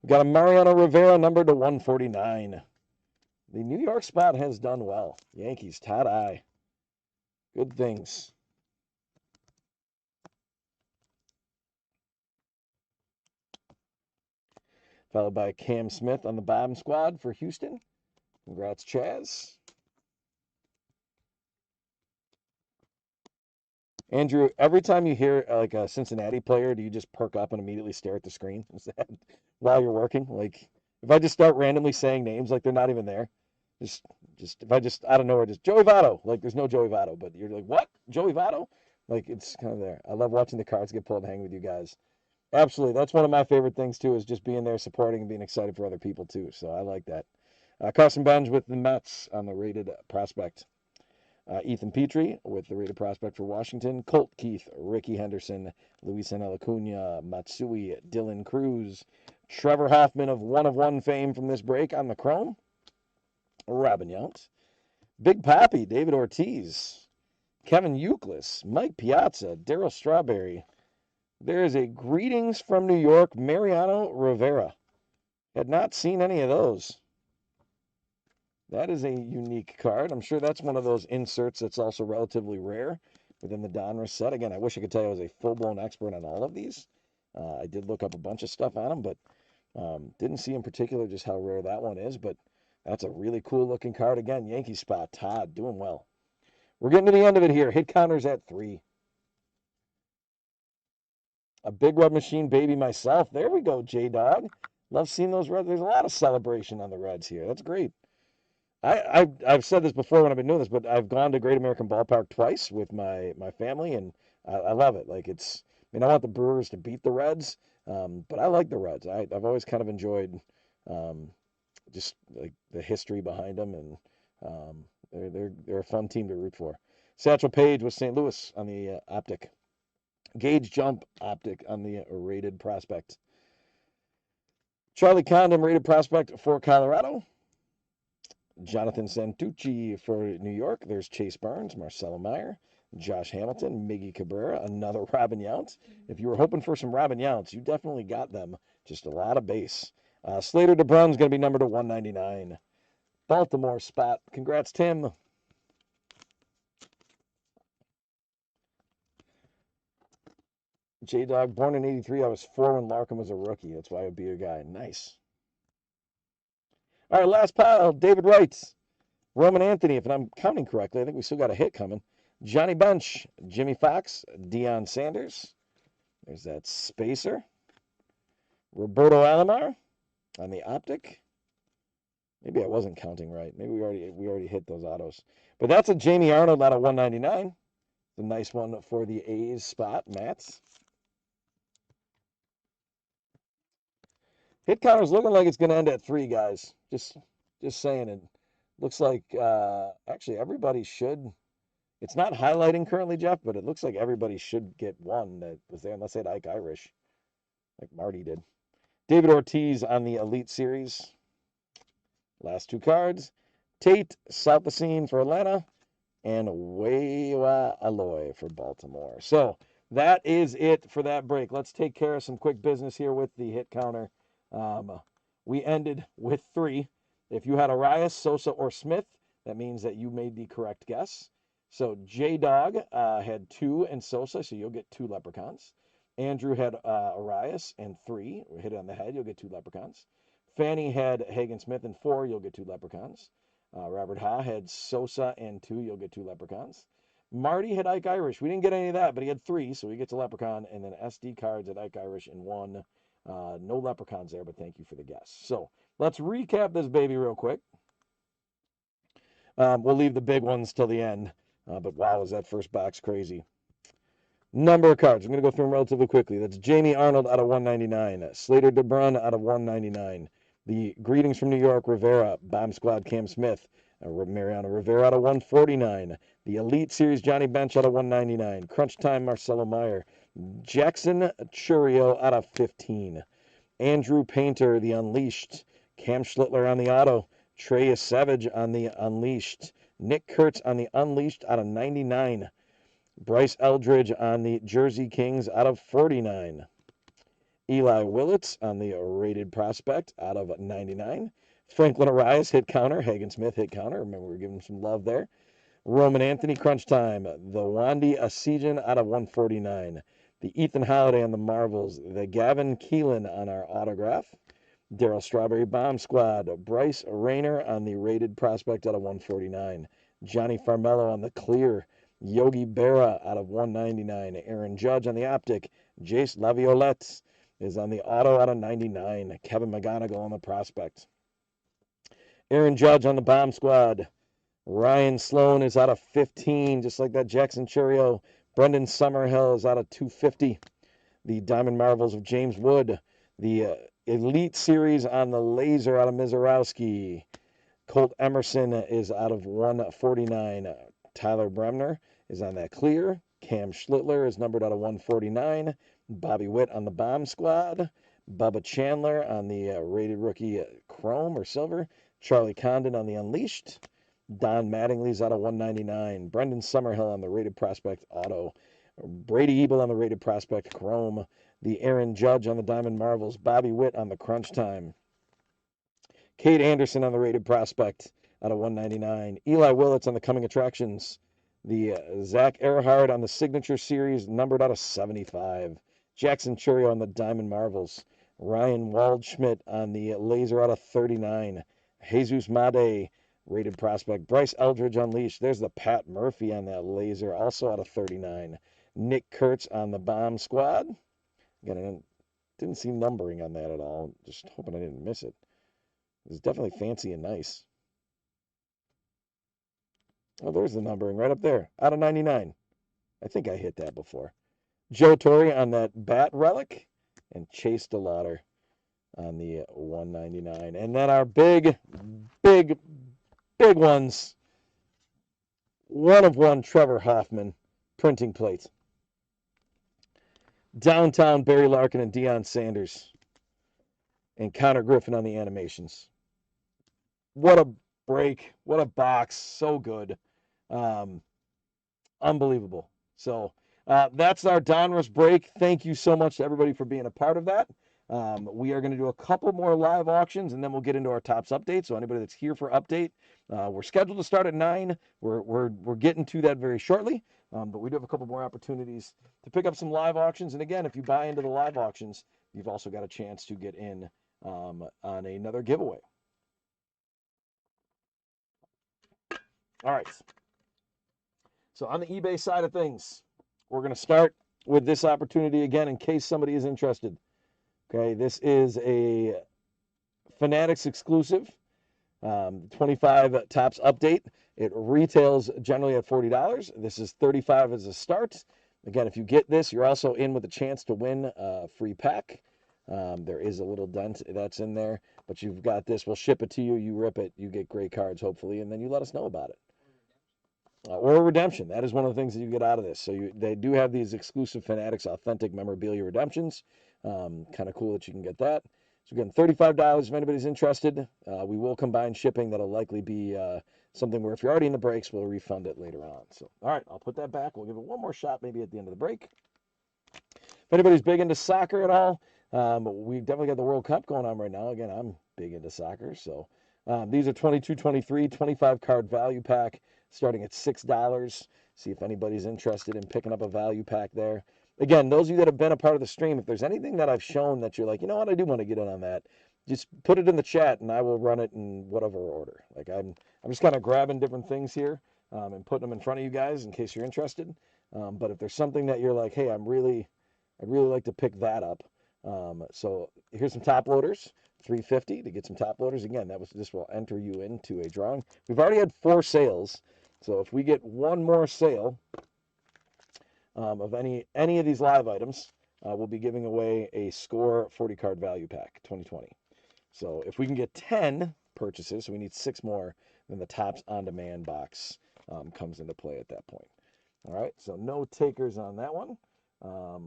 We've got a Mariano Rivera numbered to 149. The New York spot has done well. Yankees, Todd I. Good things. Followed by Cam Smith on the bottom squad for Houston. Congrats, Chaz. Andrew, every time you hear like a Cincinnati player, do you just perk up and immediately stare at the screen while you're working? Like, if I just start randomly saying names like they're not even there, just if I just out of nowhere, just Joey Votto, like there's no Joey Votto, but you're like, what? Joey Votto? Like, it's kind of there. I love watching the cards get pulled and hang with you guys. Absolutely. That's one of my favorite things, too, is just being there, supporting, and being excited for other people, too. So I like that. Carson Benj with the Mets on the rated prospect. Ethan Petrie with the rated prospect for Washington. Colt Keith, Ricky Henderson, Luis Acuna, Matsui, Dylan Cruz. Trevor Hoffman of one fame from this break on the chrome. Robin Yount. Big Pappy, David Ortiz. Kevin Youkilis, Mike Piazza, Darryl Strawberry. There is a Greetings from New York, Mariano Rivera. Had not seen any of those. That is a unique card. I'm sure that's one of those inserts that's also relatively rare within the Donruss set. Again, I wish I could tell you I was a full-blown expert on all of these. I did look up a bunch of stuff on them, but didn't see in particular just how rare that one is. But that's a really cool-looking card. Again, Yankee spot. Todd, doing well. We're getting to the end of it here. Hit counters at 3. A Big Red Machine baby myself. There we go, J-Dog. Love seeing those Reds. There's a lot of celebration on the Reds here. That's great. I've said this before when I've been doing this, but I've gone to Great American Ballpark twice with my family, and I love it. Like, it's, I mean, I want the Brewers to beat the Reds, but I like the Reds. I've always kind of enjoyed just like the history behind them, and they're a fun team to root for. Satchel Paige with St. Louis on the optic. Gauge Jump optic on the rated prospect. Charlie Condon rated prospect for Colorado. Jonathan Santucci for New York. There's Chase Barnes, Marcelo Meyer, Josh Hamilton, Miggy Cabrera, another Robin Yount. If you were hoping for some Robin Younts, you definitely got them. Just a lot of base. Slater DeBrun's going to be numbered to 199. Baltimore spot. Congrats, Tim. J-Dog, born in 83. I was 4 when Larkin was a rookie. That's why I would be your guy. Nice. All right, last pile. David Wright. Roman Anthony, if I'm counting correctly. I think we still got a hit coming. Johnny Bench. Jimmy Fox. Deion Sanders. There's that spacer. Roberto Alomar on the optic. Maybe I wasn't counting right. Maybe we already hit those autos. But that's a Jamie Arnold out of 199. It's a nice one for the A's spot, Matt's. Hit counter's looking like it's going to end at 3, guys. Just saying it. Looks like actually everybody should. It's not highlighting currently, Jeff, but it looks like everybody should get one that was there, unless they had Ike Irish, like Marty did. David Ortiz on the Elite Series. Last 2 cards. Tate Salpacine for Atlanta and Wewa Aloy for Baltimore. So that is it for that break. Let's take care of some quick business here with the hit counter. We ended with 3. If you had Arias, Sosa, or Smith, that means that you made the correct guess. So J-Dog had 2 and Sosa, so you'll get 2 leprechauns. Andrew had Arias and 3. Hit it on the head, you'll get 2 leprechauns. Fanny had Hagen Smith and 4, you'll get 2 leprechauns. Robert Ha had Sosa and 2, you'll get 2 leprechauns. Marty had Ike Irish. We didn't get any of that, but he had 3, so he gets a leprechaun. And then SD Cards at Ike Irish and 1. No leprechauns there, but thank you for the guess. So let's recap this baby real quick. We'll leave the big ones till the end. But wow, is that first box crazy. Number of cards. I'm going to go through them relatively quickly. That's Jamie Arnold out of 199. Slater DeBrun out of 199. The Greetings from New York, Rivera. Bomb Squad, Cam Smith. Mariano Rivera out of 149. The Elite Series, Johnny Bench out of 199. Crunch Time, Marcelo Meyer. Jackson Churio out of 15. Andrew Painter, the Unleashed. Cam Schlittler on the auto. Trey Savage on the Unleashed. Nick Kurtz on the Unleashed out of 99. Bryce Eldridge on the Jersey Kings out of 49. Eli Willits on the Rated Prospect out of 99. Franklin Arias hit counter. Hagen Smith hit counter. Remember, we were giving him some love there. Roman Anthony Crunch Time. The Wandy Asijan out of 149. The Ethan Holiday on the Marvels. The Gavin Keelan on our autograph. Darryl Strawberry Bomb Squad. Bryce Rayner on the Rated Prospect out of 149. Johnny Farmello on the Clear. Yogi Berra out of 199. Aaron Judge on the Optic. Jace Laviolette is on the auto out of 99. Kevin McGonigal on the Prospect. Aaron Judge on the Bomb Squad. Ryan Sloan is out of 15, just like that Jackson Churio. Brendan Summerhill is out of 250. The Diamond Marvels of James Wood. The Elite Series on the Laser out of Mizorowski. Colt Emerson is out of 149. Tyler Bremner is on that Clear. Cam Schlittler is numbered out of 149. Bobby Witt on the Bomb Squad. Bubba Chandler on the Rated Rookie Chrome or Silver. Charlie Condon on the Unleashed. Don Mattingly's out of 199. Brendan Summerhill on the Rated Prospect Auto. Brady Ebel on the Rated Prospect Chrome. The Aaron Judge on the Diamond Marvels. Bobby Witt on the Crunch Time. Kate Anderson on the Rated Prospect out of 199. Eli Willits on the Coming Attractions. The Zach Earhart on the Signature Series, numbered out of 75. Jackson Churio on the Diamond Marvels. Ryan Waldschmidt on the Laser out of 39. Jesus Made, Rated Prospect. Bryce Eldridge Unleashed. There's the Pat Murphy on that Laser, also out of 39. Nick Kurtz on the Bomb Squad. Again, I didn't see numbering on that at all. Just hoping I didn't miss it. It's definitely fancy and nice. Oh, there's the numbering right up there. Out of 99. I think I hit that before. Joe Torre on that Bat Relic. And Chase DeLauder on the 199. And then our big ones. 1 of 1 Trevor Hoffman printing plate. Downtown Barry Larkin and Deion Sanders. And Connor Griffin on the animations. What a break. What a box. So good. Unbelievable. So that's our Donruss break. Thank you so much to everybody for being a part of that. We are going to do a couple more live auctions, and then we'll get into our Tops update. So anybody that's here for update, we're scheduled to start at 9. We're getting to that very shortly, but we do have a couple more opportunities to pick up some live auctions. And again, if you buy into the live auctions, you've also got a chance to get in on another giveaway. All right. So on the eBay side of things, we're going to start with this opportunity again in case somebody is interested. Okay, this is a Fanatics exclusive, 25 Tops update. It retails generally at $40. This is $35 as a start. Again, if you get this, you're also in with a chance to win a free pack. There is a little dent that's in there, but you've got this. We'll ship it to you. You rip it. You get great cards, hopefully, and then you let us know about it. Or a redemption. That is one of the things that you get out of this. So they do have these exclusive Fanatics authentic memorabilia redemptions. Kind of cool that you can get that. So again, $35 if anybody's interested. We will combine shipping. That'll likely be something where if you're already in the breaks, we'll refund it later on. So, all right, I'll put that back. We'll give it one more shot maybe at the end of the break. If anybody's big into soccer at all, We've definitely got the World Cup going on right now. Again, I'm big into soccer, so these are 22, 23, 25 card value pack starting at $6. See if anybody's interested in picking up a value pack there. Again, those of you that have been a part of the stream, if there's anything that I've shown that you're like, you know what, I do want to get in on that, just put it in the chat and I will run it in whatever order. Like I'm just kind of grabbing different things here and putting them in front of you guys in case you're interested. But if there's something that you're like, hey, I'd really like to pick that up. So here's some top loaders, $3.50 to get some top loaders. Again, this will enter you into a drawing. We've already had 4 sales, so if we get one more sale of any of these live items, we'll be giving away a Score 40 card value pack 2020. So if we can get 10 purchases, so we need 6 more, then the Topps On Demand box comes into play at that point. All right, so no takers on that one.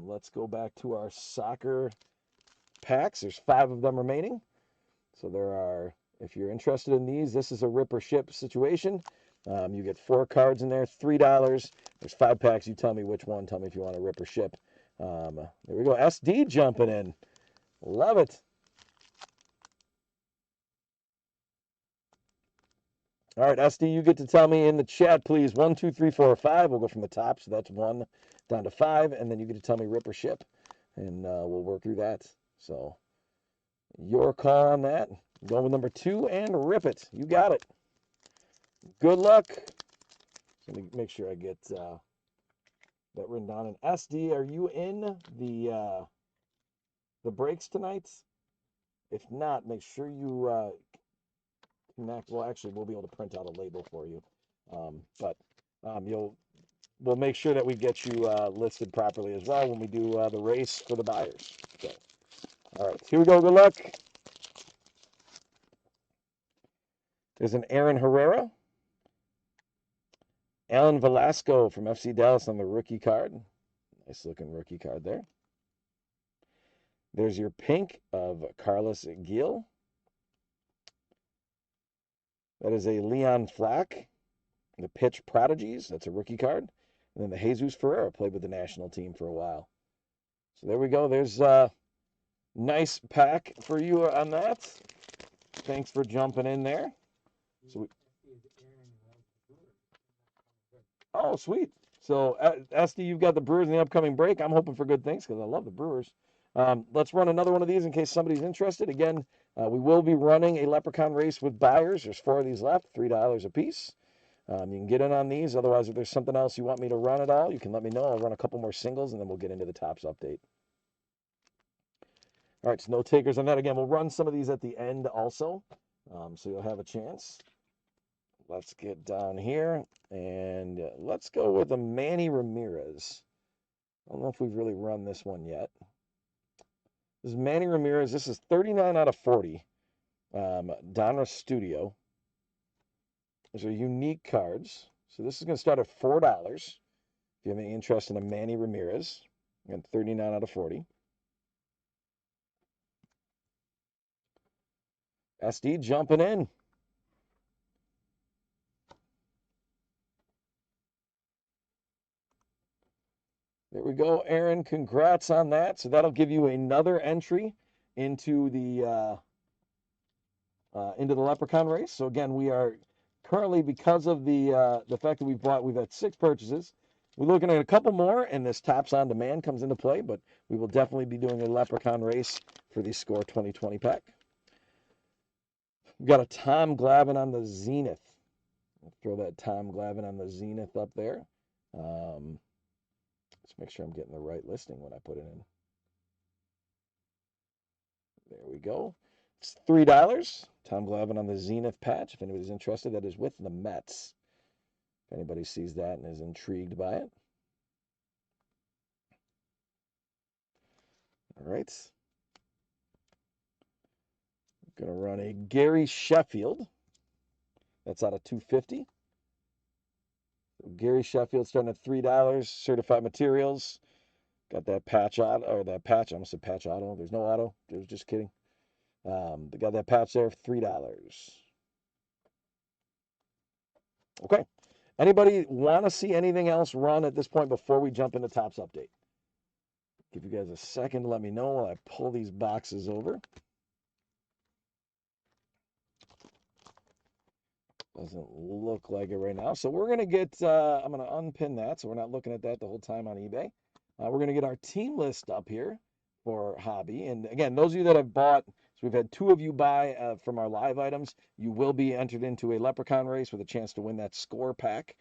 Let's go back to our soccer packs. There's 5 of them remaining. So there are, if you're interested in these, this is a rip or ship situation. You get 4 cards in there, $3. There's 5 packs. You tell me which one. Tell me if you want a rip or ship. There we go. SD jumping in. Love it. All right, SD, you get to tell me in the chat, please. 1, 2, 3, 4, 5. We'll go from the top, so that's 1 down to 5, and then you get to tell me rip or ship, and we'll work through that. So your call on that. Go with number 2 and rip it. You got it. Good luck. Let me make sure I get that written down. And SD, are you in the breaks tonight? If not, make sure you connect. Well, actually, we'll be able to print out a label for you. But we'll make sure that we get you listed properly as well when we do the race for the buyers. So, all right, here we go. Good luck. There's an Aaron Herrera. Alan Velasco from FC Dallas on the rookie card. Nice looking rookie card there. There's your pink of Carlos Gil. That is a Leon Flack. The Pitch Prodigies. That's a rookie card. And then the Jesus Ferreira played with the national team for a while. So there we go. There's a nice pack for you on that. Thanks for jumping in there. So oh, sweet. So, SD, you've got the Brewers in the upcoming break. I'm hoping for good things because I love the Brewers. Let's run another one of these in case somebody's interested. Again, we will be running a Leprechaun race with buyers. There's 4 of these left, $3 a piece. You can get in on these. Otherwise, if there's something else you want me to run at all, you can let me know. I'll run a couple more singles, and then we'll get into the Topps update. All right, so no takers on that. Again, we'll run some of these at the end also, so you'll have a chance. Let's get down here, and let's go with a Manny Ramirez. I don't know if we've really run this one yet. This is Manny Ramirez. This is 39 out of 40. Donruss Studio. These are unique cards. So this is going to start at $4. If you have any interest in a Manny Ramirez, again, 39 out of 40. SD jumping in. There we go, Aaron. Congrats on that. So that'll give you another entry into the Leprechaun race. So again, we are currently, because of the fact that we've had 6 purchases, we're looking at a couple more, and this Topps On Demand comes into play. But we will definitely be doing a Leprechaun race for the Score 2020 pack. We've got a Tom Glavine on the Zenith. I'll throw that Tom Glavine on the Zenith up there. Let's make sure I'm getting the right listing when I put it in. There we go. It's $3. Tom Glavine on the Zenith patch. If anybody's interested, that is with the Mets. If anybody sees that and is intrigued by it. All right. I'm going to run a Gary Sheffield. That's out of 250. Gary Sheffield starting at $3. Certified materials. Got that patch auto, or that patch. I almost said patch auto. There's no auto. I was just kidding. They got that patch there for $3. Okay. Anybody want to see anything else run at this point before we jump into Topps update? Give you guys a second to let me know while I pull these boxes over. Doesn't look like it right now. So we're going to get, I'm going to unpin that so we're not looking at that the whole time on eBay. We're going to get our team list up here for hobby. And again, those of you that have bought, so we've had 2 of you buy from our live items, you will be entered into a leprechaun race with a chance to win that score pack.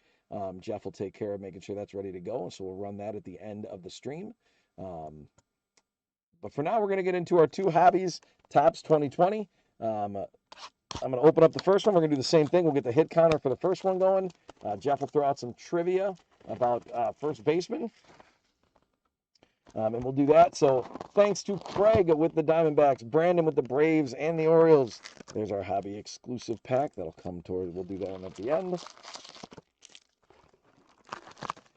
Jeff will take care of making sure that's ready to go. So we'll run that at the end of the stream. But for now, we're going to get into our 2 hobbies, Topps 2020. I'm going to open up the first one. We're going to do the same thing. We'll get the hit counter for the first one going. Jeff will throw out some trivia about first baseman. And we'll do that. So thanks to Craig with the Diamondbacks, Brandon with the Braves and the Orioles. There's our hobby exclusive pack. That'll come toward, we'll do that one at the end.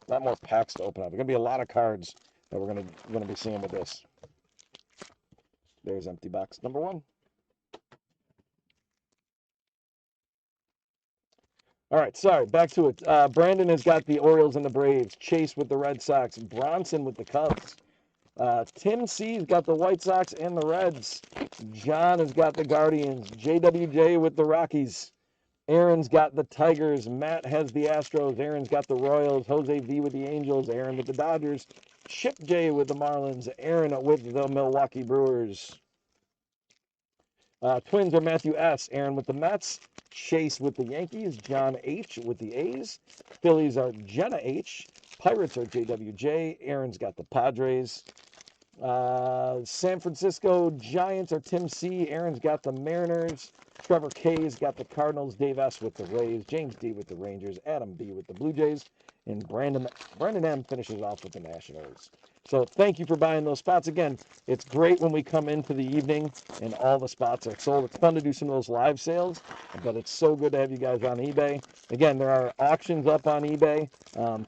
A lot more packs to open up. There's going to be a lot of cards that we're going to be seeing with this. There's empty box number 1. All right, sorry, back to it. Brandon has got the Orioles and the Braves. Chase with the Red Sox. Bronson with the Cubs. Tim C's got the White Sox and the Reds. John has got the Guardians. JWJ with the Rockies. Aaron's got the Tigers. Matt has the Astros. Aaron's got the Royals. Jose V with the Angels. Aaron with the Dodgers. Chip J with the Marlins. Aaron with the Milwaukee Brewers. Twins are Matthew S. Aaron with the Mets. Chase with the Yankees. John H. with the A's. Phillies are Jenna H. Pirates are JWJ. Aaron's got the Padres. San Francisco Giants are Tim C. Aaron's got the Mariners. Trevor K's got the Cardinals. Dave S. with the Rays. James D. with the Rangers. Adam B. with the Blue Jays. And Brandon M. finishes off with the Nationals. So thank you for buying those spots. Again, it's great when we come into the evening and all the spots are sold. It's fun to do some of those live sales, but it's so good to have you guys on eBay. Again, there are auctions up on eBay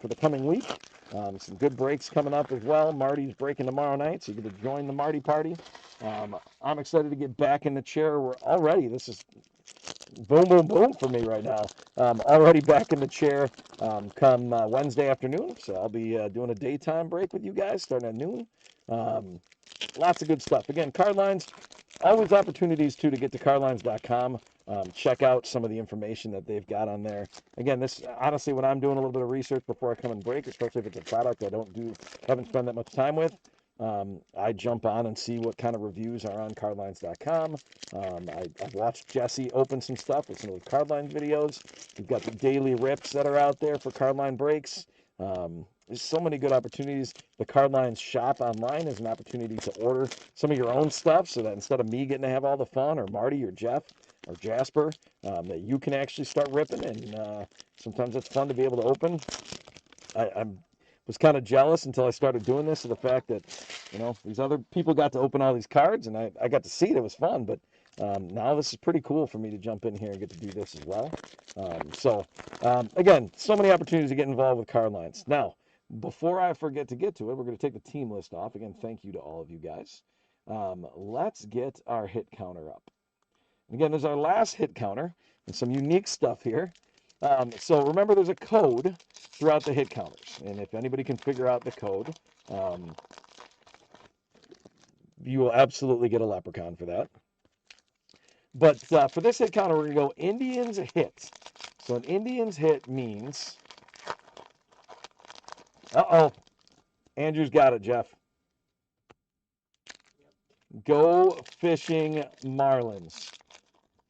for the coming week. Some good breaks coming up as well. Marty's breaking tomorrow night, so you get to join the Marty party. I'm excited to get back in the chair. We're already, this is boom, boom, boom for me right now. Already back in the chair come Wednesday afternoon. So I'll be doing a daytime break with you guys starting at noon. Lots of good stuff. Again, Cardlines, always opportunities too to get to cardlines.com. Check out some of the information that they've got on there. Again, this honestly, when I'm doing a little bit of research before I come and break, especially if it's a product I haven't spent that much time with, I jump on and see what kind of reviews are on cardlines.com. I've watched Jesse open some stuff with some of the Cardline videos. We've got the daily rips that are out there for Cardline breaks. There's so many good opportunities. The Cardlines shop online is an opportunity to order some of your own stuff so that instead of me getting to have all the fun, or Marty or Jeff or Jasper, that you can actually start ripping. And sometimes it's fun to be able to open. I was kind of jealous until I started doing this of the fact that, these other people got to open all these cards, and I got to see it. It was fun, but now this is pretty cool for me to jump in here and get to do this as well. Again, so many opportunities to get involved with Cardlines. Now, before I forget to get to it, we're going to take the team list off. Again, thank you to all of you guys. Let's get our hit counter up. Again, there's our last hit counter and some unique stuff here. So remember, there's a code throughout the hit counters, and if anybody can figure out the code, you will absolutely get a leprechaun for that. But for this hit counter, we're going to go Indians hit. So an Indians hit means, Andrew's got it, Jeff. Go fishing Marlins.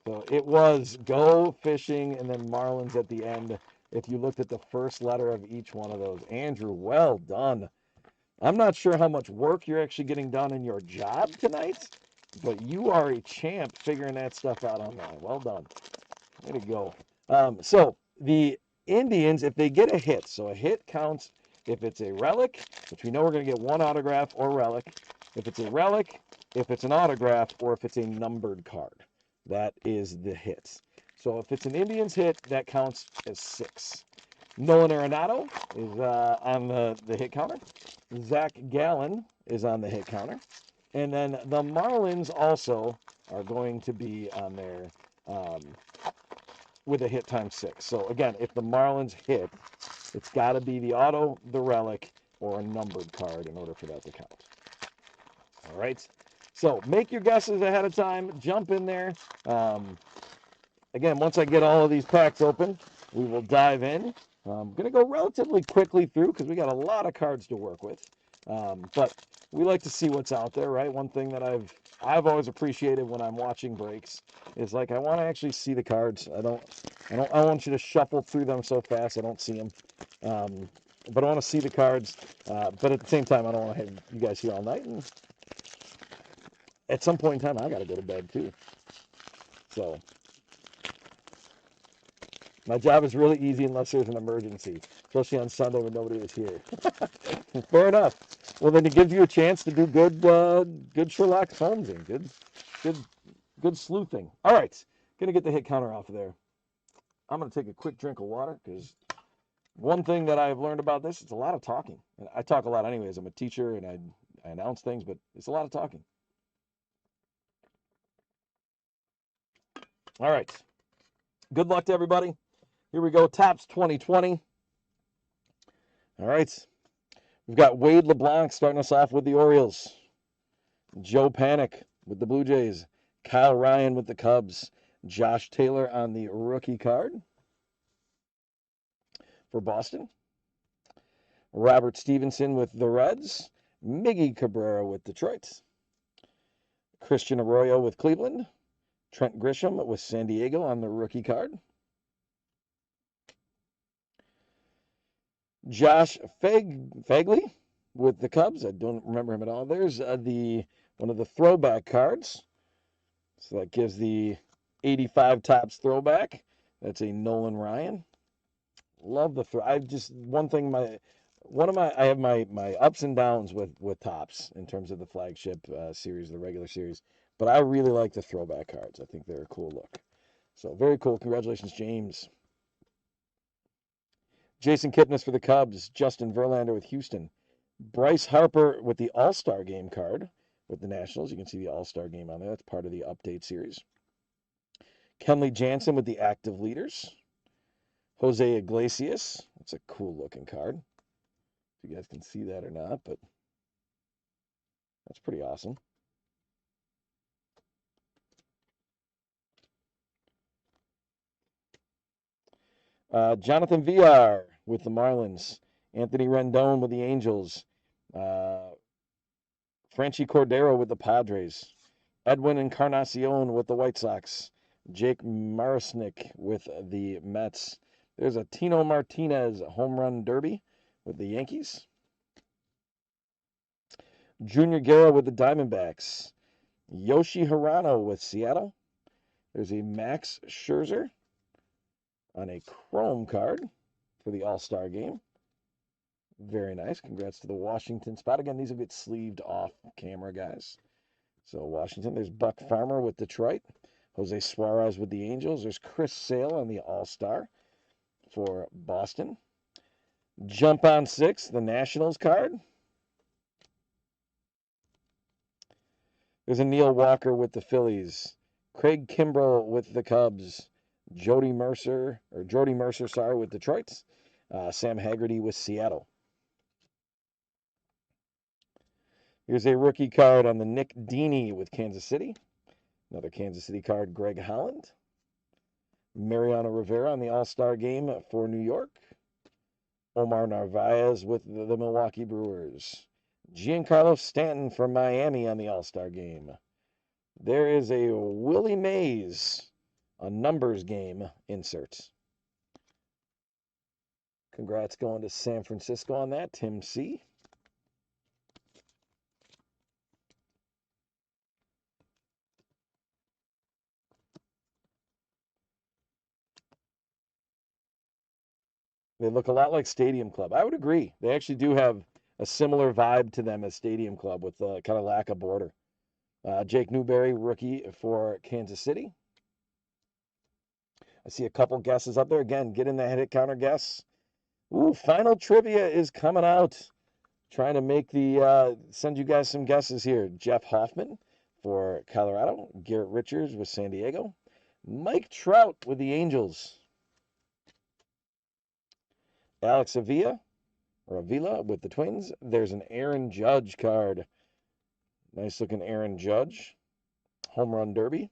So it was go fishing and then Marlins at the end. If you looked at the first letter of each one of those. Andrew, well done. I'm not sure how much work you're actually getting done in your job tonight, but you are a champ figuring that stuff out online. Well done. Way to go. So the Indians, if they get a hit, so a hit counts if it's a relic, which we know we're going to get one autograph or relic. If it's a relic, if it's an autograph, or if it's a numbered card. That is the hit. So if it's an Indians hit, that counts as 6. Nolan Arenado is on the hit counter. Zach Gallen is on the hit counter. And then the Marlins also are going to be on there with a hit times 6. So again, if the Marlins hit, it's got to be the auto, the relic, or a numbered card in order for that to count. All right. So make your guesses ahead of time. Jump in there. Again, once I get all of these packs open, we will dive in. I'm going to go relatively quickly through because we got a lot of cards to work with. But we like to see what's out there, right? One thing that I've always appreciated when I'm watching breaks is like I want to actually see the cards. I want you to shuffle through them so fast I don't see them. But I want to see the cards. But at the same time, I don't want to have you guys here all night. And at some point in time, I got to go to bed too. So my job is really easy unless there's an emergency, especially on Sunday when nobody is here. Fair enough. Well, then it gives you a chance to do good Sherlock Holmesing, good sleuthing. All right, gonna get the hit counter off of there. I'm gonna take a quick drink of water because one thing that I've learned about this, it's a lot of talking. And I talk a lot anyways. I'm a teacher and I announce things, but it's a lot of talking. All right. Good luck to everybody. Here we go. Topps 2020. All right. We've got Wade LeBlanc starting us off with the Orioles. Joe Panic with the Blue Jays. Kyle Ryan with the Cubs. Josh Taylor on the rookie card for Boston. Robert Stevenson with the Reds. Miggy Cabrera with Detroit. Christian Arroyo with Cleveland. Trent Grisham with San Diego on the rookie card. Josh Fagley with the Cubs. I don't remember him at all. There's one of the throwback cards. So that gives the 85 Topps throwback. That's a Nolan Ryan. Love the throw. I have my ups and downs with Topps in terms of the flagship series, the regular series. But I really like the throwback cards. I think they're a cool look. So very cool. Congratulations, James. Jason Kipnis for the Cubs. Justin Verlander with Houston. Bryce Harper with the All-Star Game card with the Nationals. You can see the All-Star Game on there. That's part of the update series. Kenley Jansen with the Active Leaders. Jose Iglesias. That's a cool looking card. If you guys can see that or not, but that's pretty awesome. Jonathan VR with the Marlins. Anthony Rendon with the Angels. Franchy Cordero with the Padres. Edwin Encarnacion with the White Sox. Jake Marisnick with the Mets. There's a Tino Martinez home run derby with the Yankees. Junior Guerra with the Diamondbacks. Yoshi Hirano with Seattle. There's a Max Scherzer on a chrome card for the All-Star Game. Very nice. Congrats to the Washington spot. Again, these will get sleeved off camera, guys. So Washington, there's Buck Farmer with Detroit. Jose Suarez with the Angels. There's Chris Sale on the All-Star for Boston. Jump on 6, the Nationals card. There's a Neil Walker with the Phillies. Craig Kimbrell with the Cubs. Jody Mercer with Detroit. Sam Haggerty with Seattle. Here's a rookie card on the Nick Dini with Kansas City. Another Kansas City card, Greg Holland. Mariano Rivera on the All-Star Game for New York. Omar Narvaez with the Milwaukee Brewers. Giancarlo Stanton for Miami on the All-Star Game. There is a Willie Mays, a numbers game insert. Congrats going to San Francisco on that, Tim C. They look a lot like Stadium Club. I would agree. They actually do have a similar vibe to them as Stadium Club with kind of lack of border. Jake Newberry, rookie for Kansas City. I see a couple guesses up there. Again, get in the hit counter guess. Ooh, final trivia is coming out. Trying to make send you guys some guesses here. Jeff Hoffman for Colorado. Garrett Richards with San Diego. Mike Trout with the Angels. Alex Avila with the Twins. There's an Aaron Judge card. Nice looking Aaron Judge. Home run derby.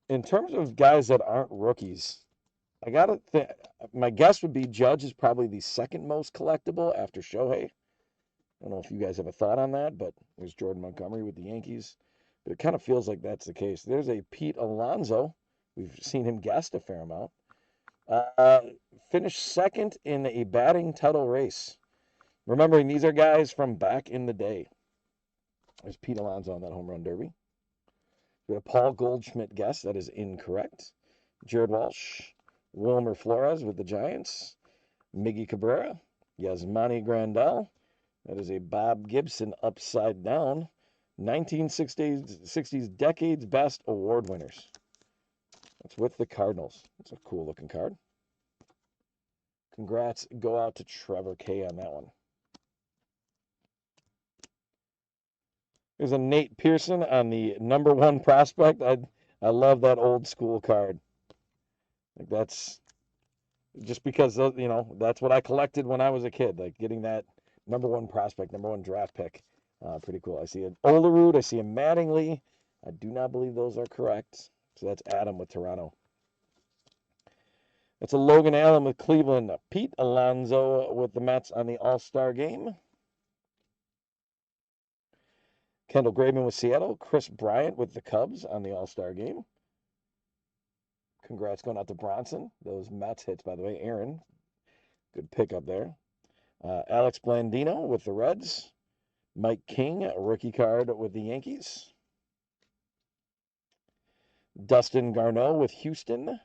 In terms of guys that aren't rookies, I gotta think. My guess would be Judge is probably the second most collectible after Shohei. I don't know if you guys have a thought on that, but there's Jordan Montgomery with the Yankees. But it kind of feels like that's the case. There's a Pete Alonso. We've seen him guest a fair amount. Uh, Finished second in a batting title race. Remembering these are guys from back in the day. There's Pete Alonso on that home run derby. We have Paul Goldschmidt guest. That is incorrect. Jared Walsh. Wilmer Flores with the Giants. Miggy Cabrera. Yasmani Grandal. That is a Bob Gibson upside down. 1960s Decades Best Award winners. That's with the Cardinals. That's a cool looking card. Congrats go out to Trevor K on that one. There's a Nate Pearson on the #1 prospect. I love that old school card. Like that's just because that's what I collected when I was a kid. Like getting that #1 prospect, #1 draft pick. Pretty cool. I see an Olerud. I see a Mattingly. I do not believe those are correct. So that's Adam with Toronto. That's a Logan Allen with Cleveland. Pete Alonso with the Mets on the All-Star game. Kendall Graveman with Seattle. Chris Bryant with the Cubs on the All-Star game. Congrats going out to Bronson. Those Mets hits, by the way. Aaron, good pickup there. Alex Blandino with the Reds. Mike King, a rookie card with the Yankees. Dustin Garneau with Houston.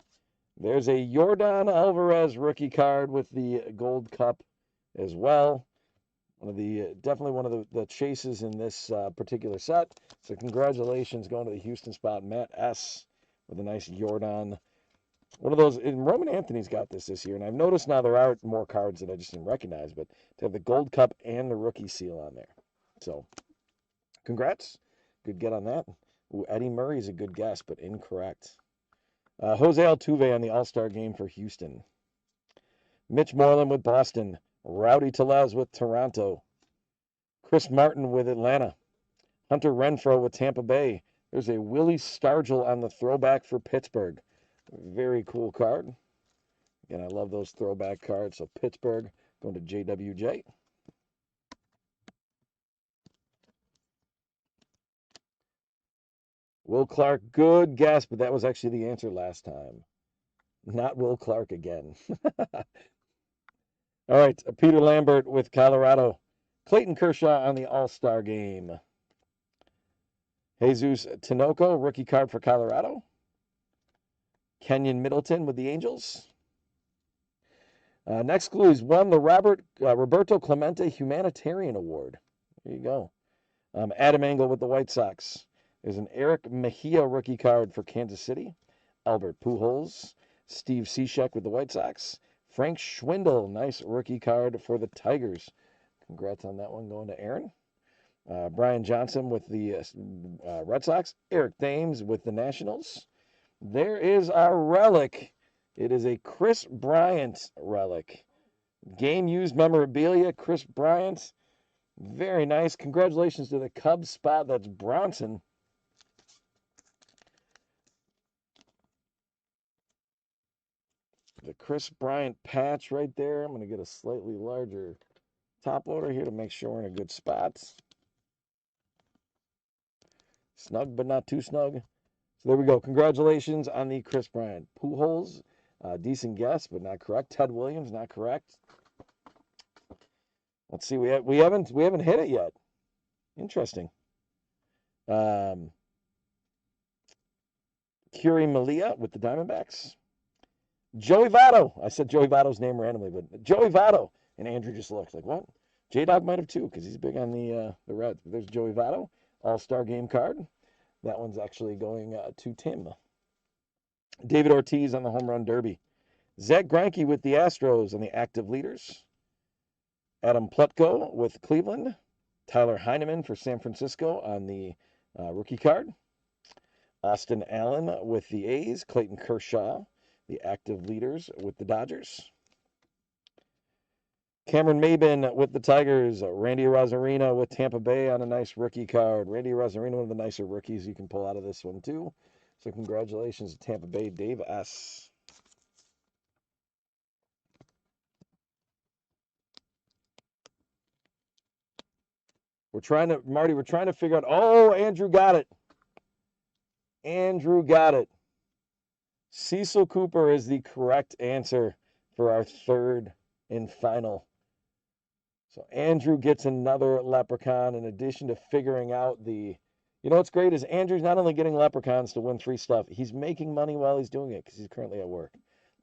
There's a Yordan Alvarez rookie card with the Gold Cup as well. Definitely one of the chases in this particular set. So congratulations going to the Houston spot. Matt S. with a nice Yordan. One of those, and Roman Anthony's got this year, and I've noticed now there are more cards that I just didn't recognize, but to have the Gold Cup and the rookie seal on there. So, congrats. Good get on that. Ooh, Eddie Murray's a good guess, but incorrect. Jose Altuve on the All-Star game for Houston. Mitch Moreland with Boston. Rowdy Tellez with Toronto. Chris Martin with Atlanta. Hunter Renfroe with Tampa Bay. There's a Willie Stargell on the throwback for Pittsburgh. Very cool card. Again, I love those throwback cards. So Pittsburgh going to JWJ. Will Clark, good guess, but that was actually the answer last time. Not Will Clark again. All right, Peter Lambert with Colorado. Clayton Kershaw on the All-Star game. Jesus Tinoco, rookie card for Colorado. Kenyon Middleton with the Angels. Next clue is won the Roberto Clemente Humanitarian Award. There you go. Adam Engel with the White Sox. There's an Eric Mejia rookie card for Kansas City. Albert Pujols. Steve Cishek with the White Sox. Frank Schwindel, nice rookie card for the Tigers. Congrats on that one going to Aaron. Brian Johnson with the Red Sox. Eric Thames with the Nationals. There is our relic. It is a Chris Bryant relic. Game used memorabilia, Chris Bryant. Very nice. Congratulations to the Cubs spot. That's Bronson. The Chris Bryant patch right there. I'm going to get a slightly larger top loader here to make sure we're in a good spot. Snug, but not too snug. So there we go. Congratulations on the Chris Bryant. Pujols, decent guess, but not correct. Ted Williams, not correct. Let's see. We haven't hit it yet. Interesting. Curie Malia with the Diamondbacks. Joey Votto. I said Joey Votto's name randomly, but Joey Votto. And Andrew just looked like, what? J-Dog might have too, because he's big on the Reds. But there's Joey Votto, All-Star game card. That one's actually going to Tim. David Ortiz on the home run derby. Zach Greinke with the Astros and the active leaders. Adam Plutko with Cleveland. Tyler Heineman for San Francisco on the rookie card. Austin Allen with the A's. Clayton Kershaw, the active leaders with the Dodgers. Cameron Maben with the Tigers. Randy Rosarina with Tampa Bay on a nice rookie card. Randy Rosarina, one of the nicer rookies you can pull out of this one, too. So congratulations to Tampa Bay, Dave S. Marty, we're trying to figure out. Oh, Andrew got it. Andrew got it. Cecil Cooper is the correct answer for our third and final. So Andrew gets another leprechaun in addition to figuring out the. You know what's great is Andrew's not only getting leprechauns to win free stuff, he's making money while he's doing it because he's currently at work.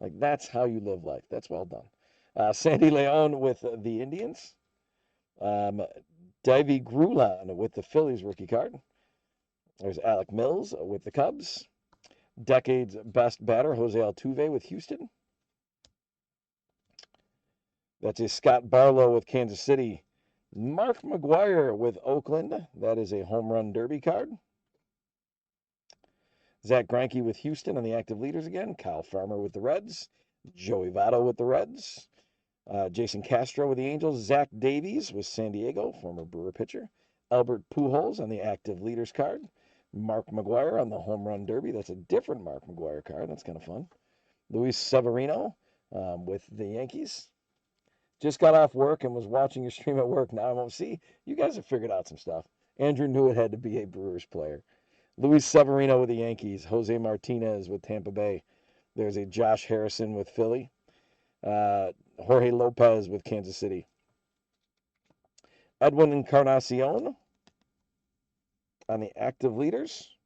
Like, that's how you live life. That's well done. Sandy Leon with the Indians. Davey Grulon with the Phillies rookie card. There's Alec Mills with the Cubs. Decade's best batter, Jose Altuve with Houston. That's a Scott Barlow with Kansas City. Mark McGwire with Oakland. That is a home run derby card. Zach Greinke with Houston on the active leaders again. Kyle Farmer with the Reds. Joey Votto with the Reds. Jason Castro with the Angels. Zach Davies with San Diego, former Brewer pitcher. Albert Pujols on the active leaders card. Mark McGwire on the home run derby. That's a different Mark McGwire card. That's kind of fun. Luis Severino with the Yankees. Just got off work and was watching your stream at work. Now I won't see. You guys have figured out some stuff. Andrew knew it had to be a Brewers player. Luis Severino with the Yankees. Jose Martinez with Tampa Bay. There's a Josh Harrison with Philly. Jorge Lopez with Kansas City. Edwin Encarnacion on the active leaders.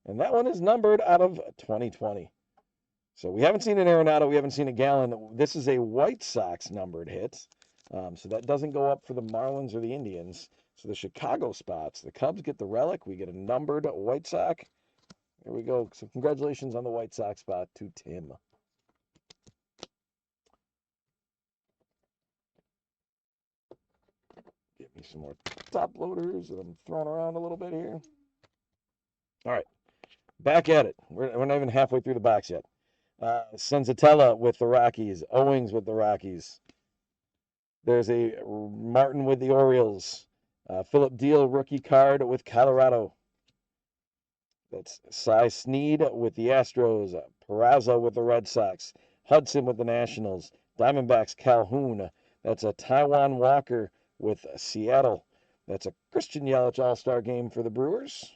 And that one is numbered out of 2020. So we haven't seen an Arenado. We haven't seen a Gallen. This is a White Sox numbered hit. So that doesn't go up for the Marlins or the Indians. So the Chicago spots. The Cubs get the relic. We get a numbered White Sox. There we go. So congratulations on the White Sox spot to Tim. Get me some more top loaders that I'm throwing around a little bit here. All right. Back at it. We're not even halfway through the box yet. Senzatella with the Rockies. Owings with the Rockies. There's a Martin with the Orioles. Philip Deal rookie card with Colorado. That's Cy Sneed with the Astros. Peraza with the Red Sox. Hudson with the Nationals. Diamondbacks Calhoun. That's a Taiwan Walker with Seattle. That's a Christian Yelich All-Star game for the Brewers.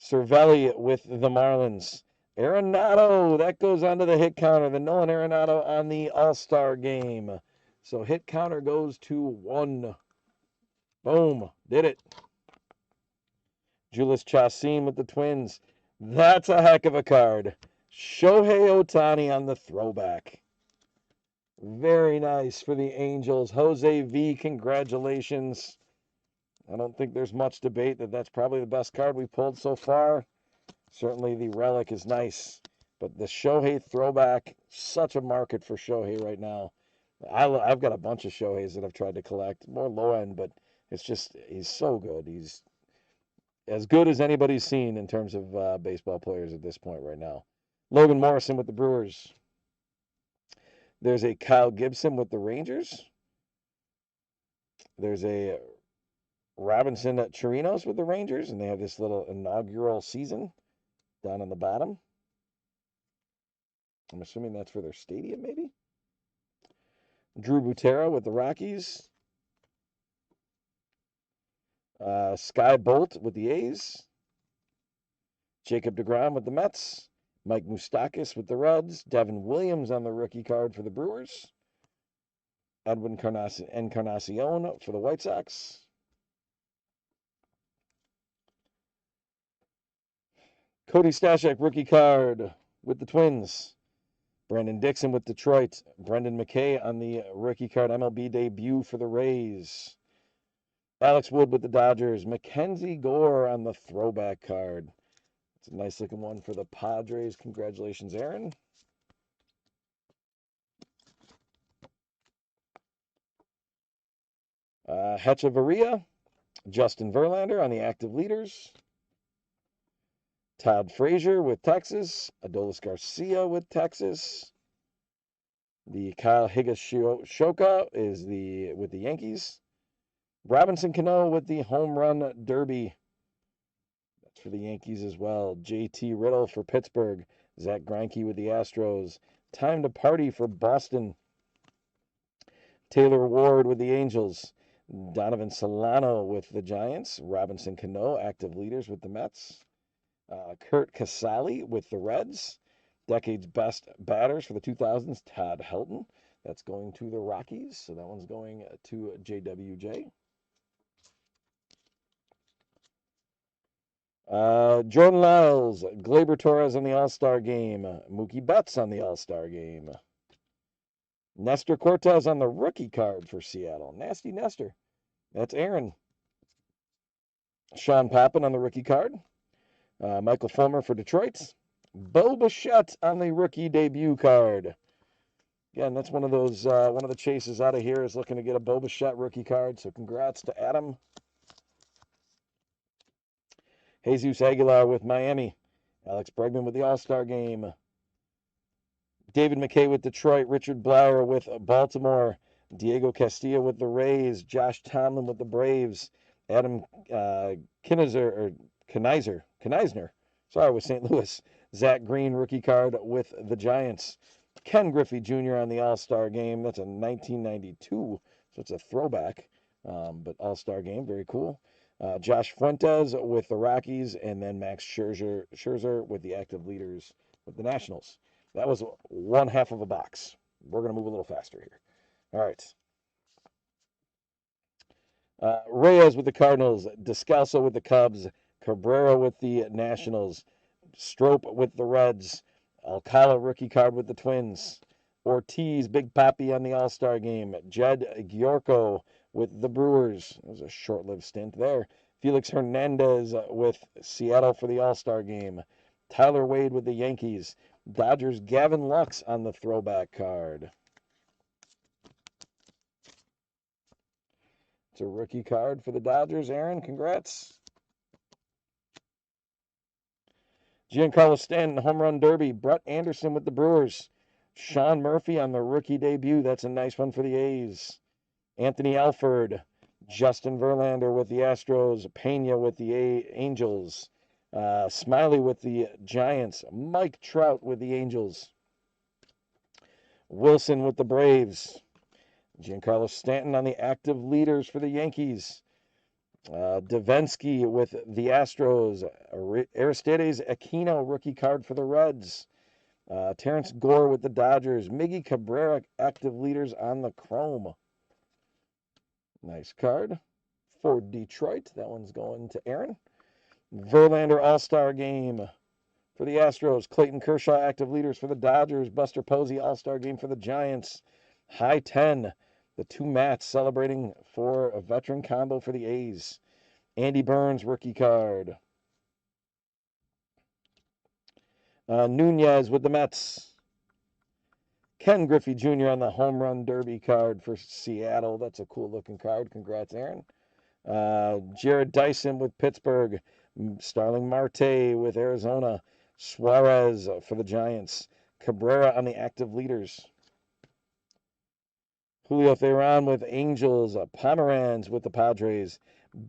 Cervelli with the Marlins. Arenado, that goes onto the hit counter. The Nolan Arenado on the All-Star game. So hit counter goes to 1. Boom, did it. Julius Chassin with the Twins. That's a heck of a card. Shohei Ohtani on the throwback. Very nice for the Angels. Jose V, congratulations. I don't think there's much debate that that's probably the best card we pulled so far. Certainly the relic is nice. But the Shohei throwback, such a market for Shohei right now. I've got a bunch of Shoheis that I've tried to collect. More low end, but it's just, he's so good. He's as good as anybody's seen in terms of baseball players at this point right now. Logan Morrison with the Brewers. There's a Kyle Gibson with the Rangers. There's a Robinson Chirinos with the Rangers, and they have this little inaugural season down on the bottom. I'm assuming that's for their stadium, maybe. Drew Butera with the Rockies. Sky Bolt with the A's. Jacob deGrom with the Mets. Mike Moustakas with the Reds. Devin Williams on the rookie card for the Brewers. Edwin Encarnacion for the White Sox. Cody Stashak rookie card with the Twins. Brandon Dixon with Detroit. Brendan McKay on the rookie card MLB debut for the Rays. Alex Wood with the Dodgers. Mackenzie Gore on the throwback card. It's a nice looking one for the Padres. Congratulations, Aaron. Hechavarria. Justin Verlander on the active leaders. Todd Frazier with Texas. Adolis Garcia with Texas. The Kyle Higashioka is with the Yankees. Robinson Cano with the home run derby. That's for the Yankees as well. JT Riddle for Pittsburgh. Zach Greinke with the Astros. Time to party for Boston. Taylor Ward with the Angels. Donovan Solano with the Giants. Robinson Cano, active leaders with the Mets. Kurt Casale with the Reds. Decade's best batters for the 2000s, Todd Helton. That's going to the Rockies, so that one's going to JWJ. Jordan Lyles, Gleyber Torres on the All-Star game. Mookie Betts on the All-Star game. Nestor Cortez on the rookie card for Seattle. Nasty Nestor. That's Aaron. Sean Pappen on the rookie card. Michael Fulmer for Detroit. Bo Bichette on the rookie debut card. Again, that's one of those, one of the chases out of here is looking to get a Bo Bichette rookie card, so congrats to Adam. Jesus Aguilar with Miami. Alex Bregman with the All-Star game. David McKay with Detroit. Richard Blyer with Baltimore. Diego Castillo with the Rays. Josh Tomlin with the Braves. Adam Kneisner. Sorry, with St. Louis. Zach Green, rookie card with the Giants. Ken Griffey Jr. on the All-Star game. That's a 1992, so it's a throwback, but All-Star game, very cool. Josh Fuentes with the Rockies, and then Max Scherzer with the active leaders with the Nationals. That was one half of a box. We're going to move a little faster here. All right. Reyes with the Cardinals. Descalso with the Cubs. Cabrera with the Nationals. Strope with the Reds. Alcala rookie card with the Twins. Ortiz, Big Papi on the All-Star game. Jed Gyorko with the Brewers. That was a short-lived stint there. Felix Hernandez with Seattle for the All-Star game. Tyler Wade with the Yankees. Dodgers, Gavin Lux on the throwback card. It's a rookie card for the Dodgers. Aaron, congrats. Giancarlo Stanton, home run derby. Brett Anderson with the Brewers. Sean Murphy on the rookie debut. That's a nice one for the A's. Anthony Alford. Justin Verlander with the Astros. Pena with the Angels. Smiley with the Giants. Mike Trout with the Angels. Wilson with the Braves. Giancarlo Stanton on the active leaders for the Yankees. Davinsky with the Astros. Aristides Aquino, rookie card for the Reds. Terrence Gore with the Dodgers. Miggy Cabrera, active leaders on the Chrome. Nice card for Detroit. That one's going to Aaron. Verlander All-Star game for the Astros. Clayton Kershaw, active leaders for the Dodgers. Buster Posey, All-Star game for the Giants. High 10. The two Mats celebrating for a veteran combo for the A's. Andy Burns, rookie card. Nunez with the Mets. Ken Griffey Jr. on the home run derby card for Seattle. That's a cool looking card. Congrats, Aaron. Jared Dyson with Pittsburgh. Starling Marte with Arizona. Suarez for the Giants. Cabrera on the active leaders. Julio Theron with Angels. Pomeranz with the Padres.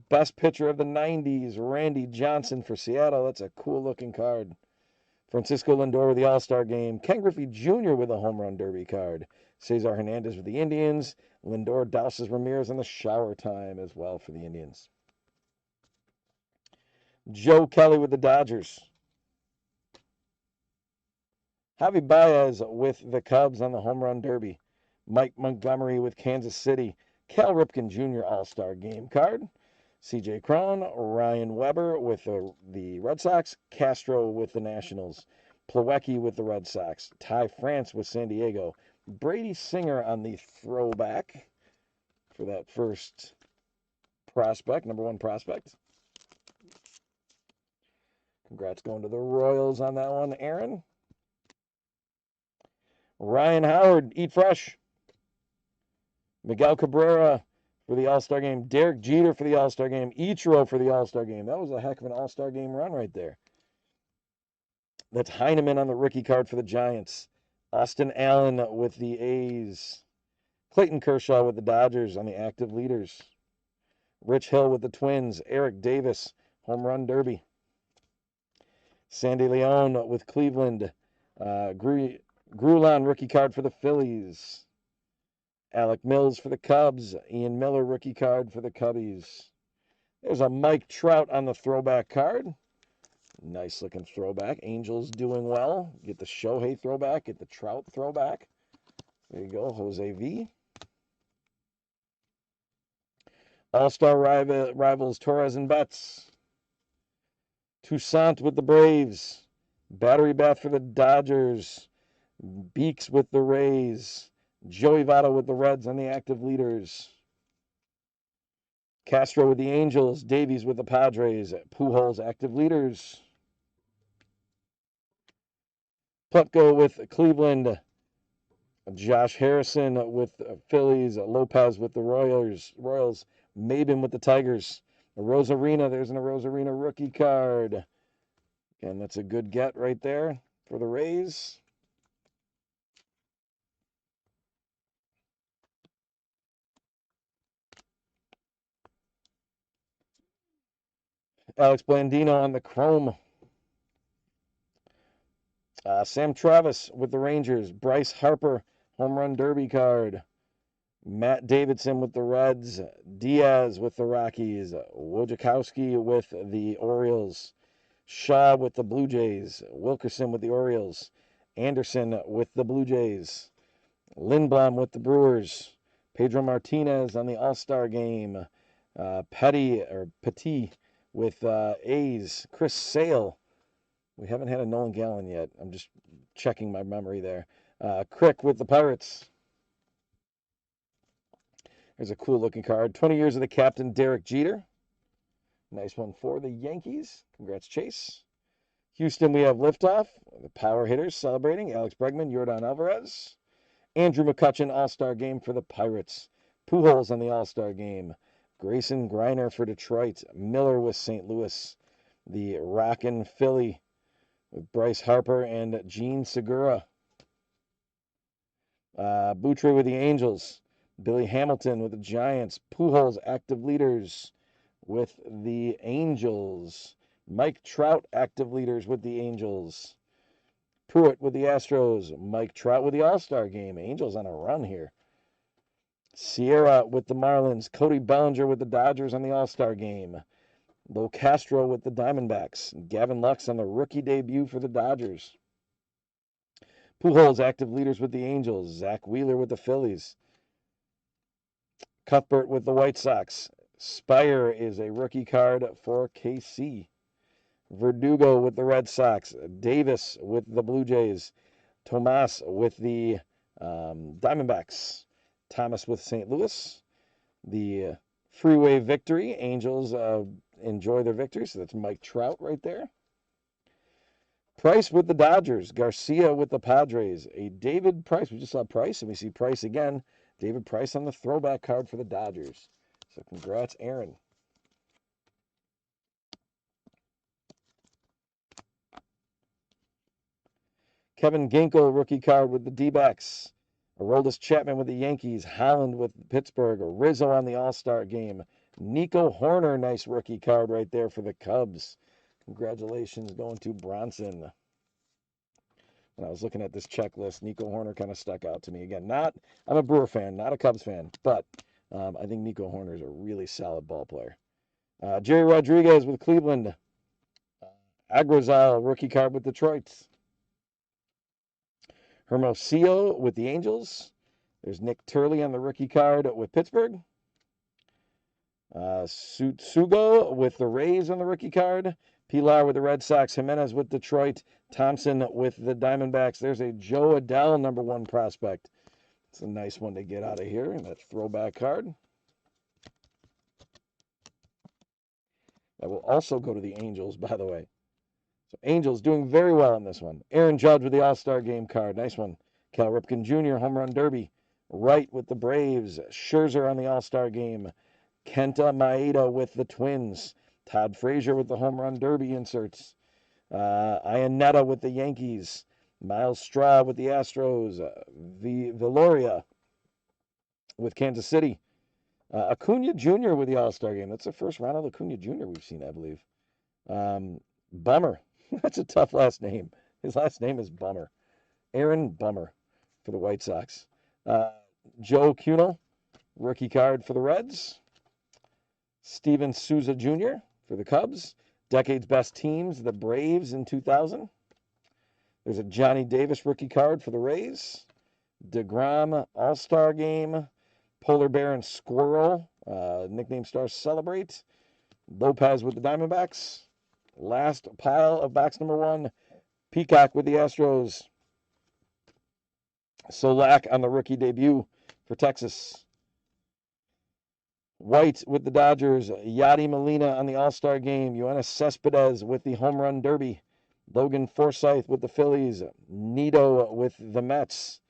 Best pitcher of the 90s, Randy Johnson for Seattle. That's a cool looking card. Francisco Lindor with the All-Star game. Ken Griffey Jr. with a home run derby card. Cesar Hernandez with the Indians. Lindor douses Ramirez in the shower time as well for the Indians. Joe Kelly with the Dodgers. Javi Baez with the Cubs on the home run derby. Mike Montgomery with Kansas City. Cal Ripken Jr. All-Star game card. C.J. Cron, Ryan Weber with the Red Sox. Castro with the Nationals. Plawecki with the Red Sox. Ty France with San Diego. Brady Singer on the throwback for that first prospect, number one prospect. Congrats going to the Royals on that one, Aaron. Ryan Howard, eat fresh. Miguel Cabrera for the All-Star game. Derek Jeter for the All-Star game. Ichiro for the All-Star game. That was a heck of an All-Star game run right there. That's Heineman on the rookie card for the Giants. Austin Allen with the A's. Clayton Kershaw with the Dodgers on the active leaders. Rich Hill with the Twins. Eric Davis, home run derby. Sandy Leon with Cleveland. Grulon, rookie card for the Phillies. Alec Mills for the Cubs. Ian Miller, rookie card for the Cubbies. There's a Mike Trout on the throwback card. Nice looking throwback. Angels doing well. Get the Shohei throwback. Get the Trout throwback. There you go, Jose V. All-Star rivals Torres and Betts. Toussaint with the Braves. Battery Bat for the Dodgers. Beeks with the Rays. Joey Votto with the Reds on the active leaders. Castro with the Angels. Davies with the Padres. Pujols active leaders. Plutko with Cleveland. Josh Harrison with Phillies. Lopez with the Royals. Maben with the Tigers. Rosarina, there's an Rosarina rookie card. And that's a good get right there for the Rays. Alex Blandino on the Chrome. Sam Travis with the Rangers. Bryce Harper, home run derby card. Matt Davidson with the Reds. Diaz with the Rockies. Wojciechowski with the Orioles. Shaw with the Blue Jays. Wilkerson with the Orioles. Anderson with the Blue Jays. Lindblom with the Brewers. Pedro Martinez on the All-Star game. Petit with A's. Chris Sale. We haven't had a Nolan Gallen yet. I'm just checking my memory there. Crick with the Pirates. There's a cool looking card. 20 years of the captain, Derek Jeter. Nice one for the Yankees. Congrats, Chase. Houston, we have liftoff. The power hitters celebrating. Alex Bregman, Yordan Alvarez. Andrew McCutchen, All-Star game for the Pirates. Pujols on the All-Star game. Grayson Greiner for Detroit. Miller with St. Louis. The Rockin' Philly with Bryce Harper and Gene Segura. Boutre with the Angels. Billy Hamilton with the Giants. Pujols, active leaders with the Angels. Mike Trout, active leaders with the Angels. Pruitt with the Astros. Mike Trout with the All-Star game. Angels on a run here. Sierra with the Marlins. Cody Bellinger with the Dodgers on the All-Star game. Lo Castro with the Diamondbacks. Gavin Lux on the rookie debut for the Dodgers. Pujols, active leaders with the Angels. Zach Wheeler with the Phillies. Cuthbert with the White Sox. Spire is a rookie card for KC. Verdugo with the Red Sox. Davis with the Blue Jays. Tomas with the Diamondbacks. Thomas with St. Louis. The Freeway victory. Angels enjoy their victory. So that's Mike Trout right there. Price with the Dodgers. Garcia with the Padres. A David Price. We just saw Price, and we see Price again. David Price on the throwback card for the Dodgers. So congrats, Aaron. Kevin Ginkel, rookie card with the D-backs. Aroldis Chapman with the Yankees. Holland with Pittsburgh. Rizzo on the All-Star game. Nico Horner, nice rookie card right there for the Cubs. Congratulations going to Bronson. When I was looking at this checklist, Nico Horner kind of stuck out to me. Again, I'm a Brewer fan, not a Cubs fan, but I think Nico Horner is a really solid ball player. Jerry Rodriguez with Cleveland. Agrazal, rookie card with Detroit. Hermosillo with the Angels. There's Nick Turley on the rookie card with Pittsburgh. Sugo with the Rays on the rookie card. Pilar with the Red Sox. Jimenez with Detroit. Thompson with the Diamondbacks. There's a Joe Adell, #1 prospect. It's a nice one to get out of here. And that throwback card. That will also go to the Angels, by the way. So Angels doing very well on this one. Aaron Judge with the All-Star game card. Nice one. Cal Ripken Jr., home run derby. Wright with the Braves. Scherzer on the All-Star game. Kenta Maeda with the Twins. Todd Frazier with the home run derby inserts. Iannetta with the Yankees. Miles Straw with the Astros. Viloria with Kansas City. Acuna Jr. with the All-Star game. That's the first Ronald Acuna Jr. we've seen, I believe. Bummer. That's a tough last name. His last name is Bummer. Aaron Bummer for the White Sox. Joe Cunell, rookie card for the Reds. Steven Souza Jr. for the Cubs. Decade's best teams, the Braves in 2000. There's a Johnny Davis rookie card for the Rays. DeGrom All-Star Game. Polar Bear and Squirrel, nickname stars celebrate. Lopez with the Diamondbacks. Last pile of box number 1. Peacock with the Astros. Solak on the rookie debut for Texas. White with the Dodgers. Yadi Molina on the All-Star Game. Yoenis Cespedes with the Home Run Derby. Logan Forsythe with the Phillies. Nito with the Mets.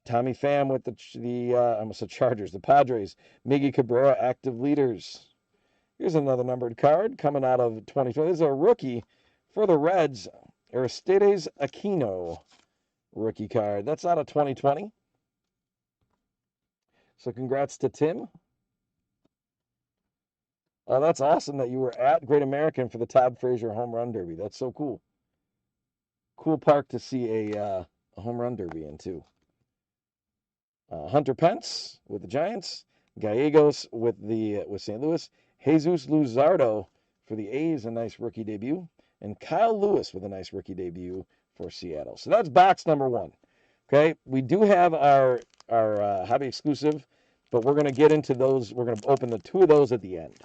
Tommy Pham with the almost the Chargers, the Padres. Miggy Cabrera, active leaders. Here's another numbered card coming out of 2020. This is a rookie for the Reds. Aristides Aquino rookie card. That's out of 2020. So congrats to Tim. Oh, that's awesome that you were at Great American for the Todd Frazier Home Run Derby. That's so cool. Cool park to see a home run derby in, too. Hunter Pence with the Giants. Gallegos with St. Louis. Jesus Luzardo for the A's, a nice rookie debut. And Kyle Lewis with a nice rookie debut for Seattle. So that's box number 1. Okay, we do have our hobby exclusive, but we're going to get into those. We're going to open the 2 of those at the end.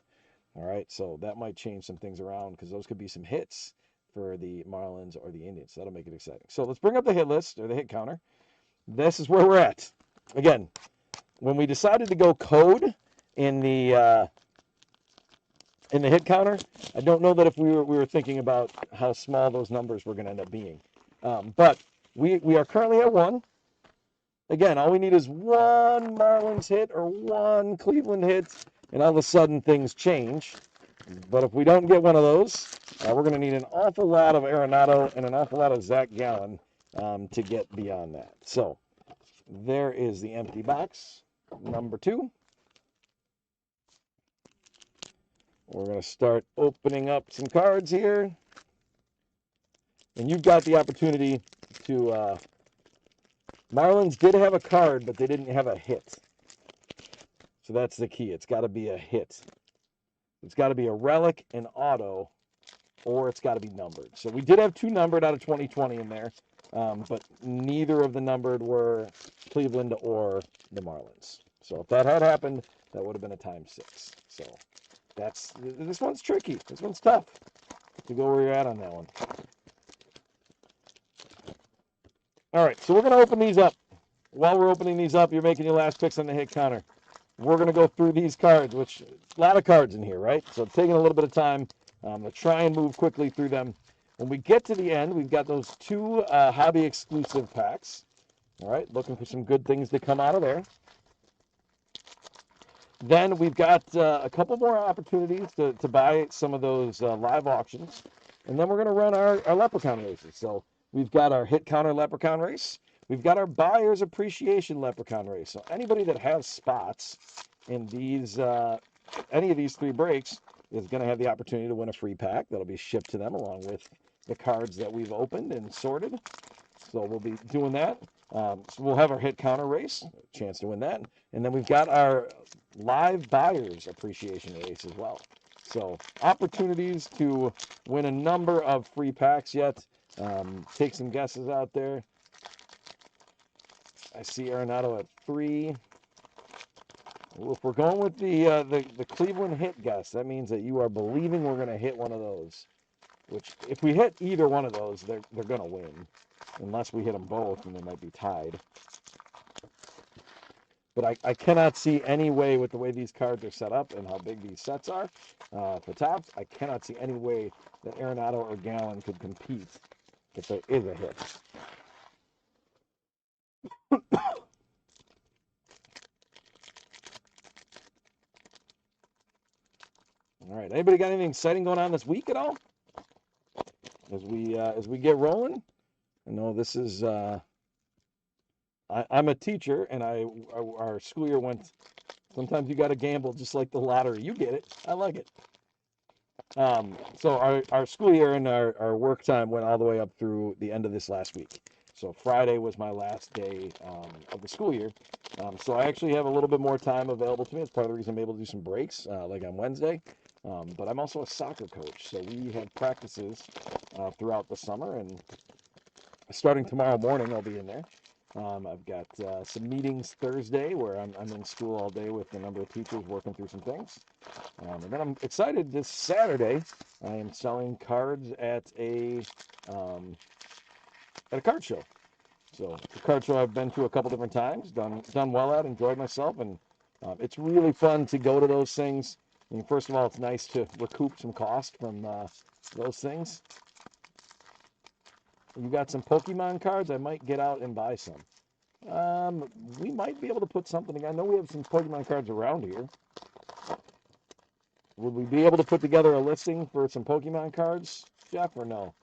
All right, so that might change some things around because those could be some hits for the Marlins or the Indians. That'll make it exciting. So let's bring up the hit list or the hit counter. This is where we're at. Again, when we decided to go code in the hit counter, I don't know that if we were thinking about how small those numbers were going to end up being. But we are currently at 1. Again, all we need is 1 Marlins hit or 1 Cleveland hit, and all of a sudden things change. But if we don't get one of those, we're going to need an awful lot of Arenado and an awful lot of Zach Gallen to get beyond that. So there is the empty box, number 2. We're going to start opening up some cards here. And you've got the opportunity to... Marlins did have a card, but they didn't have a hit. So that's the key. It's got to be a hit. It's got to be a relic, an auto, or it's got to be numbered. So we did have 2 numbered out of 2020 in there, but neither of the numbered were Cleveland or the Marlins. So if that had happened, that would have been a ×6. So this one's tricky. This one's tough to go where you're at on that one. All right, so we're going to open these up. While we're opening these up, you're making your last picks on the hit counter. We're going to go through these cards, which a lot of cards in here, right? So taking a little bit of time to try and move quickly through them. When we get to the end, we've got those 2 hobby exclusive packs. All right, looking for some good things to come out of there. Then we've got a couple more opportunities to buy some of those live auctions. And then we're going to run our Leprechaun races. So we've got our hit counter Leprechaun race. We've got our Buyer's Appreciation Leprechaun race. So anybody that has spots in these, any of these 3 breaks is going to have the opportunity to win a free pack. That'll be shipped to them along with the cards that we've opened and sorted. So we'll be doing that. So we'll have our hit counter race, a chance to win that. And then we've got our live Buyer's Appreciation race as well. So opportunities to win a number of free packs yet. Take some guesses out there. I see Arenado at 3. Well, if we're going with the Cleveland hit guess, that means that you are believing we're going to hit one of those. Which, if we hit either one of those, they're going to win. Unless we hit them both, and they might be tied. But I cannot see any way, with the way these cards are set up and how big these sets are for Topps, I cannot see any way that Arenado or Gallen could compete if there is a hit. All right. Anybody got anything exciting going on this week at all? As we get rolling, know this is I'm a teacher, and our school year went. Sometimes you got to gamble, just like the lottery. You get it. I like it. So our school year and our work time went all the way up through the end of this last week. So Friday was my last day of the school year. So I actually have a little bit more time available to me. It's part of the reason I'm able to do some breaks, like on Wednesday. But I'm also a soccer coach, so we have practices throughout the summer, and starting tomorrow morning, I'll be in there. I've got some meetings Thursday where I'm in school all day with a number of teachers working through some things. And then I'm excited this Saturday. I am selling cards um, at a card show. So the card show I've been to a couple different times, done well at, enjoyed myself, and it's really fun to go to those things. I mean, first of all, it's nice to recoup some cost from those things. You got some Pokemon cards? I might get out and buy some. We might be able to put something together. I know we have some Pokemon cards around here. Would we be able to put together a listing for some Pokemon cards, Jeff, or no?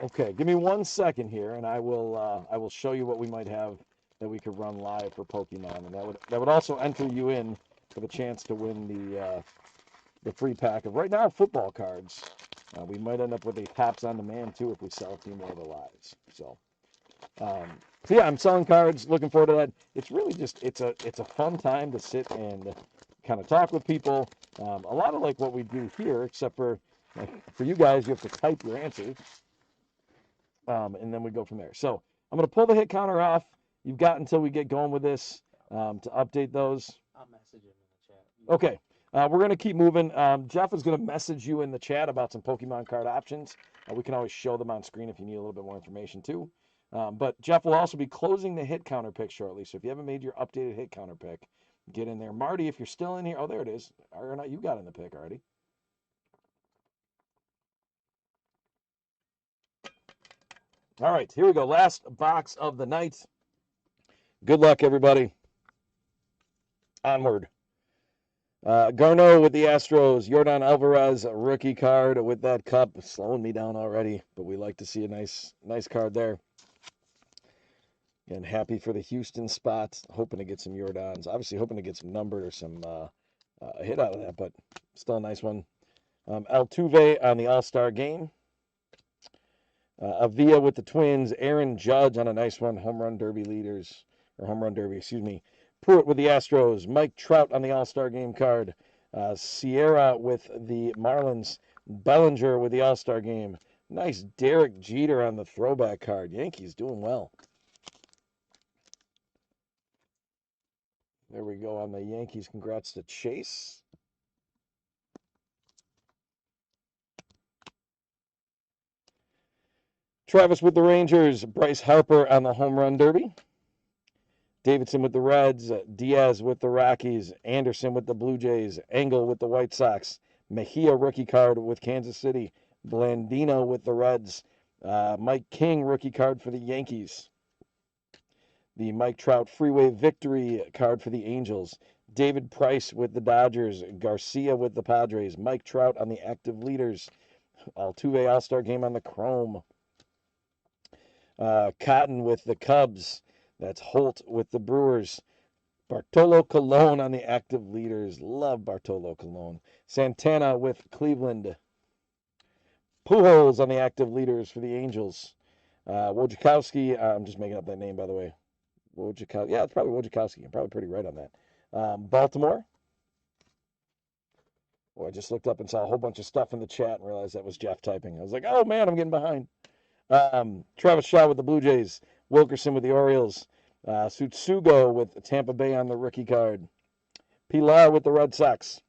Okay, give me 1 second here, and I will show you what we might have that we could run live for Pokemon, and that would also enter you in for the chance to win the free pack of right now football cards. We might end up with a Tops on Demand too if we sell a few more of the lives. So yeah, I'm selling cards. Looking forward to that. It's really just it's a fun time to sit and kind of talk with people. A lot of like what we do here, except for like for you guys, you have to type your answers. And then we go from there. So I'm going to pull the hit counter off. You've got until we get going with this to update those. I'll message him in the chat. Okay. We're going to keep moving. Jeff is going to message you in the chat about some Pokemon card options. We can always show them on screen if you need a little bit more information too. But Jeff will also be closing the hit counter pick shortly. So if you haven't made your updated hit counter pick, get in there. Marty, if you're still in here, oh, there it is. Or not, you got in the pick already. All right, here we go. Last box of the night. Good luck, everybody. Onward. Garneau with the Astros. Yordan Alvarez, rookie card with that cup. Slowing me down already, but we like to see a nice card there. And happy for the Houston spot. Hoping to get some Jordans. Obviously hoping to get some numbered or some hit out of that, but still a nice one. Altuve on the All-Star game. Avila with the Twins. Aaron Judge on a nice one. Home run derby, excuse me. Pruitt with the Astros. Mike Trout on the All-Star game card. Sierra with the Marlins. Bellinger with the All-Star game. Nice Derek Jeter on the throwback card. Yankees doing well. There we go on the Yankees. Congrats to Chase. Travis with the Rangers. Bryce Harper on the home run derby. Davidson with the Reds. Diaz with the Rockies. Anderson with the Blue Jays. Engel with the White Sox. Mejia rookie card with Kansas City. Blandino with the Reds. Mike King rookie card for the Yankees. The Mike Trout Freeway Victory card for the Angels. David Price with the Dodgers. Garcia with the Padres. Mike Trout on the active leaders. Altuve All-Star game on the Chrome. Cotton with the Cubs. That's Holt with the Brewers. Bartolo Colon on the active leaders. Love Bartolo Colon. Santana with Cleveland. Pujols on the active leaders for the Angels. Wojciechowski. I'm just making up that name, by the way. Wojciechowski. Yeah, it's probably Wojciechowski. I'm probably pretty right on that. Baltimore. Oh, I just looked up and saw a whole bunch of stuff in the chat and realized that was Jeff typing. I was like, oh, man, I'm getting behind. Travis Shaw with the Blue Jays. Wilkerson with the Orioles. Tsutsugo with Tampa Bay on the rookie card. Pilar with the Red Sox.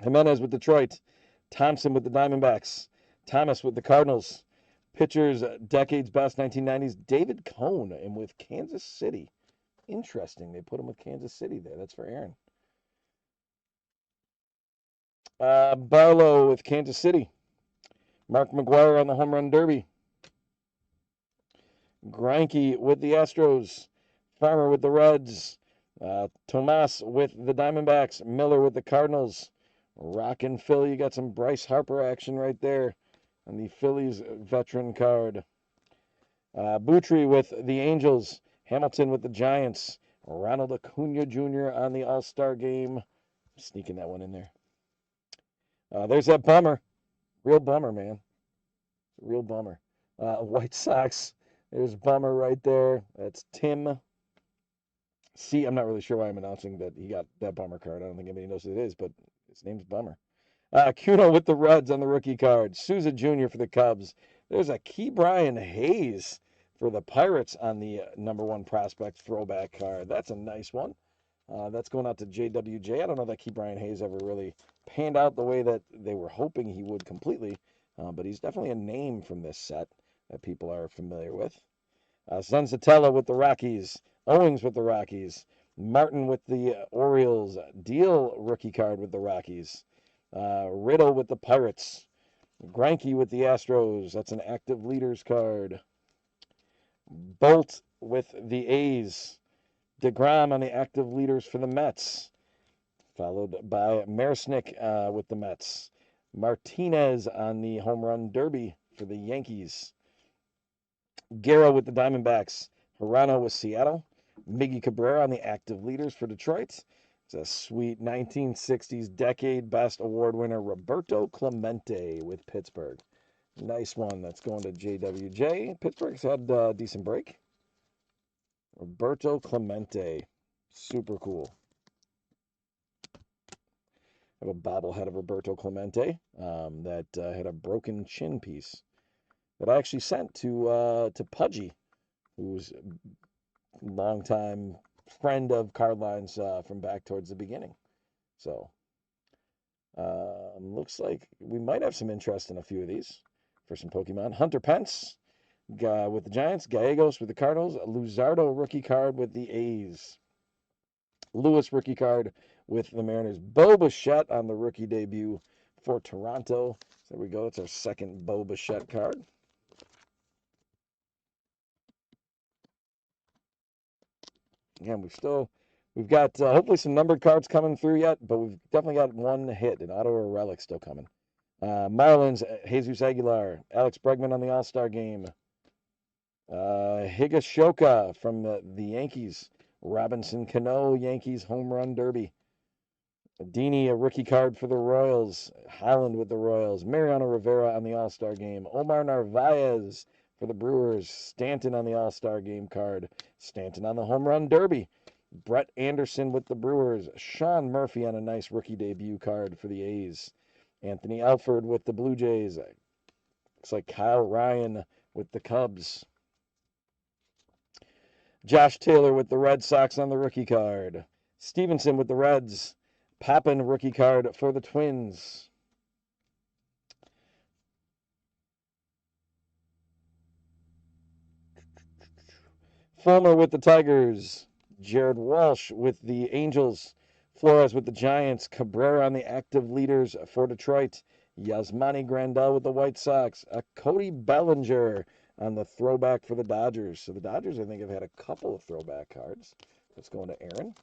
Jimenez with Detroit. Thompson with the Diamondbacks. Thomas with the Cardinals. Pitchers, Decades Best 1990s. David Cone and with Kansas City. Interesting. They put him with Kansas City there. That's for Aaron. Barlow with Kansas City. Mark McGuire on the home run derby. Greinke with the Astros. Farmer with the Reds. Tomas with the Diamondbacks. Miller with the Cardinals. Rockin' Philly. You got some Bryce Harper action right there on the Phillies veteran card. Boutry with the Angels. Hamilton with the Giants. Ronald Acuna Jr. on the All-Star game. Sneaking that one in there. There's that bummer. Real bummer, man. Real bummer. White Sox. There's bummer right there. That's Tim. See, I'm not really sure why I'm announcing that he got that bummer card. I don't think anybody knows who it is, but his name's Bummer. Cuno with the Reds on the rookie card. Souza Jr. for the Cubs. There's a Key Brian Hayes for the Pirates on the #1 prospect throwback card. That's a nice one. That's going out to JWJ. I don't know that Key Brian Hayes ever really panned out the way that they were hoping he would completely, but he's definitely a name from this set that people are familiar with. Senzatella with the Rockies. Owings with the Rockies. Martin with the Orioles. Deal rookie card with the Rockies. Riddle with the Pirates. Greinke with the Astros. That's an active leaders card. Bolt with the A's. DeGrom on the active leaders for the Mets. Followed by Marisnick with the Mets. Martinez on the home run derby for the Yankees. Guerra with the Diamondbacks. Hirano with Seattle. Miggy Cabrera on the active leaders for Detroit. It's a sweet 1960s decade best award winner, Roberto Clemente with Pittsburgh. Nice one. That's going to JWJ. Pittsburgh's had a decent break. Roberto Clemente. Super cool. I have a bobblehead of Roberto Clemente that had a broken chin piece that I actually sent to Pudgy, who's a longtime friend of Cardline's from back towards the beginning. So looks like we might have some interest in a few of these for some Pokemon. Hunter Pence with the Giants. Gallegos with the Cardinals. Luzardo rookie card with the A's. Lewis rookie card with the Mariners. Bo Bichette on the rookie debut for Toronto. So there we go. That's our second Bo Bichette card. Again, we've got hopefully some numbered cards coming through yet, but we've definitely got one hit, an auto or relic still coming. Marlins, Jesus Aguilar, Alex Bregman on the All-Star game. Higashioka from the Yankees. Robinson Cano, Yankees home run derby. Dini, a rookie card for the Royals. Holland with the Royals. Mariano Rivera on the All-Star game. Omar Narvaez for the Brewers. Stanton on the All-Star game card. Stanton on the home run derby. Brett Anderson with the Brewers. Sean Murphy on a nice rookie debut card for the A's. Anthony Alford with the Blue Jays. Looks like Kyle Ryan with the Cubs. Josh Taylor with the Red Sox on the rookie card. Stevenson with the Reds. Papin rookie card for the Twins. Fulmer with the Tigers. Jared Walsh with the Angels. Flores with the Giants. Cabrera on the active leaders for Detroit. Yasmani Grandal with the White Sox. Cody Bellinger on the throwback for the Dodgers. So the Dodgers, I think, have had a couple of throwback cards. Let's go into Aaron.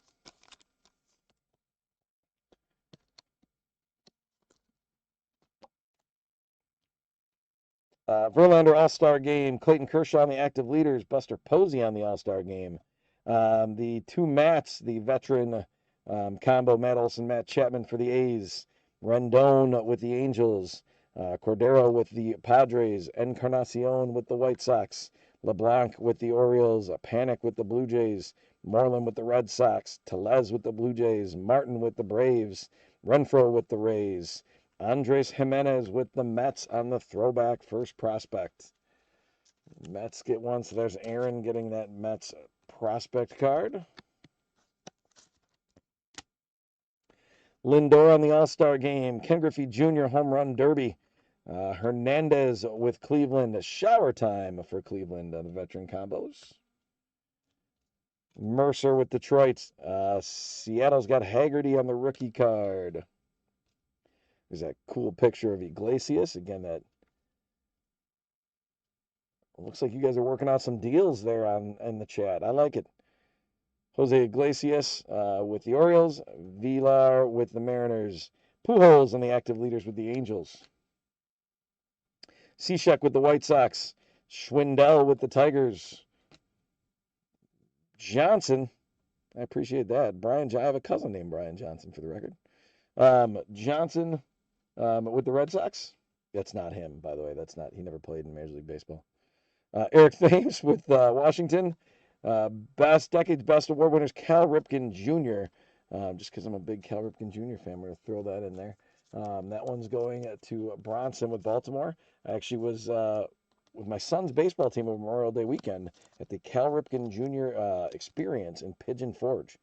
Verlander All-Star game. Clayton Kershaw on the active leaders. Buster Posey on the All-Star game. The two Matts, the veteran combo, Matt Olson, Matt Chapman for the A's. Rendon with the Angels. Cordero with the Padres. Encarnacion with the White Sox. LeBlanc with the Orioles. Panic with the Blue Jays. Moreland with the Red Sox. Tellez with the Blue Jays. Martin with the Braves. Renfroe with the Rays. Andres Jimenez with the Mets on the throwback first prospect. Mets get one, so there's Aaron getting that Mets prospect card. Lindor on the All-Star game. Ken Griffey Jr. home run derby. Hernandez with Cleveland. Shower time for Cleveland on the veteran combos. Mercer with Detroit. Seattle's got Haggerty on the rookie card. There's that cool picture of Iglesias. Again, that Looks like you guys are working out some deals there in the chat. I like it. Jose Iglesias with the Orioles, Villar with the Mariners, Pujols and the active leaders with the Angels, Cishek with the White Sox, Schwindel with the Tigers, Johnson. I appreciate that. I have a cousin named Brian Johnson for the record. Johnson with the Red Sox. That's not him, by the way. That's not. He never played in Major League Baseball. Eric Thames with Washington. Decade's Best Award winners, Cal Ripken Jr. Just because I'm a big Cal Ripken Jr. fan, we're going to throw that in there. That one's going to Bronson with Baltimore. I actually was with my son's baseball team over Memorial Day weekend at the Cal Ripken Jr. Experience in Pigeon Forge.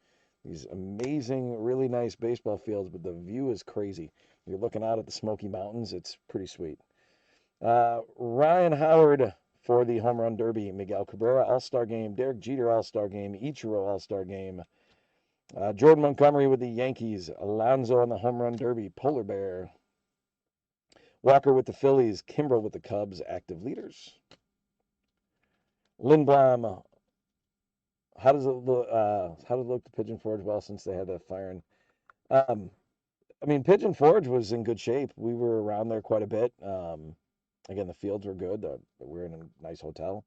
These amazing, really nice baseball fields, but the view is crazy. You're looking out at the Smoky Mountains. It's pretty sweet. Ryan Howard for the Home Run Derby. Miguel Cabrera All-Star Game. Derek Jeter All-Star Game. Ichiro All-Star Game. Jordan Montgomery with the Yankees. Alonso on the Home Run Derby. Polar Bear. Walker with the Phillies. Kimbrel with the Cubs. Active leaders. Lindblom. How does it look to Pigeon Forge? Well, since they had that firing. I mean, Pigeon Forge was in good shape. We were around there quite a bit. Again, the fields were good. We're in a nice hotel.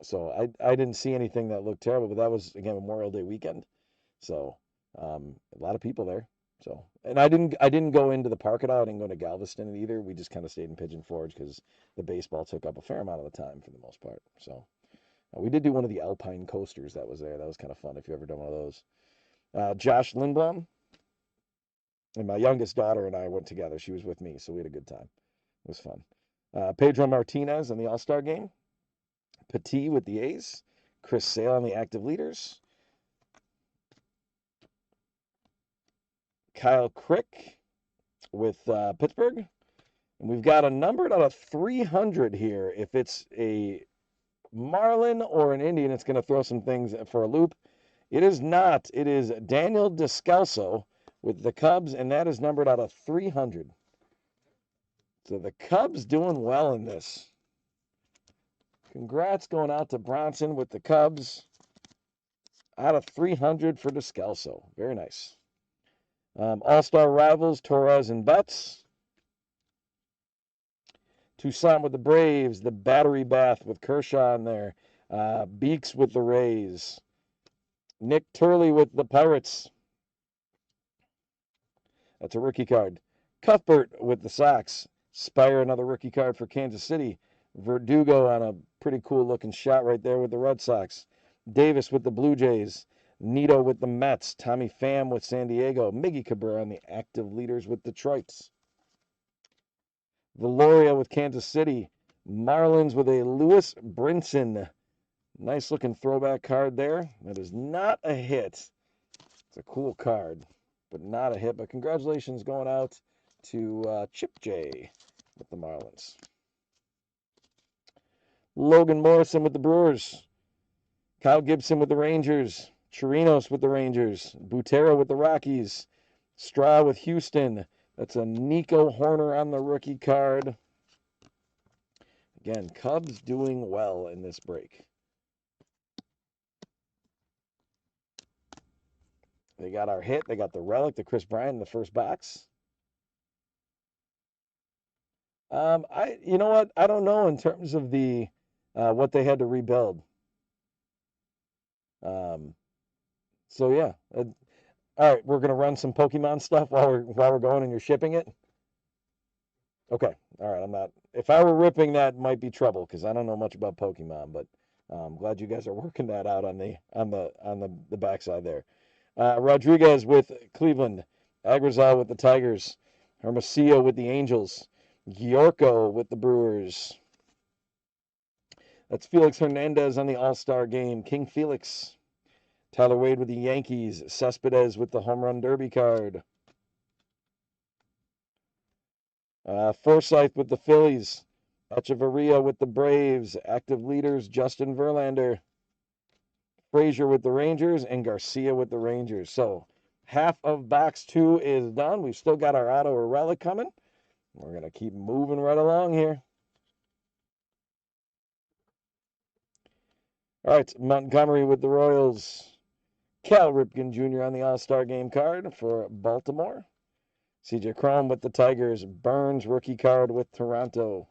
So I didn't see anything that looked terrible, but that was, again, Memorial Day weekend. So a lot of people there. So, and I didn't go into the park at all. I didn't go to Galveston either. We just kind of stayed in Pigeon Forge because the baseball took up a fair amount of the time for the most part. So we did do one of the Alpine coasters that was there. That was kind of fun if you've ever done one of those. Josh Lindblom. And my youngest daughter and I went together. She was with me, so we had a good time. It was fun. Pedro Martinez in the All-Star Game. Petit with the A's. Chris Sale on the active leaders. Kyle Crick with Pittsburgh. And we've got a numbered out of 300 here. If it's a Marlin or an Indian, it's going to throw some things for a loop. It is not. It is Daniel Descalso with the Cubs, and that is numbered out of 300. So the Cubs doing well in this. Congrats going out to Bronson with the Cubs. Out of 300 for Descalso. Very nice. All-Star rivals, Torres and Betts. Toussaint with the Braves. The Battery Bath with Kershaw in there. Beeks with the Rays. Nick Turley with the Pirates. That's a rookie card. Cuthbert with the Sox. Spire, another rookie card for Kansas City. Verdugo on a pretty cool looking shot right there with the Red Sox. Davis with the Blue Jays. Nito with the Mets. Tommy Pham with San Diego. Miggy Cabrera on the active leaders with Detroit. Veloria with Kansas City. Marlins with a Lewis Brinson. Nice looking throwback card there. That is not a hit. It's a cool card, but not a hit. But congratulations going out to Chip J with the Marlins. Logan Morrison with the Brewers. Kyle Gibson with the Rangers. Chirinos with the Rangers. Butera with the Rockies. Straw with Houston. That's a Nico Horner on the rookie card. Again, Cubs doing well in this break. They got our hit. They got the relic, the Chris Bryant in the first box. You know what? I don't know in terms of the what they had to rebuild. So yeah. All right, we're gonna run some Pokemon stuff while we're going, and you're shipping it. Okay. All right. I'm not. If I were ripping that, might be trouble because I don't know much about Pokemon. But I'm glad you guys are working that out on the backside there. Rodriguez with Cleveland. Agrizal with the Tigers. Hermosillo with the Angels. Giorco with the Brewers. That's Felix Hernandez on the All-Star Game. King Felix. Tyler Wade with the Yankees. Cespedes with the Home Run Derby card. Forsythe with the Phillies. Echeverria with the Braves. Active leaders, Justin Verlander. Frazier with the Rangers. And Garcia with the Rangers. So half of box 2 is done. We've still got our auto or relic coming. We're going to keep moving right along here. All right, Montgomery with the Royals. Cal Ripken Jr. on the All-Star Game card for Baltimore. CJ Cron with the Tigers. Burns rookie card with Toronto.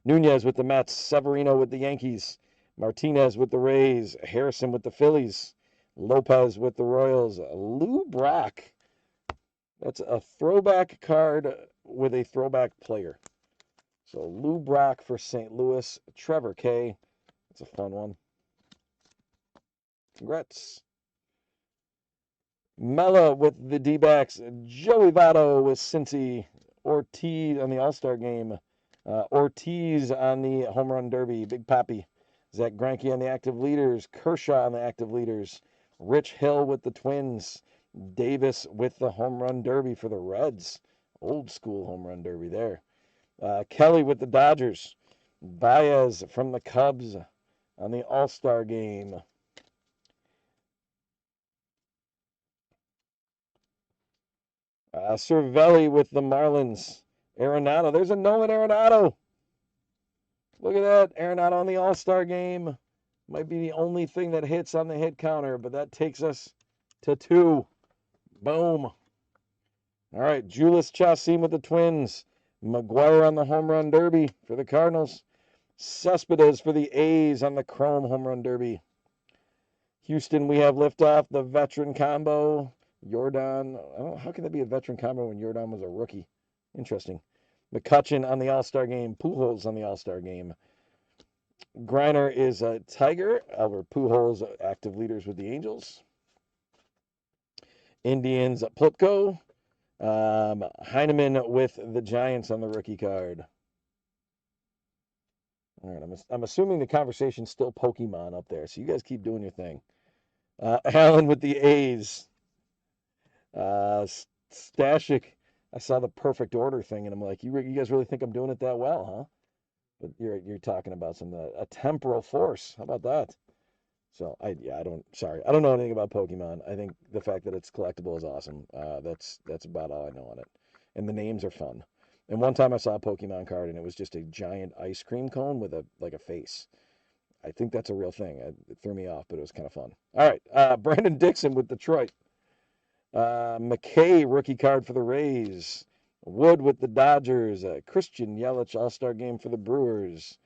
Nunez with the Mets. Severino with the Yankees. Martinez with the Rays. Harrison with the Phillies. Lopez with the Royals. Lou Brock. That's a throwback card with a throwback player. So Lou Brock for St. Louis. Trevor K. That's a fun one. Congrats. Mella with the D-backs. Joey Votto with Cincy. Ortiz on the All-Star Game. Ortiz on the Home Run Derby. Big Papi. Zach Greinke on the active leaders. Kershaw on the active leaders. Rich Hill with the Twins. Davis with the Home Run Derby for the Reds. Old school Home Run Derby there. Kelly with the Dodgers. Baez from the Cubs on the All-Star Game. Cervelli with the Marlins. Arenado. There's a Nolan Arenado. Look at that. Arenado on the All-Star Game. Might be the only thing that hits on the hit counter, but that takes us to 2. Boom. All right. Julius Chassin with the Twins. McGuire on the Home Run Derby for the Cardinals. Cespedes for the A's on the Chrome Home Run Derby. Houston, we have liftoff, the veteran combo. Jordan, how can that be a veteran combo when Jordan was a rookie? Interesting. McCutchen on the All-Star Game. Pujols on the All-Star Game. Griner is a Tiger. Albert Pujols, active leaders with the Angels. Indians, Plutko. Heineman with the Giants on the rookie card. All right, I'm assuming the conversation's still Pokemon up there, so you guys keep doing your thing. Allen with the A's. Stashik, I saw the perfect order thing, and I'm like, you guys really think I'm doing it that well, huh? But you're talking about a temporal force. How about that? So I don't know anything about Pokemon. I think the fact that it's collectible is awesome. That's about all I know on it, and the names are fun. And one time I saw a Pokemon card, and it was just a giant ice cream cone with a face. I think that's a real thing. It threw me off, but it was kind of fun. All right, Brandon Dixon with Detroit. McKay, rookie card for the Rays. Wood with the Dodgers. Christian Yelich, All-Star Game for the Brewers.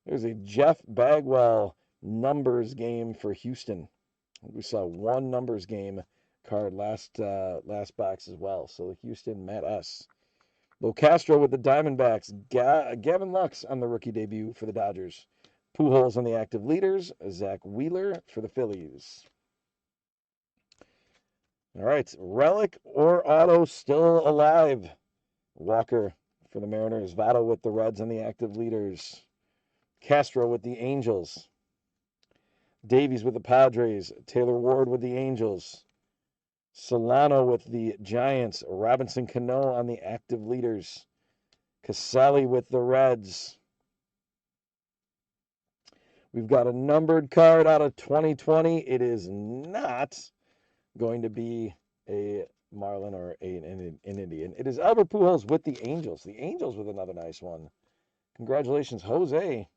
There's a Jeff Bagwell numbers game for Houston. We saw one numbers game card last box as well. So Houston met us. Lo Castro with the Diamondbacks. Gavin Lux on the rookie debut for the Dodgers. Pujols on the active leaders. Zach Wheeler for the Phillies. All right, relic or auto still alive. Walker for the Mariners. Votto with the Reds and the active leaders. Castro with the Angels. Davies with the Padres. Taylor Ward with the Angels. Solano with the Giants. Robinson Cano on the active leaders. Casale with the Reds. We've got a numbered card out of 2020. It is not going to be a Marlin or an Indian. It is Albert Pujols with the Angels. The Angels with another nice one. Congratulations, Jose.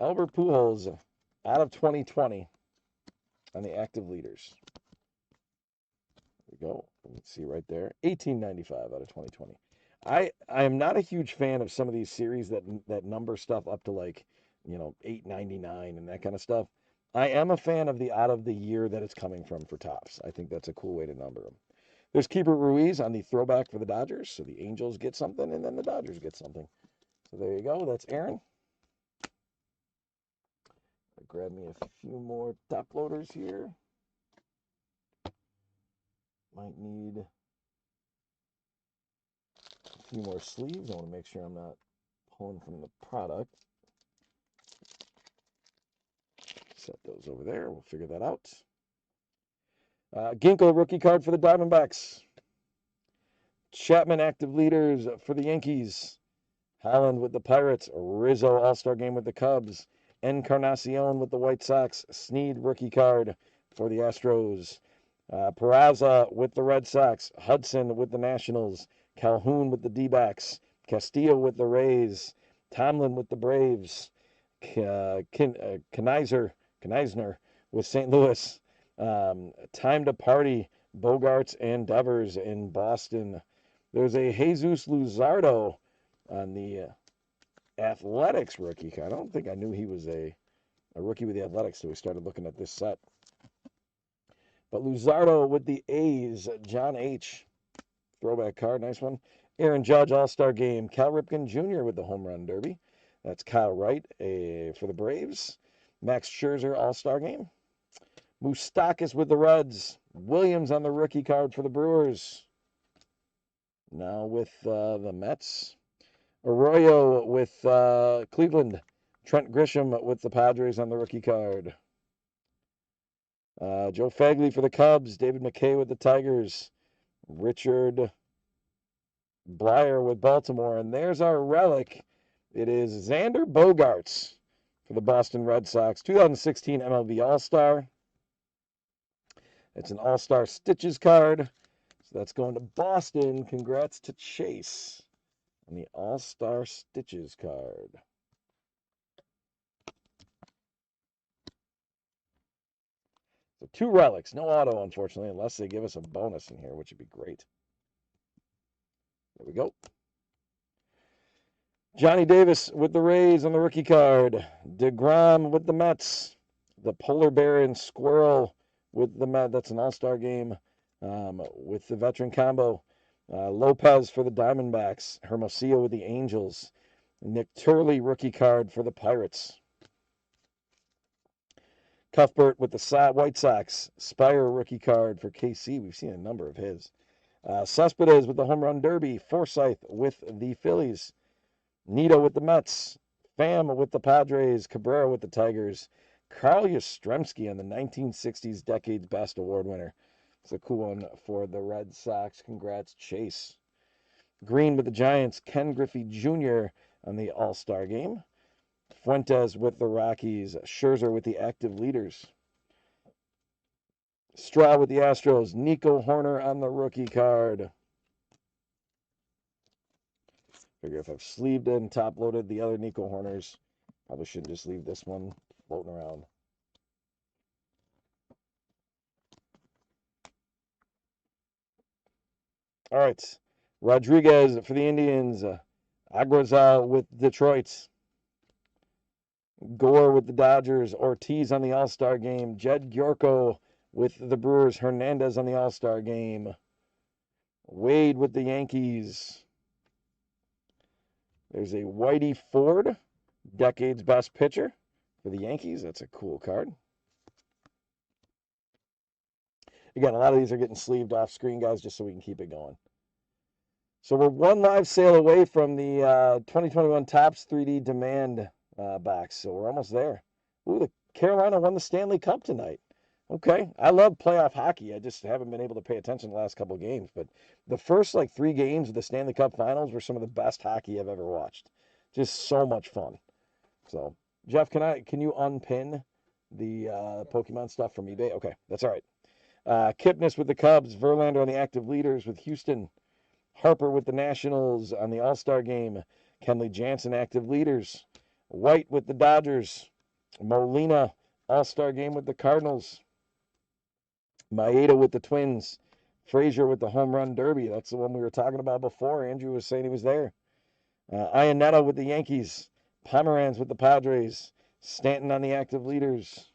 Albert Pujols out of 2020 on the active leaders. There we go. Let's see right there. 1895 out of 2020. I am not a huge fan of some of these series that number stuff up to like, 899 and that kind of stuff. I am a fan of the out of the year that it's coming from for tops. I think that's a cool way to number them. There's Keeper Ruiz on the throwback for the Dodgers. So the Angels get something and then the Dodgers get something. So there you go. That's Aaron. Grab me a few more top loaders here. Might need a few more sleeves. I want to make sure I'm not pulling from the product. Set those over there. We'll figure that out. Ginkgo rookie card for the Diamondbacks. Chapman active leaders for the Yankees. Holland with the Pirates. Rizzo All-Star Game with the Cubs. Encarnacion with the White Sox. Snead rookie card for the Astros. Peraza with the Red Sox. Hudson with the Nationals. Calhoun with the D-backs. Castillo with the Rays. Tomlin with the Braves. Kneisner with St. Louis. Time to Party, Bogarts and Devers in Boston. There's a Jesus Luzardo on the Athletics rookie card. I don't think I knew he was a rookie with the Athletics, so we started looking at this set. But Luzardo with the A's, John H. Throwback card, nice one. Aaron Judge, All-Star Game. Cal Ripken Jr. with the Home Run Derby. That's Kyle Wright for the Braves. Max Scherzer, All-Star Game. Moustakas with the Reds. Williams on the rookie card for the Brewers. Now with the Mets. Arroyo with Cleveland. Trent Grisham with the Padres on the rookie card. Joe Fagley for the Cubs. David McKay with the Tigers. Richard Blyer with Baltimore. And there's our relic. It is Xander Bogaerts for the Boston Red Sox. 2016 MLB All-Star. It's an All-Star Stitches card. So that's going to Boston. Congrats to Chase on the All-Star Stitches card. So 2 relics. No auto, unfortunately, unless they give us a bonus in here, which would be great. There we go. Johnny Davis with the Rays on the rookie card. DeGrom with the Mets. The Polar Bear and Squirrel with the Mets. That's an All-Star Game with the veteran combo. Lopez for the Diamondbacks. Hermosillo with the Angels. Nick Turley rookie card for the Pirates. Cuthbert with the White Sox. Spire rookie card for KC. We've seen a number of his. Cespedes with the Home Run Derby. Forsythe with the Phillies. Nito with the Mets. Pham with the Padres. Cabrera with the Tigers. Carl Yastrzemski on the 1960s Decade's Best Award winner. It's a cool one for the Red Sox. Congrats, Chase. Green with the Giants. Ken Griffey Jr. on the All-Star Game. Fuentes with the Rockies. Scherzer with the active leaders. Straw with the Astros. Nico Horner on the rookie card. Figure if I've sleeved and top-loaded the other Nico Horners, probably shouldn't just leave this one floating around. All right. Rodriguez for the Indians. Aguazal with Detroit. Gore with the Dodgers. Ortiz on the All-Star Game. Jed Gyorko with the Brewers. Hernandez on the All-Star Game. Wade with the Yankees. There's a Whitey Ford, Decade's Best Pitcher for the Yankees. That's a cool card. Again, a lot of these are getting sleeved off screen, guys, just so we can keep it going. So we're one live sale away from the 2021 Topps 3D Demand box. So we're almost there. Ooh, the Carolina won the Stanley Cup tonight. Okay, I love playoff hockey. I just haven't been able to pay attention to the last couple of games. But the first 3 games of the Stanley Cup Finals were some of the best hockey I've ever watched. Just so much fun. So, Jeff, can you unpin the Pokemon stuff from eBay? Okay, that's all right. Kipnis with the Cubs. Verlander on the active leaders with Houston. Harper with the Nationals on the All-Star Game. Kenley Jansen active leaders. White with the Dodgers. Molina All-Star Game with the Cardinals. Maeda with the Twins. Frazier with the Home Run Derby. That's the one we were talking about before. Andrew was saying he was there. Iannetta with the Yankees. Pomeranz with the Padres. Stanton on the active leaders.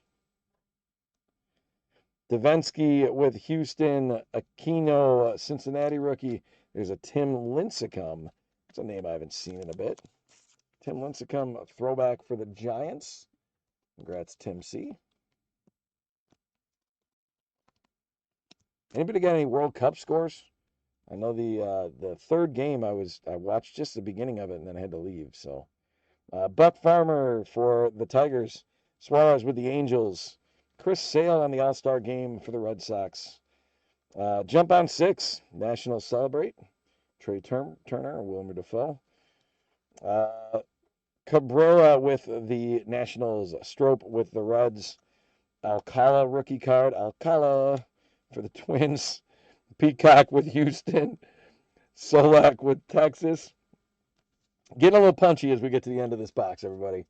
Davinsky with Houston. Aquino, Cincinnati rookie. There's a Tim Lincecum. That's a name I haven't seen in a bit. Tim Lincecum, throwback for the Giants. Congrats, Tim C. Anybody got any World Cup scores? I know the third game I watched just the beginning of it and then I had to leave. So, Buck Farmer for the Tigers. Suarez with the Angels. Chris Sale on the All-Star Game for the Red Sox. Jump on 6. Nationals celebrate. Trey Turner, Wilmer Defoe. Cabrera with the Nationals. Strope with the Reds. Alcala rookie card. Alcala for the Twins. Peacock with Houston. Solak with Texas. Getting a little punchy as we get to the end of this box, everybody.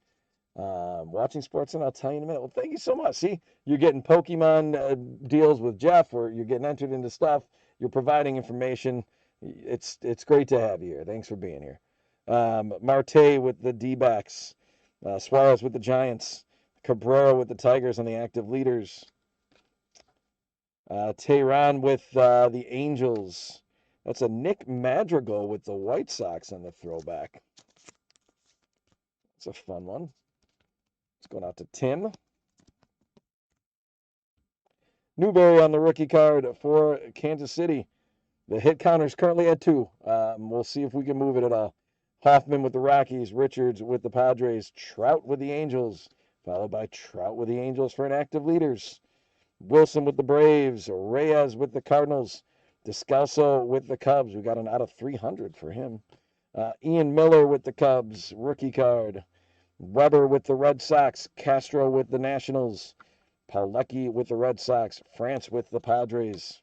Watching sports, and I'll tell you in a minute. Well, thank you so much. See, you're getting Pokemon deals with Jeff, or you're getting entered into stuff. You're providing information. It's great to have you here. Thanks for being here. Marte with the D-backs, Suarez with the Giants, Cabrera with the Tigers on the active leaders, Tehran with the Angels. That's a Nick Madrigal with the White Sox on the throwback. It's a fun one. It's going out to Tim. Newberry on the rookie card for Kansas City. The hit counter is currently at 2. We'll see if we can move it at all. Hoffman with the Rockies, Richards with the Padres, Trout with the Angels, followed by Trout with the Angels for inactive leaders. Wilson with the Braves, Reyes with the Cardinals, Descalso with the Cubs. We got an out of 300 for him. Ian Miller with the Cubs, rookie card. Weber with the Red Sox, Castro with the Nationals, Paulecki with the Red Sox, France with the Padres.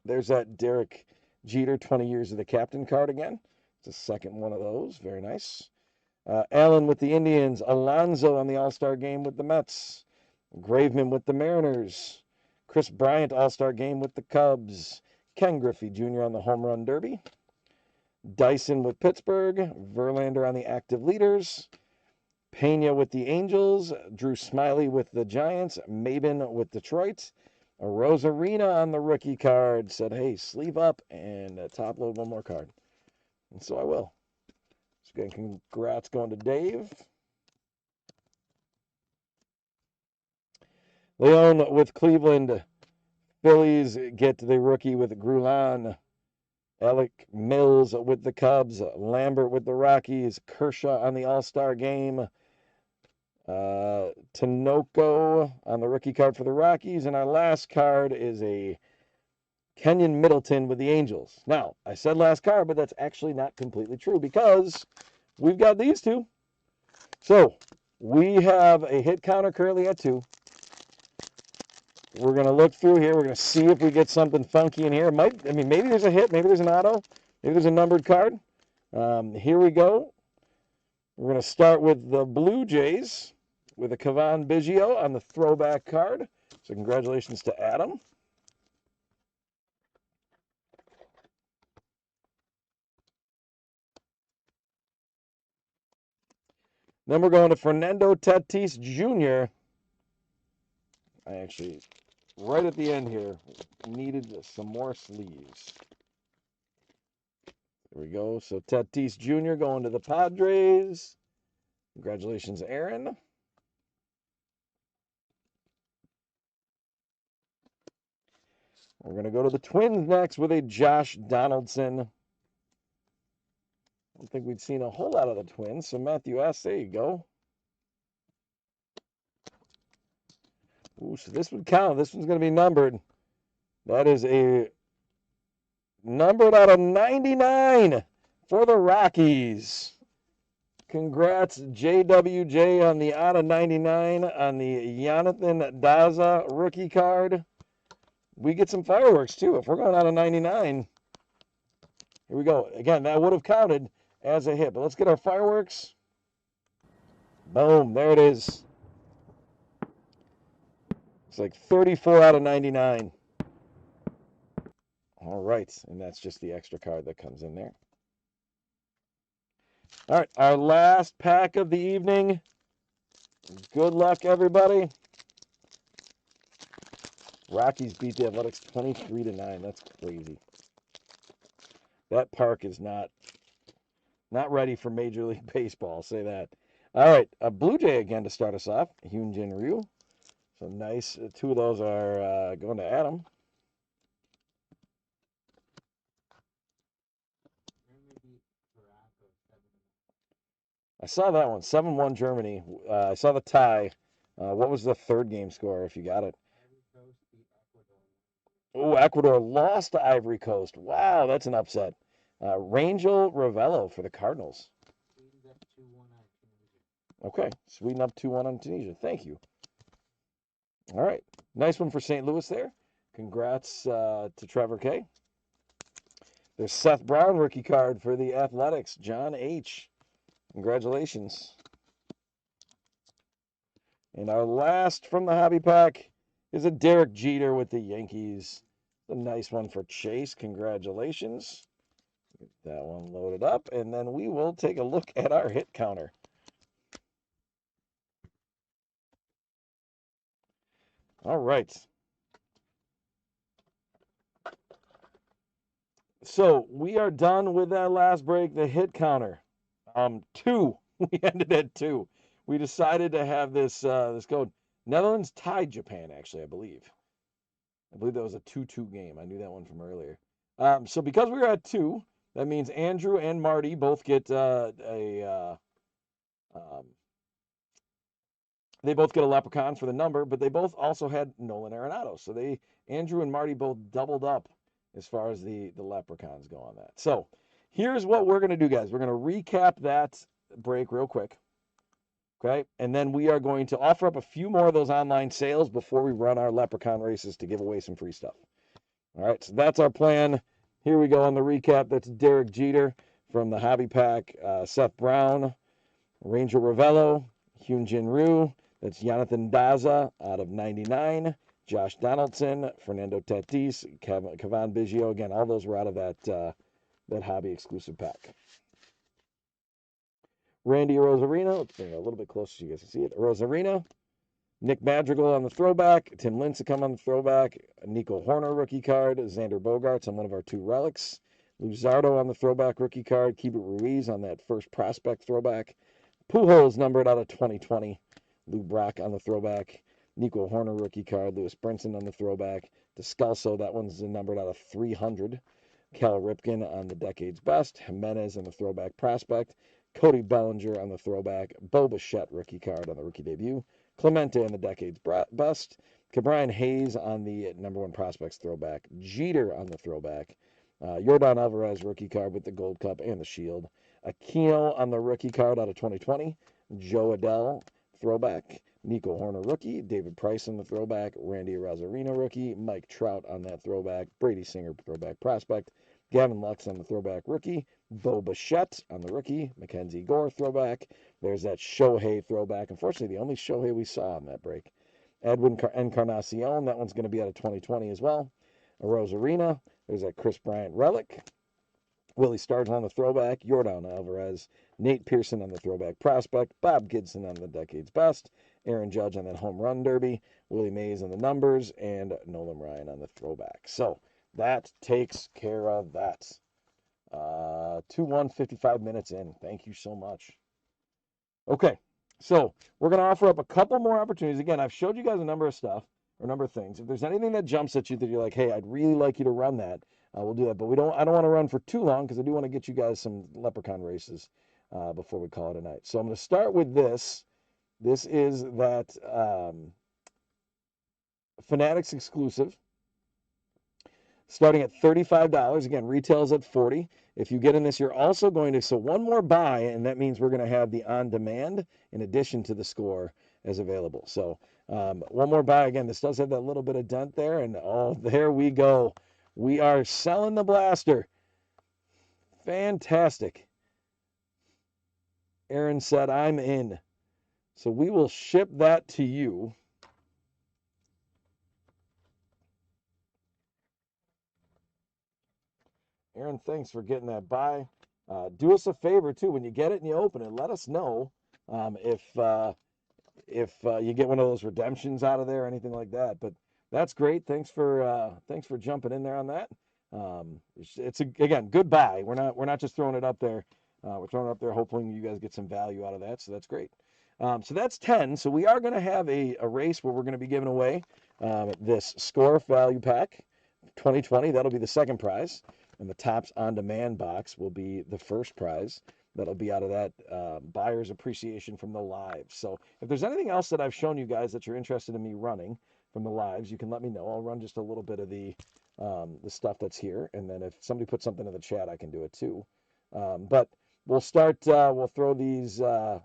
There's that Derek Jeter 20 years of the captain card again. It's a second one of those. Very nice. Allen with the Indians, Alonso on the All-Star game with the Mets, Graveman with the Mariners, Chris Bryant All-Star game with the Cubs, Ken Griffey Jr. on the Home Run Derby, Dyson with Pittsburgh, Verlander on the active leaders, Pena with the Angels, Drew Smiley with the Giants, Maben with Detroit, Rosarina on the rookie card. Said, hey, sleeve up and top load one more card. And so I will. So again, congrats going to Dave. Leon with Cleveland. Phillies get the rookie with Grulon. Alec Mills with the Cubs. Lambert with the Rockies. Kershaw on the All-Star game. Tinoco on the rookie card for the Rockies. And our last card is a Kenyon Middleton with the Angels. Now, I said last card, but that's actually not completely true because we've got these two. So, we have a hit counter currently at 2. We're going to look through here. We're going to see if we get something funky in here. Maybe there's a hit. Maybe there's an auto. Maybe there's a numbered card. Here we go. We're going to start with the Blue Jays with a Cavan Biggio on the throwback card. So congratulations to Adam. Then we're going to Fernando Tatis Jr. I actually, right at the end here, needed some more sleeves. There we go. So Tatis Jr. going to the Padres. Congratulations, Aaron. We're going to go to the Twins next with a Josh Donaldson. I don't think we'd seen a whole lot of the Twins. So Matthew S., there you go. Ooh, so this would count. This one's going to be numbered. That is a numbered out of 99 for the Rockies. Congrats, JWJ, on the out of 99 on the Jonathan Daza rookie card. We get some fireworks, too. If we're going out of 99, here we go. Again, that would have counted as a hit. But let's get our fireworks. Boom. There it is. It's like 34 out of 99. All right. And that's just the extra card that comes in there. All right. Our last pack of the evening. Good luck, everybody. Rockies beat the Athletics 23-9. That's crazy. That park is not ready for Major League Baseball, I'll say that. All right, a Blue Jay again to start us off, Hyunjin Ryu. So nice. 2 of those are going to Adam. I saw that one, 7-1 Germany. I saw the tie. What was the third game score, if you got it? Oh, Ecuador lost to Ivory Coast. Wow, that's an upset. Rangel Ravello for the Cardinals. Okay, Sweden up 2-1 on Tunisia. Thank you. All right, nice one for St. Louis there. Congrats to Trevor K. There's Seth Brown rookie card for the Athletics. John H. Congratulations. And our last from the hobby pack is a Derek Jeter with the Yankees. A nice one for Chase. Congratulations. Get that one loaded up, and then we will take a look at our hit counter. All right. So we are done with that last break, the hit counter. 2. We ended at 2. We decided to have this this code. Netherlands tied Japan, actually, I believe. I believe that was a 2-2 game. I knew that one from earlier. So because we were at 2, that means Andrew and Marty both get they both get a leprechaun for the number, but they both also had Nolan Arenado. So Andrew and Marty both doubled up as far as the leprechauns go on that. So here's what we're going to do, guys. We're going to recap that break real quick. Okay. And then we are going to offer up a few more of those online sales before we run our leprechaun races to give away some free stuff. All right. So that's our plan. Here we go on the recap. That's Derek Jeter from the hobby pack, Seth Brown, Ranger Ravello, Hyunjin Ryu. That's Jonathan Daza out of 99. Josh Donaldson, Fernando Tatis, Cavan Biggio. Again, all those were out of that hobby exclusive pack. Randy Rosarino. Let's bring it a little bit closer so you guys can see it. Rosarino. Nick Madrigal on the throwback. Tim Lincecum on the throwback. Nico Horner rookie card. Xander Bogaerts on one of our 2 relics. Luzardo on the throwback rookie card. Keibert Ruiz on that first prospect throwback. Pujols numbered out of 2020. Lou Brock on the throwback. Nico Horner rookie card. Lewis Brinson on the throwback. Descalso, that one's numbered out of 300. Cal Ripken on the decade's best. Jimenez on the throwback prospect. Cody Bellinger on the throwback. Bo Bichette rookie card on the rookie debut. Clemente on the decade's best. Cabrian Hayes on the number 1 prospects throwback. Jeter on the throwback. Yordan Alvarez rookie card with the Gold Cup and the Shield. Aquino on the rookie card out of 2020. Joe Adell throwback. Nico Horner rookie. David Price on the throwback. Randy Rosarino rookie. Mike Trout on that throwback. Brady Singer throwback prospect. Gavin Lux on the throwback rookie. Bo Bichette on the rookie. Mackenzie Gore throwback. There's that Shohei throwback. Unfortunately, the only Shohei we saw on that break. Edwin Encarnacion. That one's going to be out of 2020 as well. A Rosarina. There's that Chris Bryant relic. Willie Stargell on the throwback. Yordan Alvarez. Nate Pearson on the throwback prospect. Bob Gibson on the decade's best. Aaron Judge on that home run derby. Willie Mays on the numbers. And Nolan Ryan on the throwback. So that takes care of that. 2-1, 55 minutes in. Thank you so much. Okay, so we're going to offer up a couple more opportunities. Again, I've showed you guys a number of stuff, or a number of things. If there's anything that jumps at you that you're like, hey, I'd really like you to run that, we'll do that. But I don't want to run for too long because I do want to get you guys some leprechaun races before we call it a night. So I'm going to start with this. This is that Fanatics exclusive. Starting at $35. Again, retails at $40. If you get in this, you're also going to, so one more buy, and that means we're going to have the on-demand in addition to the score as available. So one more buy. Again, this does have that little bit of dent there, and oh, there we go. We are selling the blaster. Fantastic. Aaron said, I'm in. So we will ship that to you. Aaron, thanks for getting that by. Do us a favor too when you get it and you open it. Let us know if you get one of those redemptions out of there or anything like that. But that's great. Thanks for jumping in there on that. It's again good buy. We're not just throwing it up there. We're throwing it up there hoping you guys get some value out of that. So that's great. So that's 10. So we are going to have a race where we're going to be giving away this score value pack 2020. That'll be the second prize. And the Topps on-demand box will be the first prize. That'll be out of that buyer's appreciation from the lives. So if there's anything else that I've shown you guys that you're interested in me running from the lives, you can let me know. I'll run just a little bit of the stuff that's here. And then if somebody puts something in the chat, I can do it too. But we'll start, we'll throw these, I'm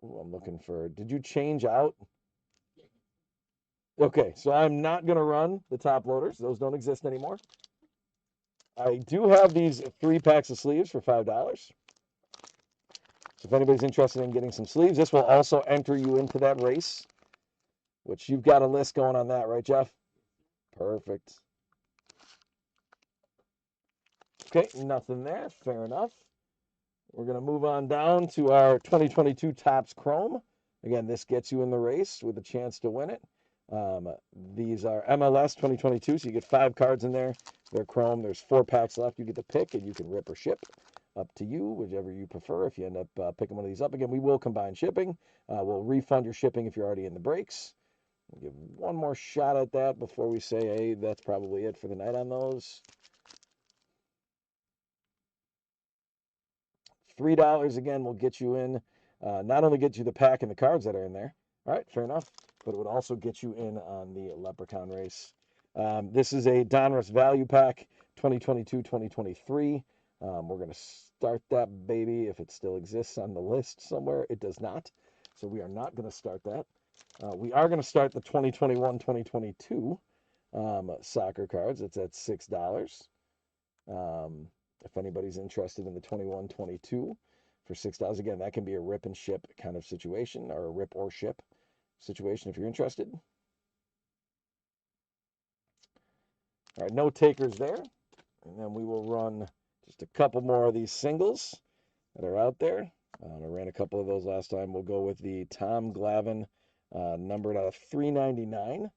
looking for, did you change out? Okay, so I'm not going to run the top loaders. Those don't exist anymore. I do have these 3 packs of sleeves for $5. So So if anybody's interested in getting some sleeves, this will also enter you into that race, which you've got a list going on that, right, Jeff? Perfect. Okay, nothing there. Fair enough. We're going to move on down to our 2022 Topps Chrome. Again, this gets you in the race with a chance to win it. These are MLS 2022, so you get 5 cards in there. They're Chrome. There's 4 packs left. You get to pick, and you can rip or ship. Up to you, whichever you prefer. If you end up picking one of these up, again, we will combine shipping. We'll refund your shipping if you're already in the breaks. We'll give one more shot at that before we say, hey, that's probably it for the night on those. $3 again will get you in. Not only get you the pack and the cards that are in there. All right, fair enough. But it would also get you in on the Leprechaun race. This is a Donruss value pack, 2022-2023. We're going to start that baby if it still exists on the list somewhere. It does not. So we are not going to start that. We are going to start the 2021-2022 soccer cards. It's at $6. If anybody's interested in the 21-22 for $6, again, that can be a rip and ship kind of situation, or a rip or ship situation if you're interested. All right, no takers there. And then we will run just a couple more of these singles that are out there. I ran a couple of those last time. We'll go with the Tom Glavine, numbered out of $3.99.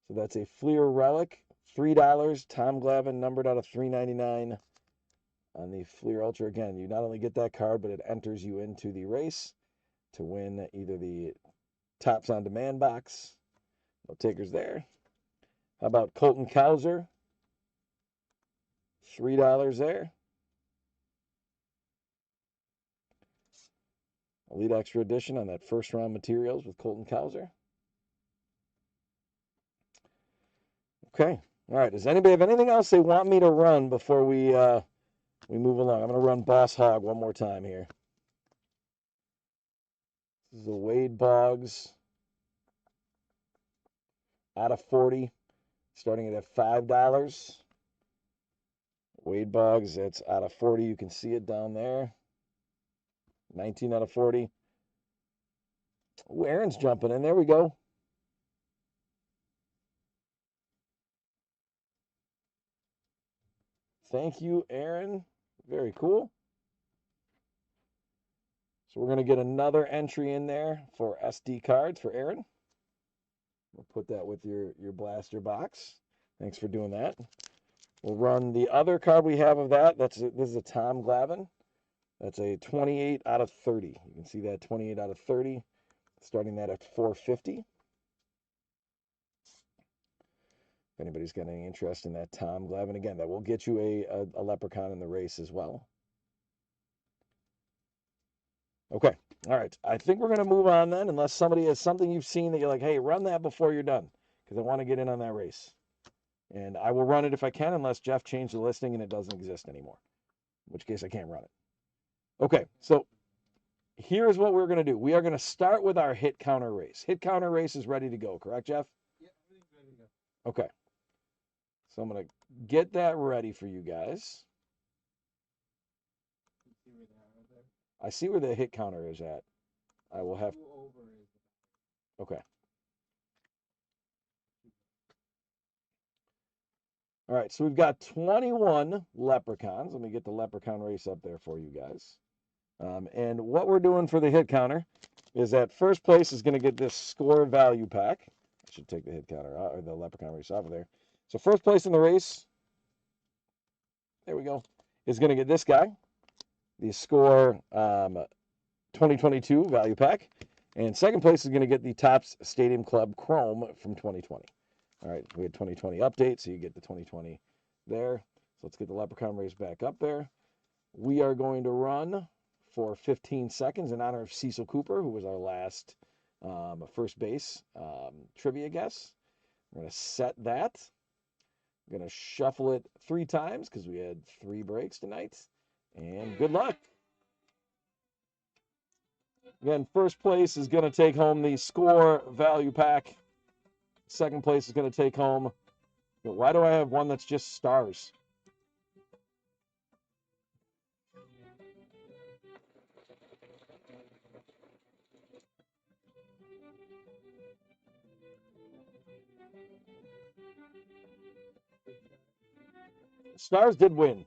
So that's a Fleer Relic, $3. Tom Glavine, numbered out of $3.99 on the Fleer Ultra. Again, you not only get that card, but it enters you into the race to win either the Topps on Demand box. No takers there. How about Colton Cowser? $3 there. Elite Extra Edition on that first round materials with Colton Cowser. Okay. All right. Does anybody have anything else they want me to run before we move along? I'm going to run Boss Hog one more time here. This is the Wade Boggs out of 40, starting at $5. Wade Boggs, that's out of 40. You can see it down there. 19 out of 40. Ooh, Aaron's jumping in. There we go. Thank you, Aaron. Very cool. So we're going to get another entry in there for SD cards for Aaron. We'll put that with your blaster box. Thanks for doing that. We'll run the other card we have of that. This is a Tom Glavine. That's a 28 out of 30. You can see that 28 out of 30, starting that at $4.50. If anybody's got any interest in that Tom Glavine, again, that will get you a Leprechaun in the race as well. Okay. All right. I think we're going to move on then, unless somebody has something you've seen that you're like, hey, run that before you're done, because I want to get in on that race. And I will run it if I can, unless Jeff changed the listing and it doesn't exist anymore, in which case I can't run it. Okay. So here's what we're going to do. We are going to start with our hit counter race. Hit counter race is ready to go, correct, Jeff? Yeah, everything's ready to go. Okay. So I'm going to get that ready for you guys. You see where they are right there? I see where the hit counter is at. I will have... Over is Okay. All right, so we've got 21 Leprechauns. Let me get the Leprechaun race up there for you guys. And what we're doing for the hit counter is that first place is going to get this score value pack. I should take the hit counter out, or the Leprechaun race off of there. So first place in the race, there we go, is going to get this guy, the score 2022 value pack. And second place is going to get the Topps Stadium Club Chrome from 2020. All right, we had 2020 update, so you get the 2020 there. So let's get the Leprechaun race back up there. We are going to run for 15 seconds in honor of Cecil Cooper, who was our last first base trivia guess. We're going to set that. We're going to shuffle it 3 times because we had 3 breaks tonight. And good luck. Again, first place is going to take home the score value pack. Second place is going to take home. Why do I have one that's just stars? Stars did win.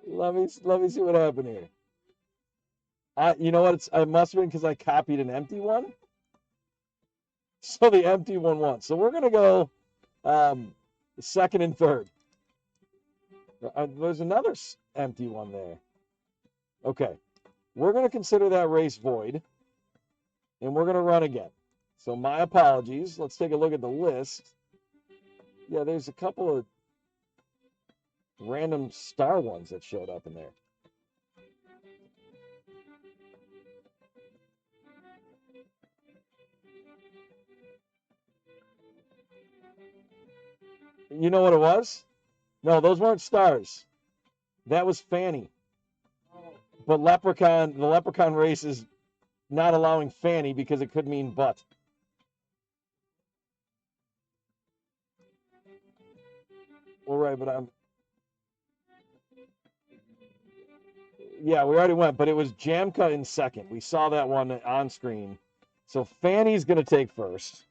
Let me see what happened here. You know what? It must have been because I copied an empty one. So the empty one won. So we're gonna go second and third. There's another empty one there. Okay, we're gonna consider that race void, and we're gonna run again. So my apologies. Let's take a look at the list. Yeah, there's a couple of random star ones that showed up in there. You know what it was? No, those weren't stars. That was Fanny. But the leprechaun race is not allowing Fanny because it could mean butt. Well, right, but yeah, we already went, but it was Jamka in second. We saw that one on screen. So Fanny's going to take first.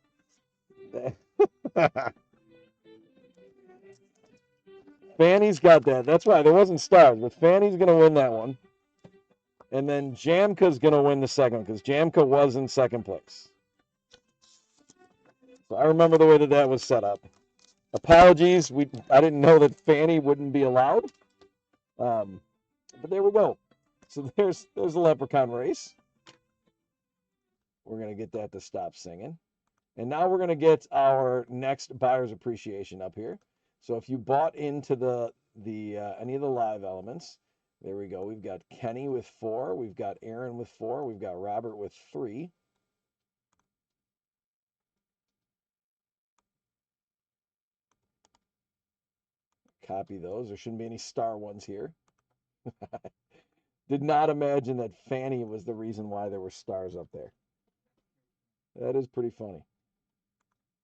Fanny's got that. That's why there wasn't stars, but Fanny's going to win that one. And then Jamka's going to win the second because Jamka was in second place. So I remember the way that was set up. Apologies. I didn't know that Fanny wouldn't be allowed. But there we go. So there's a leprechaun race. We're going to get that to stop singing. And now we're going to get our next buyer's appreciation up here. So if you bought into any of the live elements, there we go. We've got Kenny with 4. We've got Aaron with 4. We've got Robert with 3. Copy those. There shouldn't be any star ones here. Did not imagine that Fanny was the reason why there were stars up there. That is pretty funny.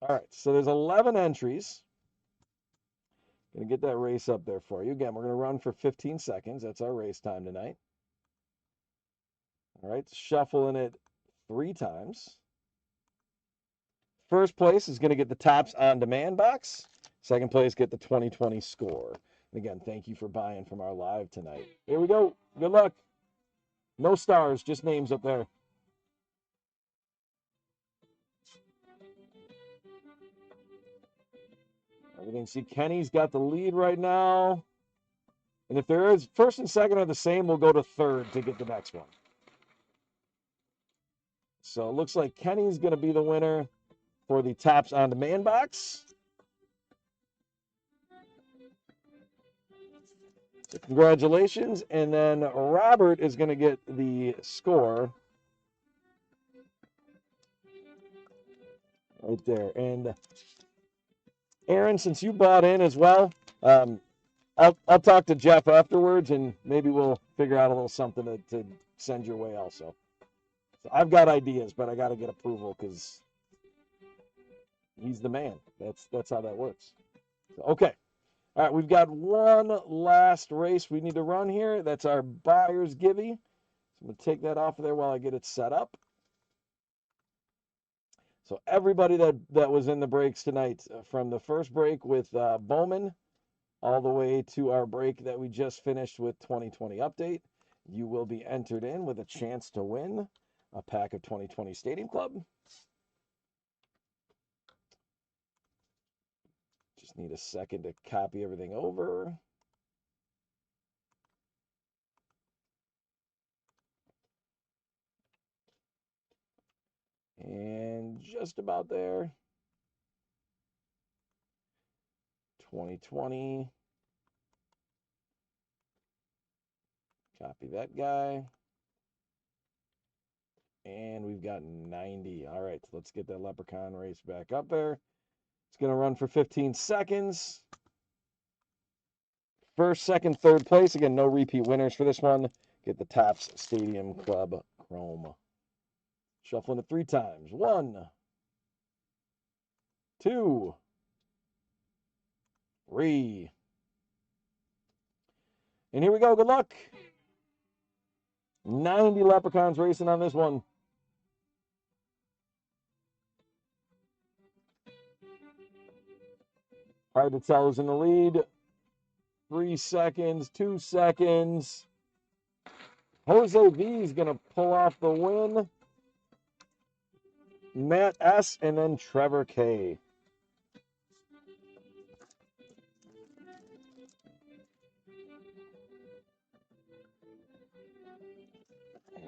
All right, so there's 11 entries. Going to get that race up there for you. Again, we're going to run for 15 seconds. That's our race time tonight. All right, shuffling it 3 times. First place is going to get the Tops on Demand box. Second place, get the 2020 score. And again, thank you for buying from our live tonight. Here we go. Good luck. No stars, just names up there. Everything. See, Kenny's got the lead right now. And if there is first and second are the same, we'll go to third to get the next one. So it looks like Kenny's going to be the winner for the Tops on Demand box. So congratulations. And then Robert is going to get the score right there. And Aaron, since you bought in as well, I'll talk to Jeff afterwards, and maybe we'll figure out a little something to send your way also. So I've got ideas, but I got to get approval because he's the man. That's how that works. So, okay. All right, we've got one last race we need to run here. That's our buyer's givey. So I'm going to take that off of there while I get it set up. So everybody that was in the breaks tonight, from the first break with Bowman all the way to our break that we just finished with 2020 Update, you will be entered in with a chance to win a pack of 2020 Stadium Club. Just need a second to copy everything over. And just about there. 2020. Copy that guy. And we've got 90. All right, let's get that leprechaun race back up there. It's going to run for 15 seconds. First, second, third place. Again, no repeat winners for this one. Get the Tops Stadium Club Chrome. Shuffling it 3 times. 1, 2, 3. And here we go. Good luck. 90 leprechauns racing on this one. Hard to tell who's in the lead. 3 seconds, 2 seconds. Jose V is going to pull off the win. Matt S. and then Trevor K.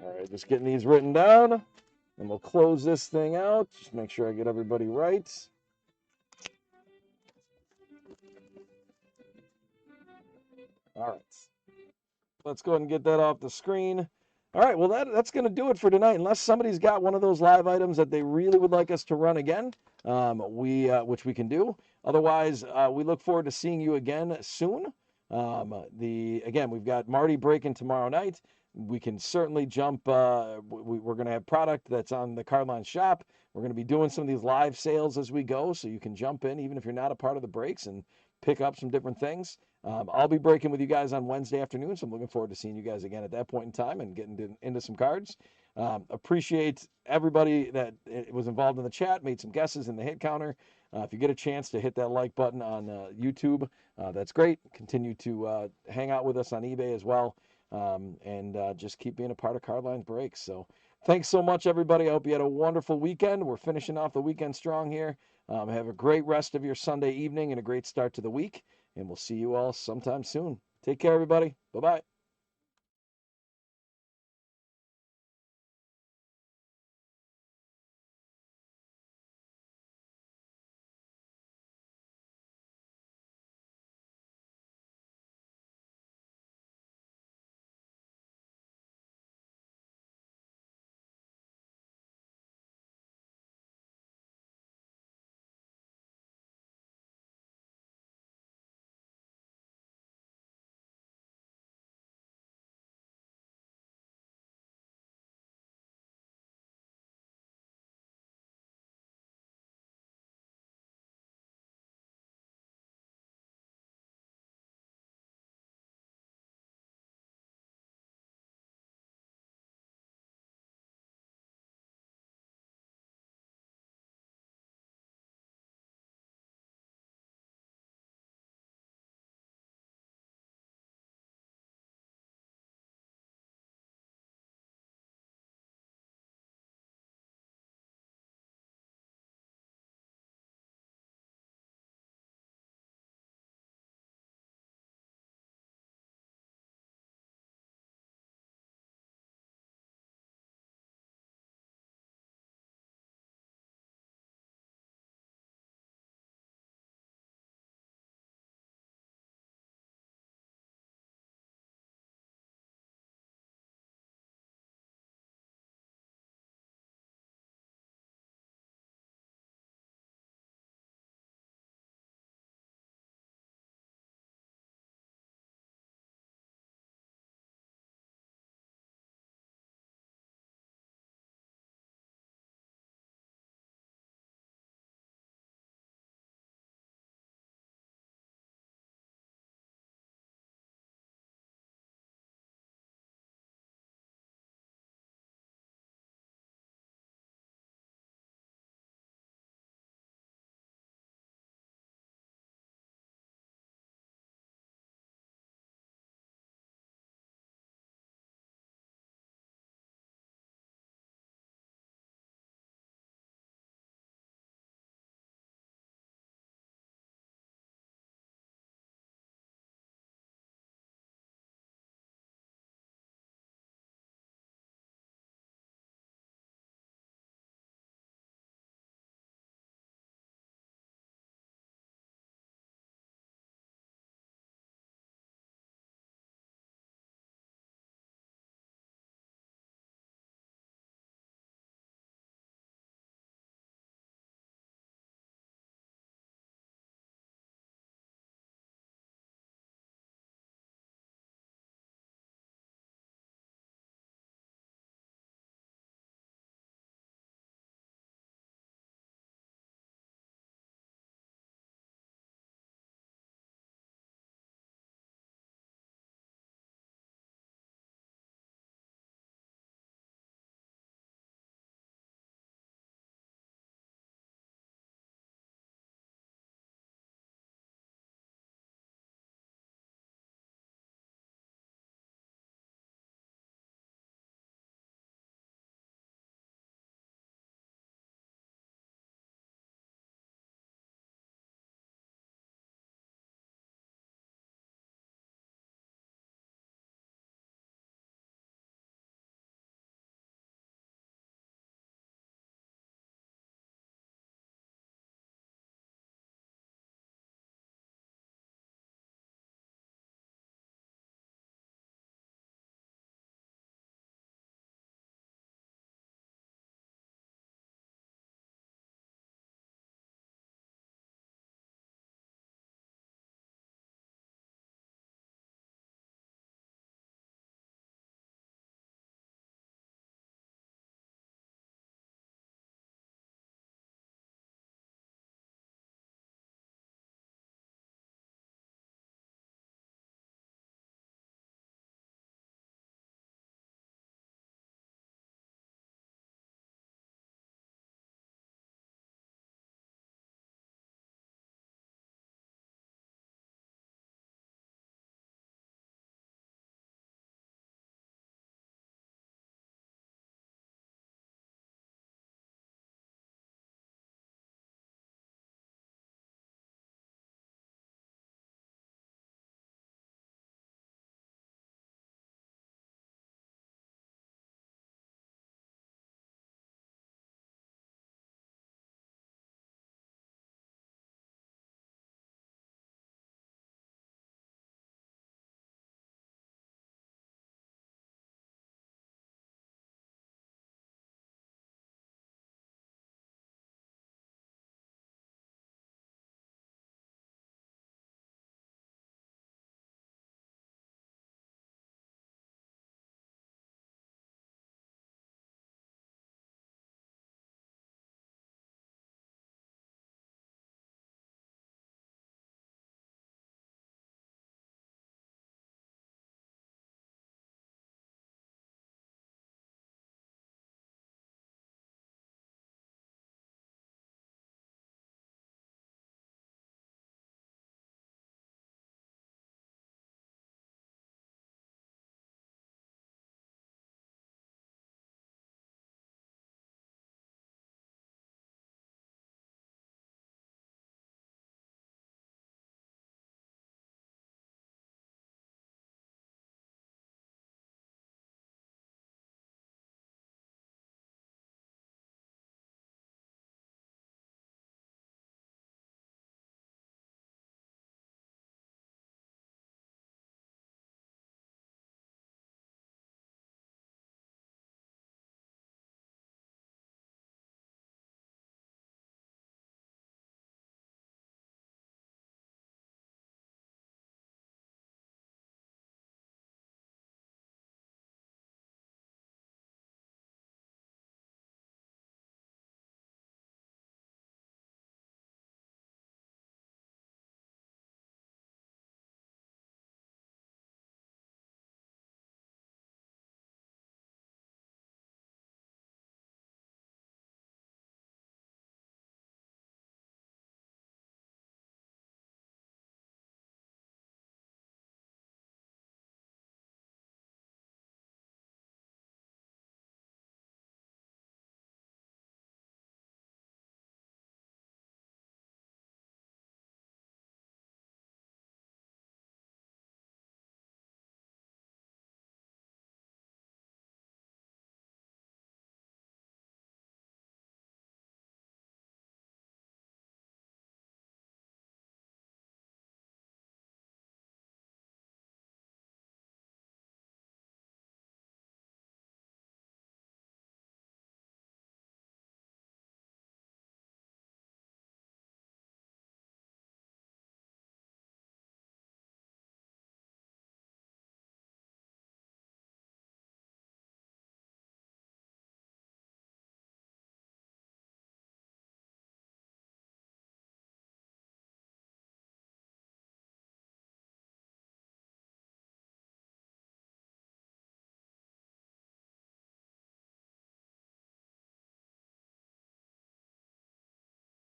All right, just getting these written down, and we'll close this thing out. Just make sure I get everybody right. All right. Let's go ahead and get that off the screen. All right, well, that's going to do it for tonight. Unless somebody's got one of those live items that they really would like us to run again, which we can do. Otherwise, we look forward to seeing you again soon. Again, we've got Marty breaking tomorrow night. We can certainly jump. We're going to have product that's on the Cardline shop. We're going to be doing some of these live sales as we go, so you can jump in even if you're not a part of the breaks and pick up some different things. I'll be breaking with you guys on Wednesday afternoon, so I'm looking forward to seeing you guys again at that point in time and getting into some cards. Appreciate everybody that was involved in the chat, made some guesses in the hit counter. If you get a chance to hit that like button on YouTube, that's great. Continue to hang out with us on eBay as well, and just keep being a part of Cardline's Breaks. So thanks so much, everybody. I hope you had a wonderful weekend. We're finishing off the weekend strong here. Have a great rest of your Sunday evening and a great start to the week. And we'll see you all sometime soon. Take care, everybody. Bye-bye.